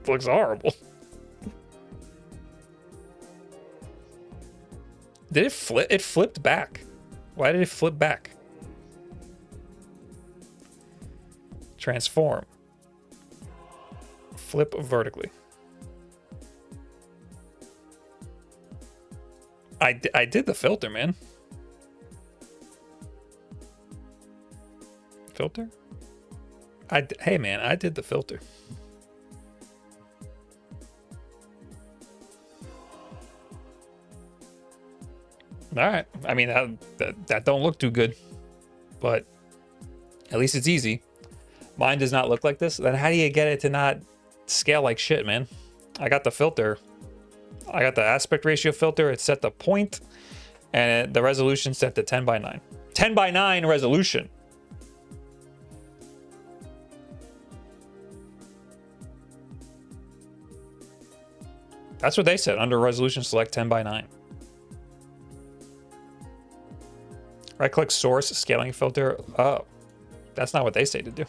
Looks horrible. Did it flip? It flipped back. Why did it flip back? Transform. Flip vertically. I did the filter, man. Filter? Hey, man, I did the filter. All right. I mean, that don't look too good, but at least it's easy. Mine does not look like this. Then how do you get it to not scale like shit, man? I got the filter. I got the aspect ratio filter. It's set to point, and the resolution set to 10 by 9. 10 by 9 resolution. That's what they said. Under resolution, select 10 by 9. Right-click source, scaling filter. Oh, that's not what they say to do.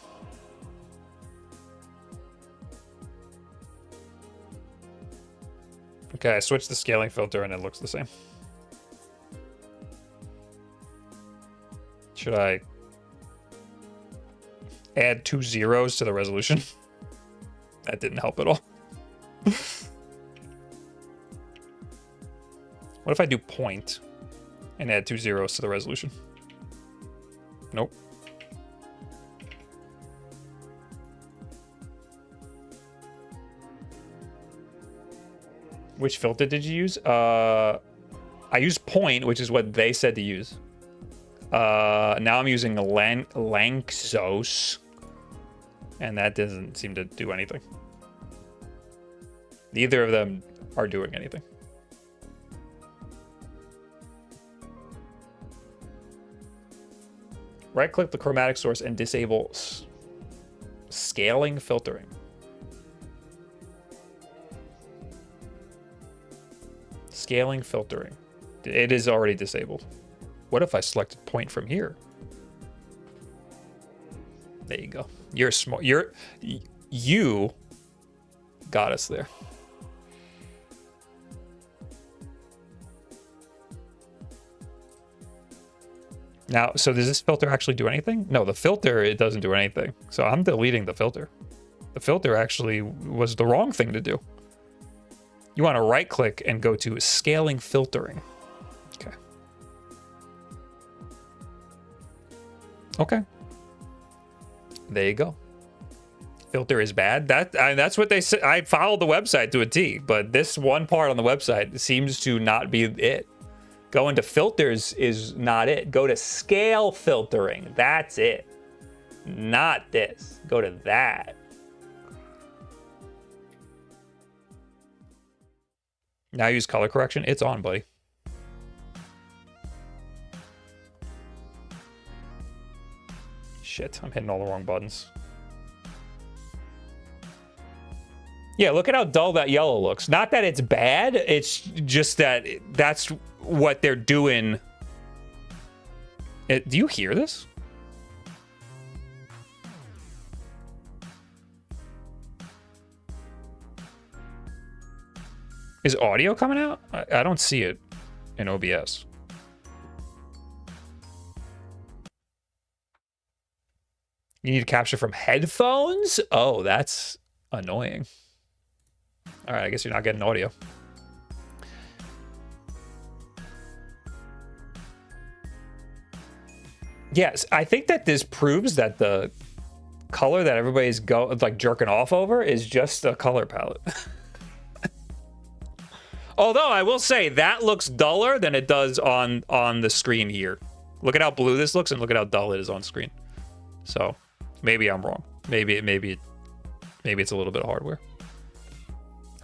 Okay, I switched the scaling filter and it looks the same. Should I add 2 zeros to the resolution? That didn't help at all. What if I do point and add 2 zeros to the resolution? Nope. Which filter did you use? I used point, which is what they said to use. Now I'm using Lanxos, and that doesn't seem to do anything. Neither of them are doing anything. Right-click the chromatic source and disable scaling filtering. Scaling filtering. It is already disabled. What if I selected point from here? There you go. You're smart. You got us there. Now, so does this filter actually do anything? No, the filter, it doesn't do anything. So I'm deleting the filter. The filter actually was the wrong thing to do. You want to right click and go to scaling filtering. Okay. Okay. There you go. Filter is bad. That's what they said. I followed the website to a T, but this one part on the website seems to not be it. Going to filters is not it. Go to scale filtering. That's it. Not this. Go to that. Now use color correction. It's on, buddy. shit, I'm hitting all the wrong buttons. Yeah, look at how dull that yellow looks. Not that it's bad, it's just that that's what they're doing. Do you hear this? Is audio coming out? I don't see it in OBS. You need to capture from headphones? Oh, that's annoying. All right, I guess you're not getting audio. Yes, I think that this proves that the color that everybody's like jerking off over is just a color palette. Although I will say that looks duller than it does on the screen here. Look at how blue this looks and look at how dull it is on screen. So maybe I'm wrong. Maybe it's a little bit of hardware.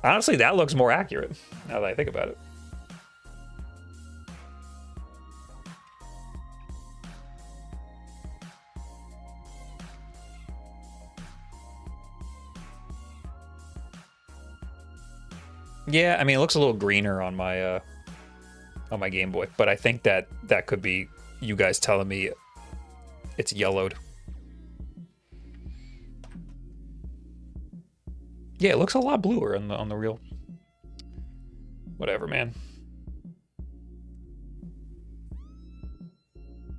Honestly, that looks more accurate now that I think about it. Yeah, I mean, it looks a little greener on my Game Boy, but I think that could be you guys telling me it's yellowed. Yeah, it looks a lot bluer on the real. Whatever, man.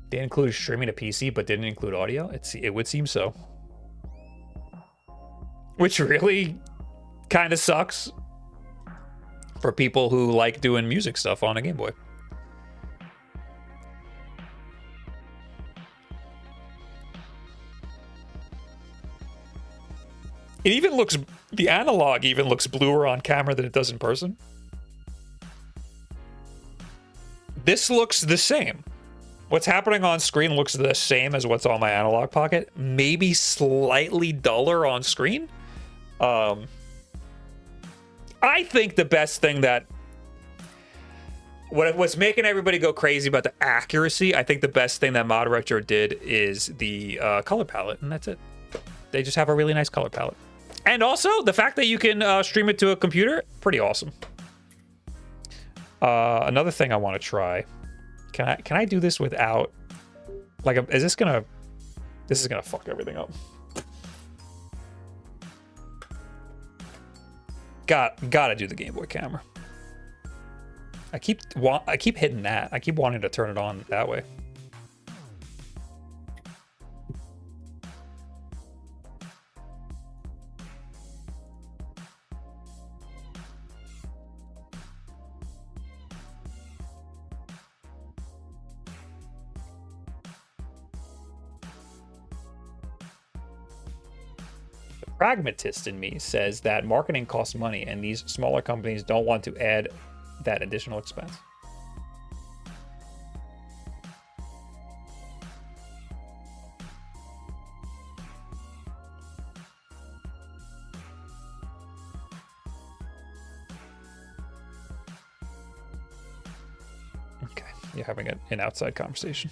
They included streaming to PC, but didn't include audio. It would seem so, which really kind of sucks for people who like doing music stuff on a Game Boy. It even looks, the analog even looks bluer on camera than it does in person. This looks the same. What's happening on screen looks the same as what's on my analog pocket. Maybe slightly duller on screen. I think the best thing that... What's making everybody go crazy about the accuracy, I think the best thing that ModRetro did is the color palette, and that's it. They just have a really nice color palette. And also, the fact that you can stream it to a computer, pretty awesome. Another thing I want to try. Can I do this without... Like, is this gonna... This is gonna fuck everything up. Gotta do the Game Boy camera. I keep hitting that. I keep wanting to turn it on that way. Pragmatist in me says that marketing costs money and these smaller companies don't want to add that additional expense. Okay, you're having an outside conversation.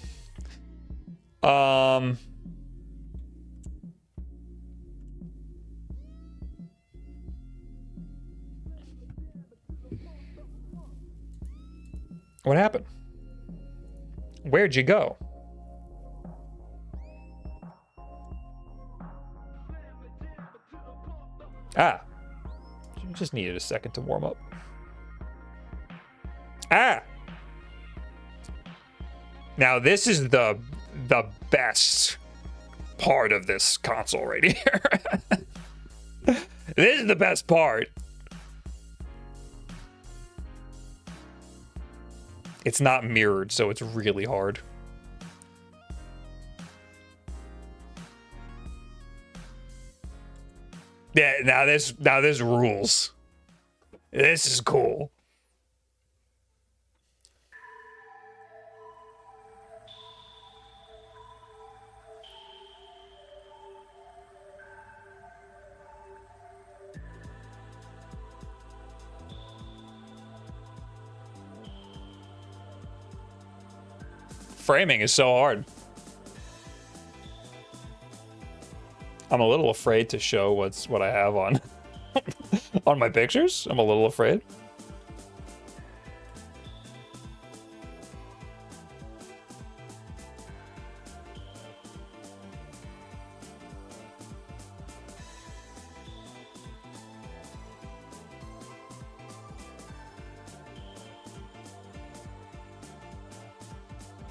What happened? Where'd you go? Ah. You just needed a second to warm up. Ah. Now this is the best part of this console right here. This is the best part. It's not mirrored, so it's really hard. Yeah, now this rules. This is cool. Framing is so hard. I'm a little afraid to show what I have on on my pictures. I'm a little afraid.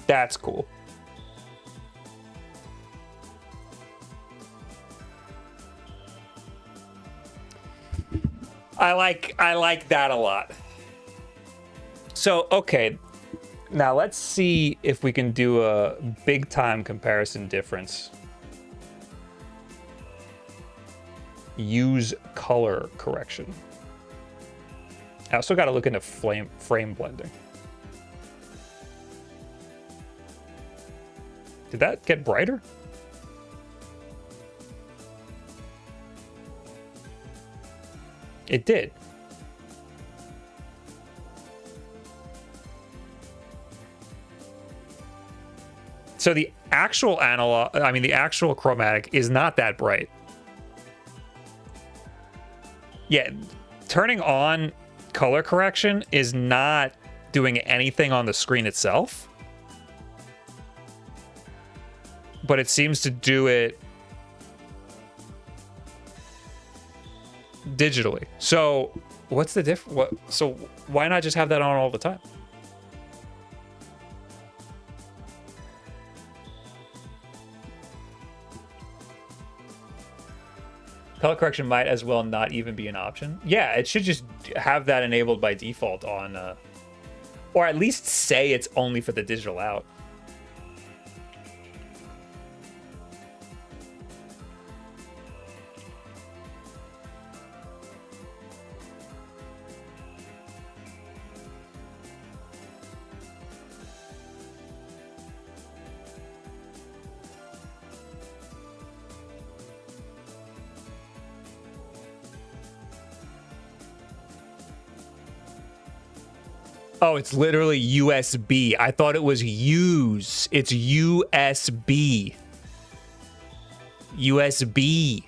That's cool. I like that a lot. So, okay. Now let's see if we can do a big time comparison difference. Use color correction. I also got to look into frame blending. Did that get brighter? It did. So the actual analog, I mean, the actual chromatic is not that bright. Yeah, turning on color correction is not doing anything on the screen itself. But it seems to do it digitally. So what's the difference? So why not just have that on all the time? Color correction might as well not even be an option. Yeah, it should just have that enabled by default on, or at least say it's only for the digital out. Oh, it's literally USB. I thought it was use. It's USB. USB.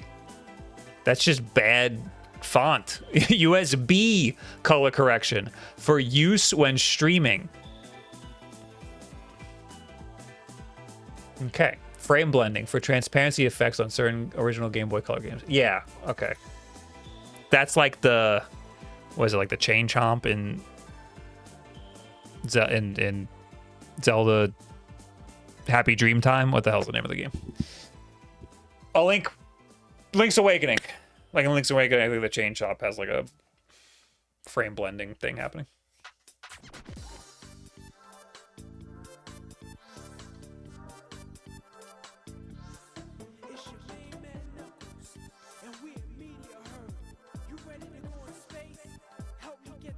That's just bad font. USB color correction for use when streaming. Okay. Frame blending for transparency effects on certain original Game Boy Color games. Yeah, okay. That's like the, what is it, like the chain chomp in Zelda Happy Dream Time? What the hell's the name of the game? Oh, Link's Awakening. Like in Link's Awakening, I think the chain chomp has like a frame blending thing happening.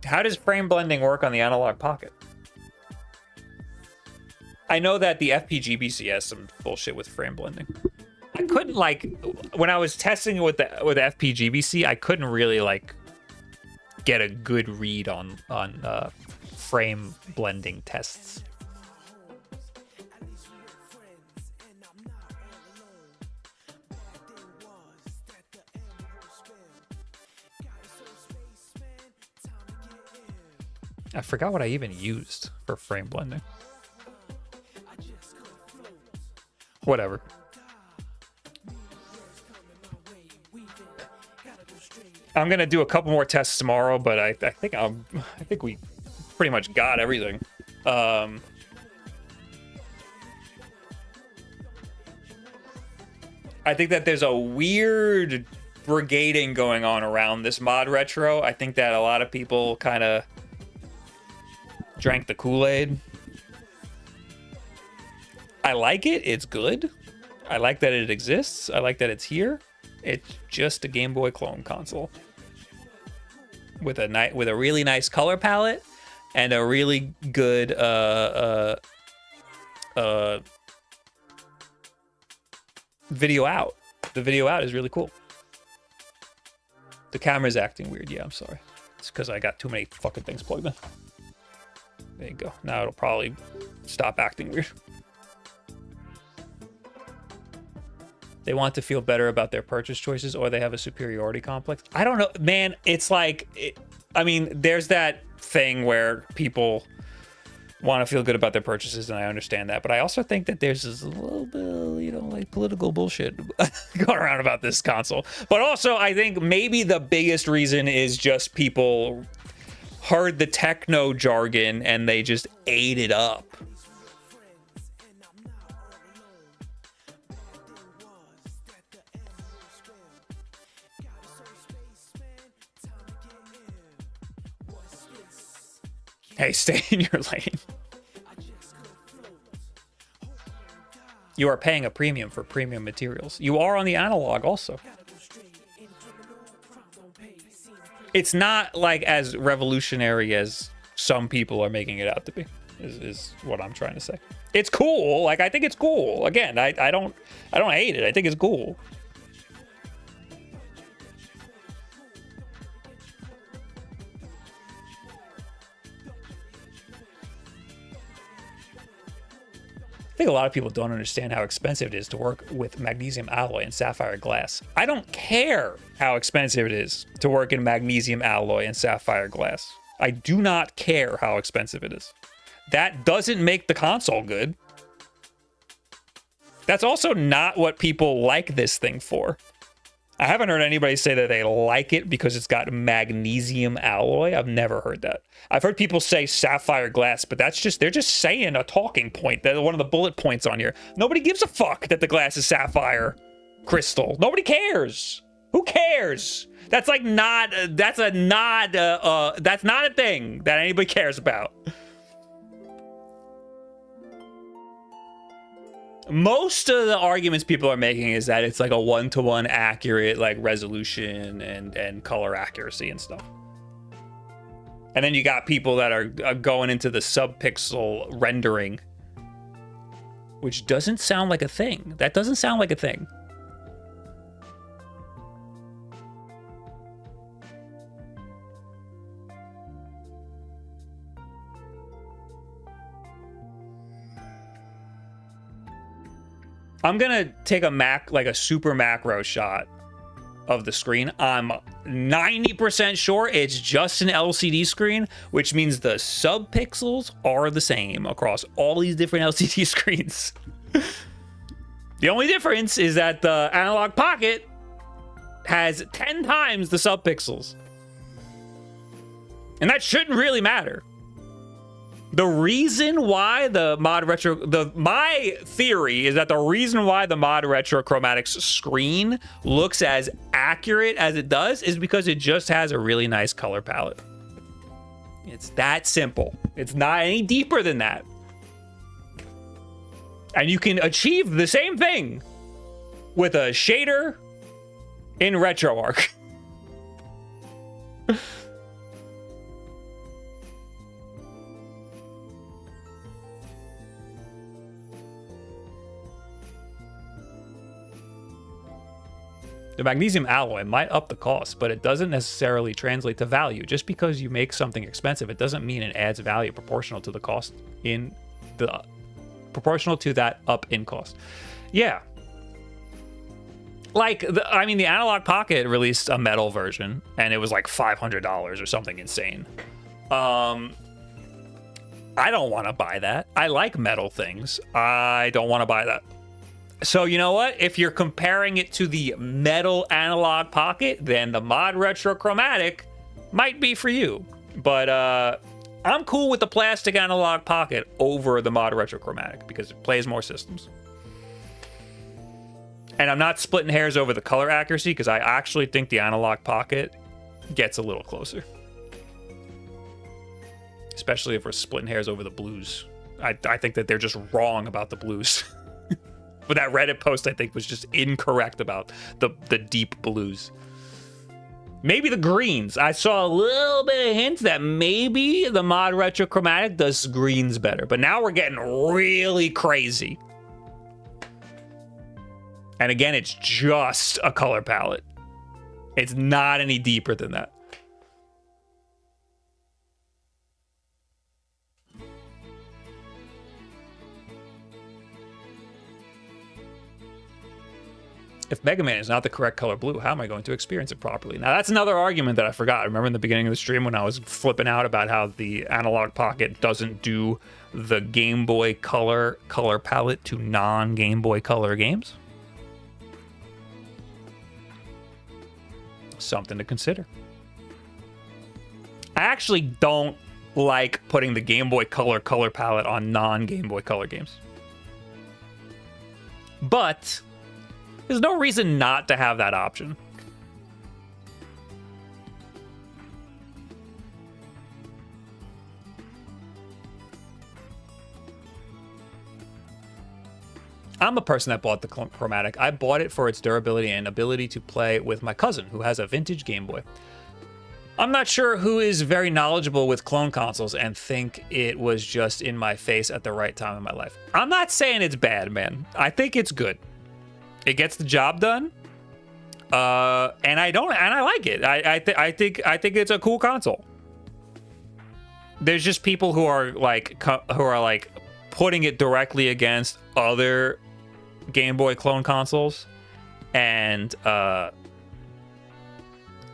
How does frame blending work on the Analog Pocket? I know that the FPGBC has some bullshit with frame blending. I couldn't, like, when I was testing it with FPGBC, I couldn't really like get a good read on frame blending tests. I forgot what I even used for frame blending. Whatever. I'm gonna do a couple more tests tomorrow, but I think we pretty much got everything. I think that there's a weird brigading going on around this ModRetro. I think that a lot of people kind of drank the Kool-Aid. I like it. It's good. I like that it exists. I like that it's here. It's just a Game Boy clone console with a really nice color palette and a really good video out. The video out is really cool. The camera's acting weird. Yeah, I'm sorry. It's because I got too many fucking things plugged in. There you go. Now it'll probably stop acting weird. They want to feel better about their purchase choices, or they have a superiority complex. I don't know, man. It's like, I mean, there's that thing where people want to feel good about their purchases, and I understand that, but I also think that there's this little bit, you know, like political bullshit going around about this console. But also, I think maybe the biggest reason is just people heard the techno jargon and they just ate it up. Hey, stay in your lane. You are paying a premium for premium materials. You are on the analog also. It's not like as revolutionary as some people are making it out to be, is what I'm trying to say. It's cool. Like, I think it's cool. Again, I don't hate it. I think it's cool. I think a lot of people don't understand how expensive it is to work with magnesium alloy and sapphire glass. I don't care how expensive it is to work in magnesium alloy and sapphire glass. I do not care how expensive it is. That doesn't make the console good. That's also not what people like this thing for. I haven't heard anybody say that they like it because it's got magnesium alloy. I've never heard that. I've heard people say sapphire glass, but that's just, they're just saying a talking point. That's one of the bullet points on here. Nobody gives a fuck that the glass is sapphire crystal. Nobody cares. Who cares? That's like not, that's not a thing that anybody cares about. Most of the arguments people are making is that it's like a one-to-one accurate like resolution and color accuracy and stuff. And then you got people that are going into the subpixel rendering, which doesn't sound like a thing. That doesn't sound like a thing. I'm gonna take a super macro shot of the screen. I'm 90% sure it's just an LCD screen, which means the subpixels are the same across all these different LCD screens. The only difference is that the Analog Pocket has 10 times the subpixels. And that shouldn't really matter. The reason why the ModRetro, my theory is that the reason why the ModRetro Chromatic's screen looks as accurate as it does is because it just has a really nice color palette. It's that simple. It's not any deeper than that. And you can achieve the same thing with a shader in RetroArch. The magnesium alloy might up the cost, but it doesn't necessarily translate to value. Just because you make something expensive, it doesn't mean it adds value proportional to the cost proportional to that up in cost. Yeah. Like, the Analog Pocket released a metal version, and it was like $500 or something insane. I don't want to buy that. I like metal things. I don't want to buy that. So you know what? If you're comparing it to the metal Analog Pocket, then the ModRetro Chromatic might be for you. But I'm cool with the plastic Analog Pocket over the ModRetro Chromatic because it plays more systems. And I'm not splitting hairs over the color accuracy because I actually think the Analog Pocket gets a little closer. Especially if we're splitting hairs over the blues. I think that they're just wrong about the blues. But that Reddit post, I think, was just incorrect about the deep blues. Maybe the greens. I saw a little bit of hints that maybe the ModRetro Chromatic does greens better. But now we're getting really crazy. And again, it's just a color palette. It's not any deeper than that. If Mega Man is not the correct color blue, how am I going to experience it properly? Now, that's another argument that I forgot. Remember in the beginning of the stream when I was flipping out about how the Analog Pocket doesn't do the Game Boy color palette to non-Game Boy Color games? Something to consider. I actually don't like putting the Game Boy color palette on non-Game Boy Color games. But there's no reason not to have that option. I'm a person that bought the Chromatic. I bought it for its durability and ability to play with my cousin, who has a vintage Game Boy. I'm not sure who is very knowledgeable with clone consoles and think it was just in my face at the right time in my life. I'm not saying it's bad, man. I think it's good. It gets the job done, and I like it. I think it's a cool console. There's just people who are like putting it directly against other Game Boy clone consoles, and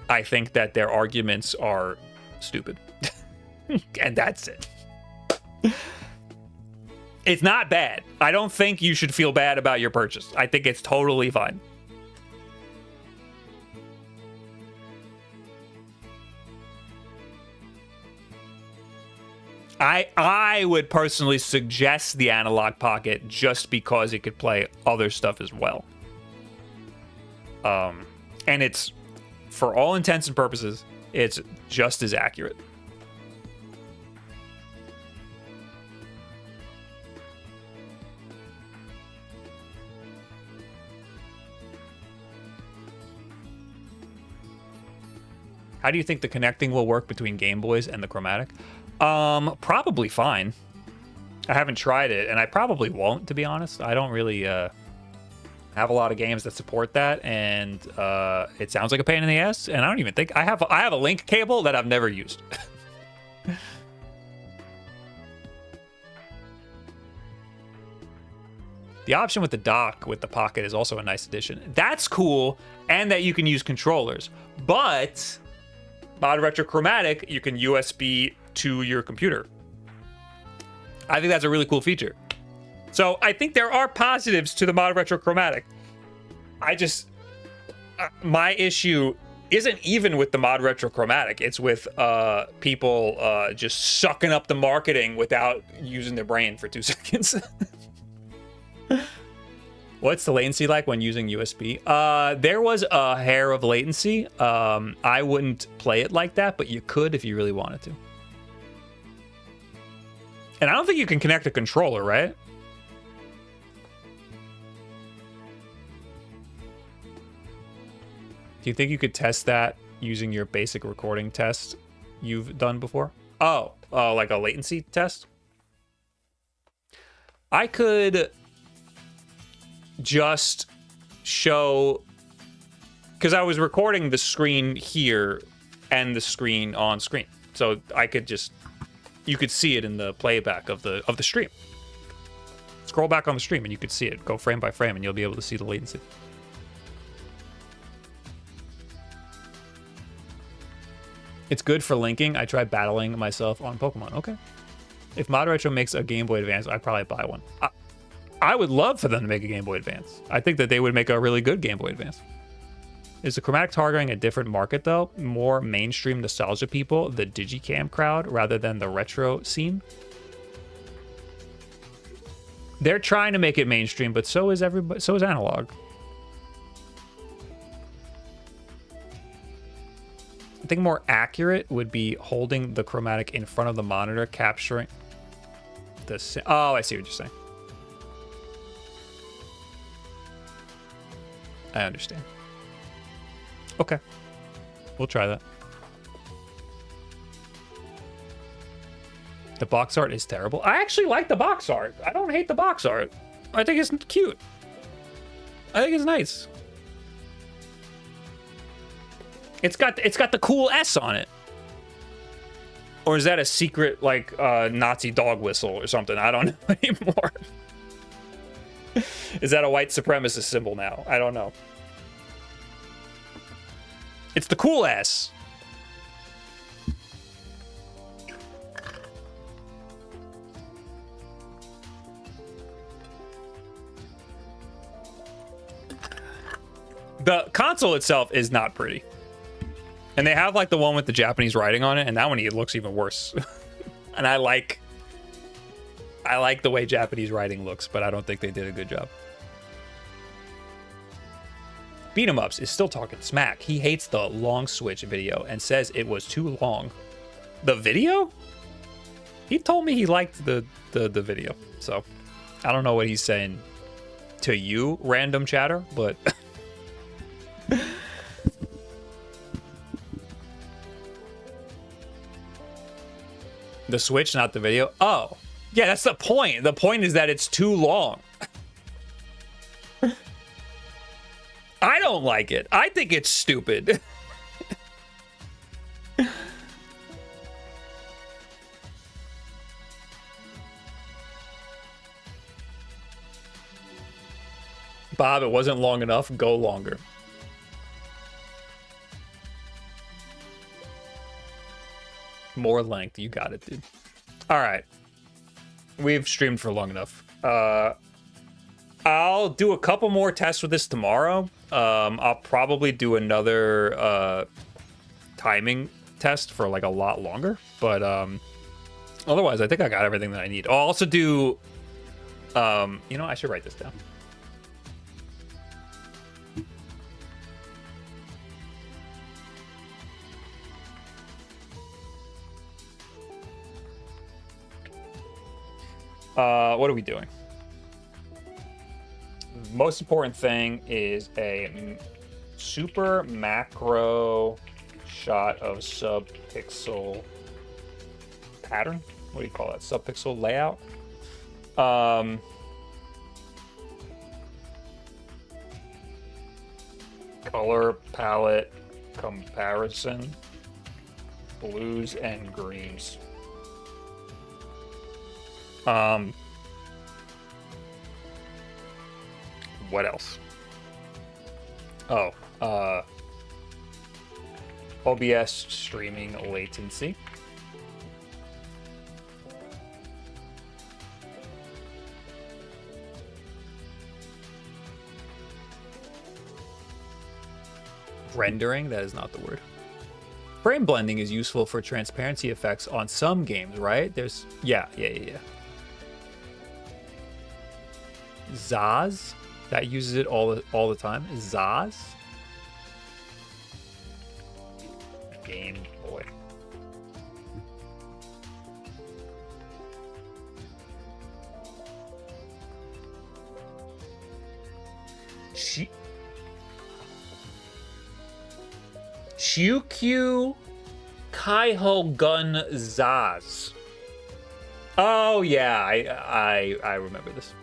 I think that their arguments are stupid, and that's it. It's not bad. I don't think you should feel bad about your purchase. I think it's totally fine. I would personally suggest the Analog Pocket just because it could play other stuff as well. And it's, for all intents and purposes, it's just as accurate. How do you think the connecting will work between Game Boys and the Chromatic? Probably fine. I haven't tried it, and I probably won't, to be honest. I don't really have a lot of games that support that, and it sounds like a pain in the ass. And I don't even think I have a link cable that I've never used. The option with the dock with the Pocket is also a nice addition. That's cool, and that you can use controllers. But ModRetro Chromatic, you can USB to your computer. I think that's a really cool feature. So I think there are positives to the ModRetro Chromatic. I just, my issue isn't even with the ModRetro Chromatic. It's with people just sucking up the marketing without using their brain for 2 seconds. What's the latency like when using USB? There was a hair of latency. I wouldn't play it like that, but you could if you really wanted to. And I don't think you can connect a controller, right? Do you think you could test that using your basic recording test you've done before? Oh, like a latency test? I could just show, because I was recording the screen here and the screen on screen, so I could just, you could see it in the playback of the stream. Scroll back on the stream and you could see it, go frame by frame, and you'll be able to see the latency. It's good for linking. I tried battling myself on Pokemon. Okay. If ModRetro makes a Game Boy Advance, I'd probably buy one. I would love for them to make a Game Boy Advance. I think that they would make a really good Game Boy Advance. Is the Chromatic targeting a different market, though? More mainstream nostalgia people, the Digicam crowd, rather than the retro scene? They're trying to make it mainstream, but so is everybody. So is analog. I think more accurate would be holding the Chromatic in front of the monitor, capturing the. Oh, I see what you're saying. I understand. Okay. We'll try that. The box art is terrible. I actually like the box art. I don't hate the box art. I think it's cute. I think it's nice. It's got the cool S on it. Or is that a secret, like, Nazi dog whistle or something? I don't know anymore. Is that a white supremacist symbol now? I don't know. It's the cool ass. The console itself is not pretty. And they have like the one with the Japanese writing on it, and that one it looks even worse. And I like the way Japanese writing looks, but I don't think they did a good job. Beat 'em Ups is still talking smack. He hates the long switch video and says it was too long. The video? He told me he liked the video. So I don't know what he's saying to you, random chatter, but the Switch, not the video. Oh, yeah, that's the point. The point is that it's too long. I don't like it. I think it's stupid. Bob, it wasn't long enough. Go longer. More length. You got it, dude. All right. We've streamed for long enough. I'll do a couple more tests with this tomorrow. I'll probably do another timing test for like a lot longer. But otherwise, I think I got everything that I need. I'll also do... you know, I should write this down. What are we doing? Most important thing is a super macro shot of subpixel pattern. What do you call that? Subpixel layout. Color palette comparison. Blues and greens. What else? Oh, OBS streaming latency. Rendering, that is not the word. Frame blending is useful for transparency effects on some games, right? There's, yeah. Zaz, that uses it all the time. Zaz, Game Boy. Shukyu Kaiho Gun Zaz. Oh yeah, I remember this.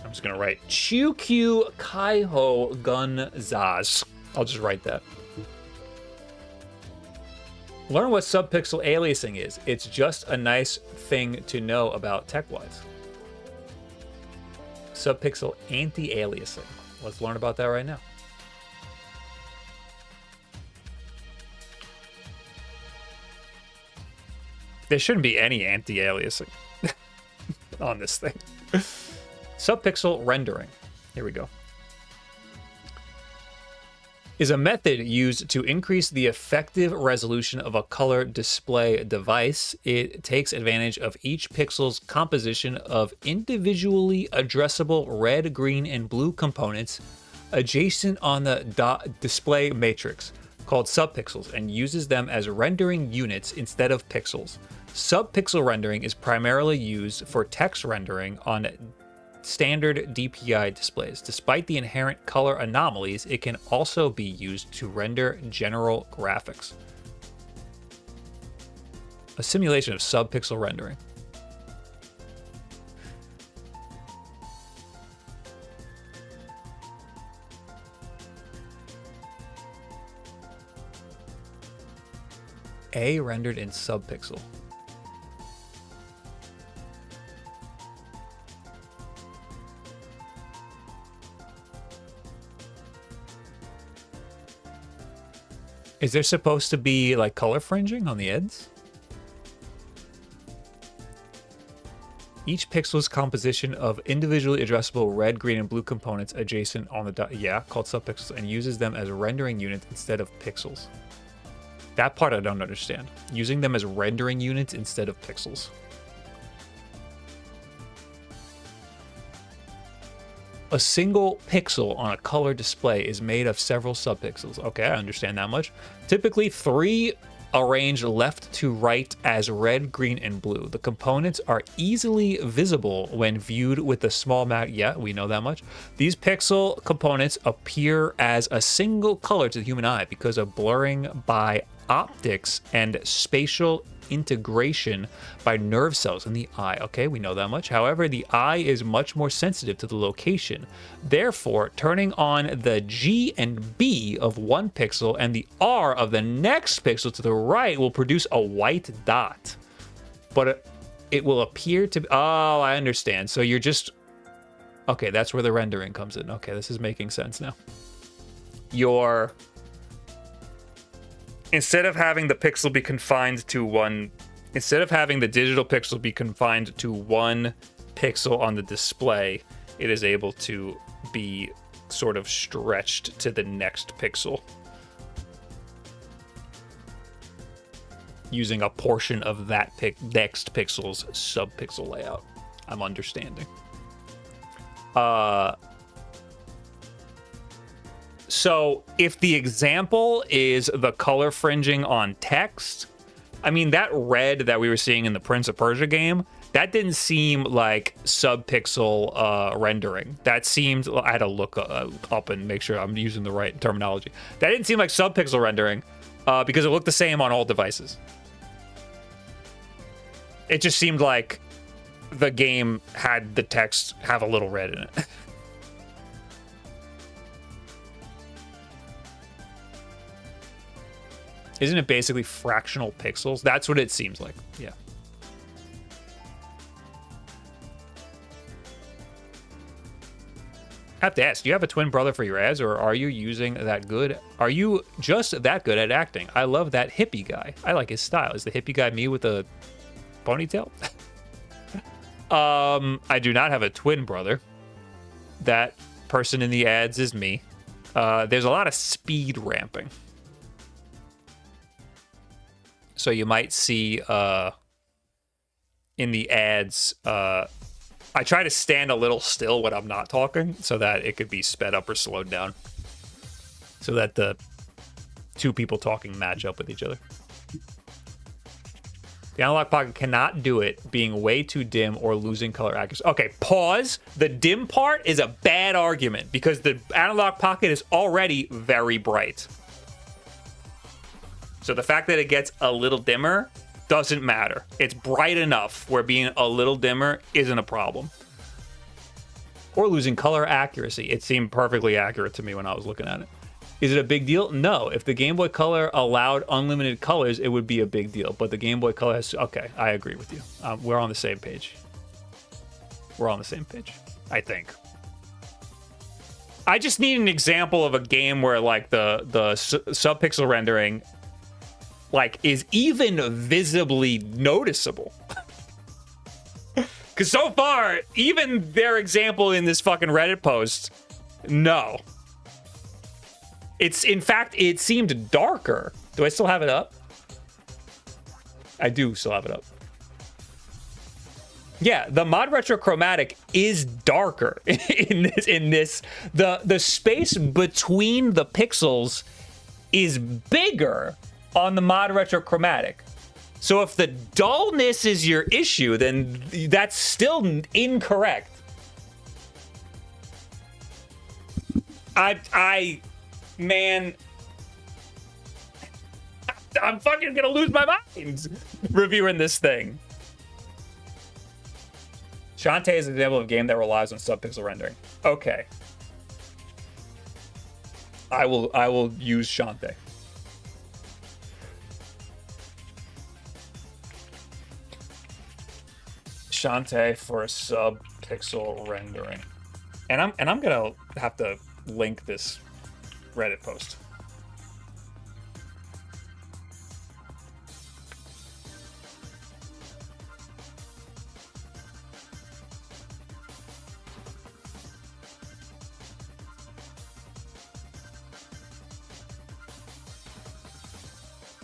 I'm just gonna write Shukyu Kaiho Gun Zaz. I'll just write that. Learn what subpixel aliasing is. It's just a nice thing to know about tech-wise. Subpixel anti-aliasing. Let's learn about that right now. There shouldn't be any anti-aliasing on this thing. Subpixel rendering. Here we go. Is a method used to increase the effective resolution of a color display device. It takes advantage of each pixel's composition of individually addressable red, green, and blue components adjacent on the display matrix, called subpixels, and uses them as rendering units instead of pixels. Subpixel rendering is primarily used for text rendering on standard DPI displays. Despite the inherent color anomalies, it can also be used to render general graphics. A simulation of subpixel rendering. A rendered in subpixel. Is there supposed to be like color fringing on the ends? Each pixel's composition of individually addressable red, green, and blue components adjacent on the called subpixels, and uses them as rendering units instead of pixels. That part I don't understand. Using them as rendering units instead of pixels. A single pixel on a color display is made of several subpixels. Okay, I understand that much. Typically 3 arranged left to right as red, green, and blue. The components are easily visible when viewed with a small yeah, we know that much. These pixel components appear as a single color to the human eye because of blurring by optics and spatial integration by nerve cells in the eye. Okay, we know that much. However, the eye is much more sensitive to the location. Therefore, turning on the G and B of one pixel and the R of the next pixel to the right will produce a white dot. But it will appear to be... Oh, I understand. So you're just... Okay, that's where the rendering comes in. Okay, this is making sense now. You're... Instead of having the pixel be confined to one, instead of having the digital pixel be confined to one pixel on the display, it is able to be sort of stretched to the next pixel using a portion of that next pixel's subpixel layout. I'm understanding. So if the example is the color fringing on text, I mean, that red that we were seeing in the Prince of Persia game, that didn't seem like subpixel rendering. That seemed, I had to look up and make sure I'm using the right terminology. That didn't seem like subpixel rendering because it looked the same on all devices. It just seemed like the game had the text have a little red in it. Isn't it basically fractional pixels? That's what it seems like. Yeah. I have to ask, do you have a twin brother for your ads, or are you using that good? Are you just that good at acting? I love that hippie guy. I like his style. Is the hippie guy me with a ponytail? I do not have a twin brother. That person in the ads is me. There's a lot of speed ramping. So you might see in the ads, I try to stand a little still when I'm not talking so that it could be sped up or slowed down so that the two people talking match up with each other. The analog pocket cannot do it, being way too dim or losing color accuracy. Okay, pause. The dim part is a bad argument because the analog pocket is already very bright. So the fact that it gets a little dimmer doesn't matter. It's bright enough where being a little dimmer isn't a problem. Or losing color accuracy. It seemed perfectly accurate to me when I was looking at it. Is it a big deal? No. If the Game Boy Color allowed unlimited colors, it would be a big deal. But the Game Boy Color has... Okay, I agree with you. We're on the same page. We're on the same page, I think. I just need an example of a game where, like, the subpixel rendering... like, is even visibly noticeable. Because so far, even their example in this fucking Reddit post, no. It's, in fact, it seemed darker. Do I still have it up? I do still have it up. Yeah, the ModRetro Chromatic is darker in this. The space between the pixels is bigger on the ModRetro Chromatic. So if the dullness is your issue, then that's still incorrect. Man, I'm fucking gonna lose my mind reviewing this thing. Shantae is an example of a game that relies on subpixel rendering. Okay. I will use Shantae. Shantae for a subpixel rendering. And I'm gonna have to link this Reddit post.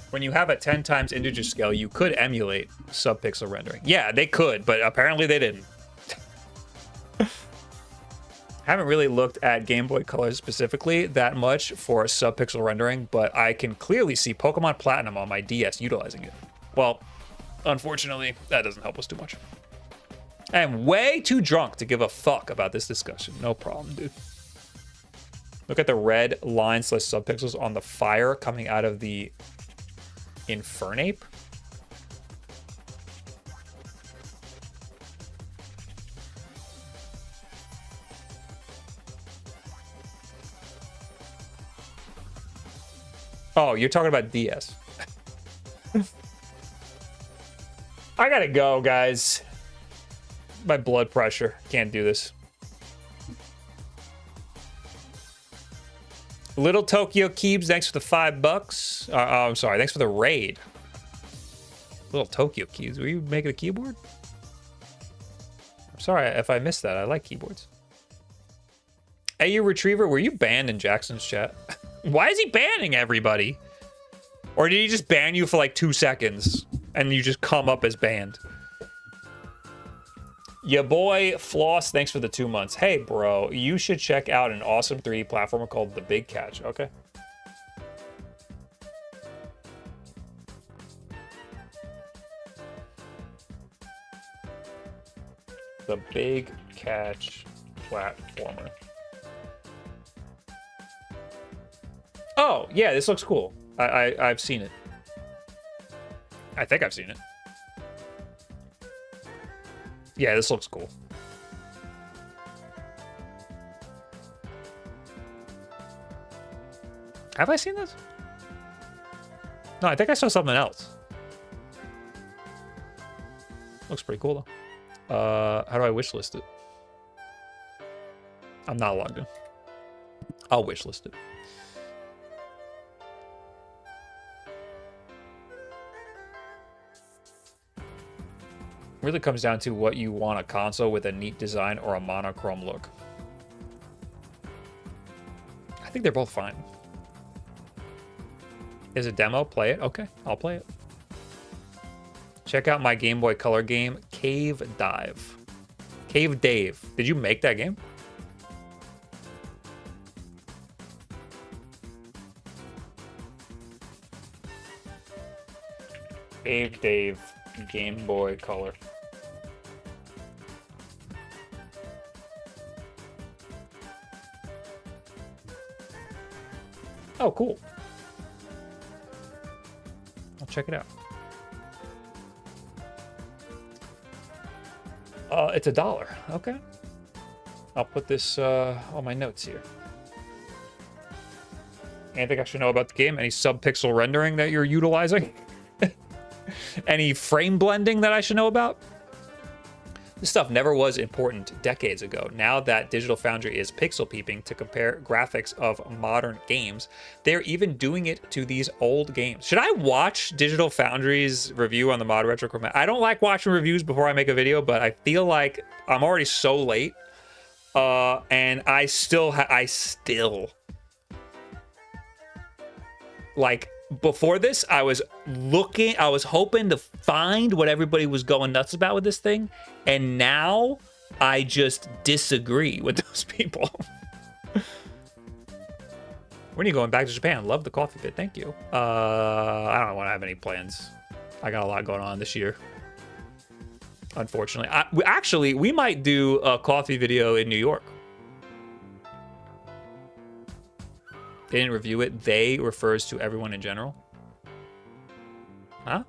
when you have a 10 times integer scale, you could emulate subpixel rendering. Yeah, they could, but apparently they didn't. Haven't really looked at Game Boy Color specifically that much for subpixel rendering, but I can clearly see Pokemon Platinum on my DS utilizing it. Well, unfortunately, that doesn't help us too much. I am way too drunk to give a fuck about this discussion. No problem, dude. Look at the red lines / subpixels on the fire coming out of the Infernape. Oh, you're talking about DS. I gotta go, guys. My blood pressure. Can't do this. Little Tokyo Keebs, thanks for the $5. I'm sorry, thanks for the raid. Little Tokyo Keebs, were you making a keyboard? I'm sorry if I missed that. I like keyboards. AU Retriever, were you banned in Jackson's chat? Why is he banning everybody? Or did he just ban you for like 2 seconds and you just come up as banned? Your boy Floss, thanks for the 2 months. Hey, bro, you should check out an awesome 3D platformer called The Big Catch. Okay. The Big Catch platformer. Oh, yeah, this looks cool. I've seen it. I think I've seen it. Yeah, this looks cool. Have I seen this? No, I think I saw something else. Looks pretty cool, though. How do I wishlist it? I'm not logged in. I'll wishlist it. Really comes down to what you want: a console with a neat design or a monochrome look. I think they're both fine. Is a demo? Play it? Okay, I'll play it. Check out my Game Boy Color game, Cave Dive. Cave Dave. Did you make that game? Cave Dave, Game Boy Color. Oh, cool. I'll check it out. It's $1. Okay. I'll put this on my notes here. Anything I should know about the game? Any subpixel rendering that you're utilizing? Any frame blending that I should know about? This stuff never was important decades ago. Now that Digital Foundry is pixel peeping to compare graphics of modern games, they're even doing it to these old games. Should I watch Digital Foundry's review on the ModRetro Chromatic? I don't like watching reviews before I make a video, but I feel like I'm already so late. And I still like, before this, I was hoping to find what everybody was going nuts about with this thing, and now I just disagree with those people. When are you going back to Japan? Love the coffee pit, thank you. I don't want to have any plans. I got a lot going on this year, unfortunately. Actually, we might do a coffee video in New York. They didn't review it. They refers to everyone in general. Huh?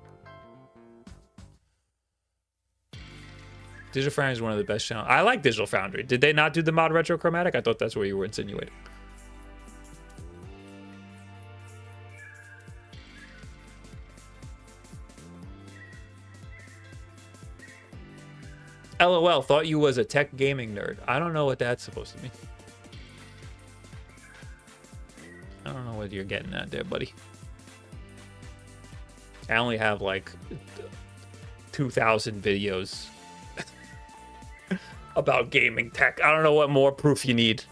Digital Foundry is one of the best channels. I like Digital Foundry. Did they not do the ModRetro Chromatic? I thought that's where you were insinuating. LOL, thought you was a tech gaming nerd. I don't know what that's supposed to mean. I don't know what you're getting at there, buddy. I only have like 2,000 videos about gaming tech. I don't know what more proof you need.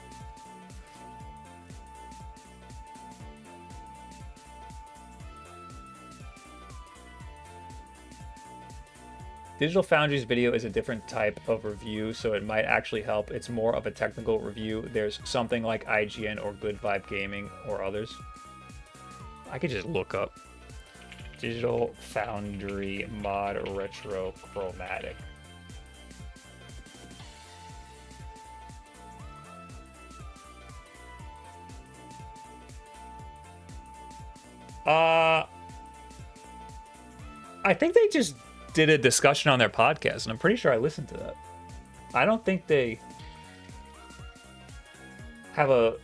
Digital Foundry's video is a different type of review, so it might actually help. It's more of a technical review. There's something like IGN or Good Vibe Gaming or others. I could just look up Digital Foundry ModRetro Chromatic. I think they just did a discussion on their podcast, and I'm pretty sure I listened to that. I don't think they have a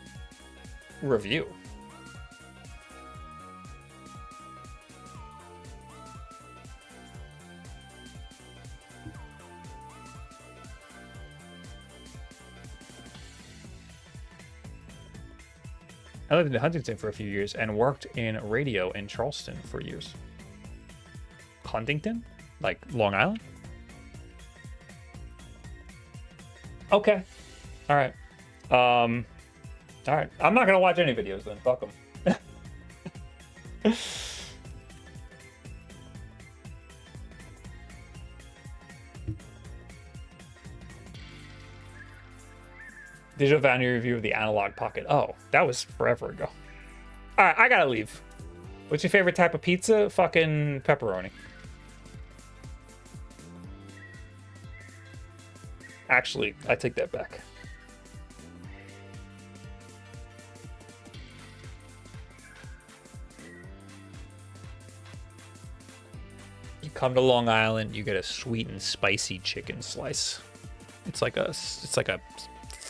review. I lived in Huntington for a few years and worked in radio in Charleston for years. Huntington? Like Long Island? Okay. All right. All right. I'm not going to watch any videos then. Fuck them. Digital Foundry review of the Analog Pocket. Oh, that was forever ago. All right, I gotta leave. What's your favorite type of pizza? Fucking pepperoni. Actually, I take that back. You come to Long Island, you get a sweet and spicy chicken slice. It's like a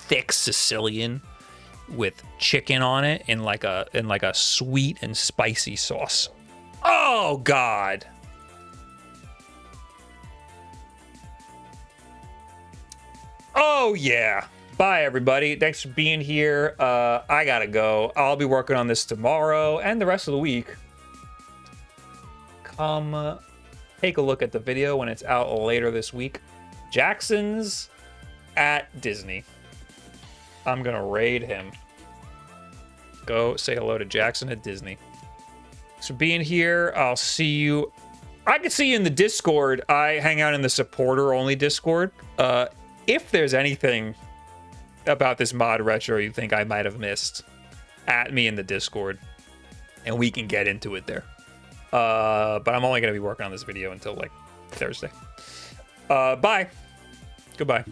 thick Sicilian with chicken on it in like a sweet and spicy sauce. Oh God. Oh yeah. Bye everybody. Thanks for being here. I gotta go. I'll be working on this tomorrow and the rest of the week. Come take a look at the video when it's out later this week. Jackson's at Disney. I'm gonna raid him. Go say hello to Jackson at Disney. Thanks for being here. I'll see you. I can see you in the Discord. I hang out in the supporter only Discord. If there's anything about this mod retro you think I might have missed, at me in the Discord and we can get into it there. But I'm only gonna be working on this video until like Thursday. Bye. Goodbye.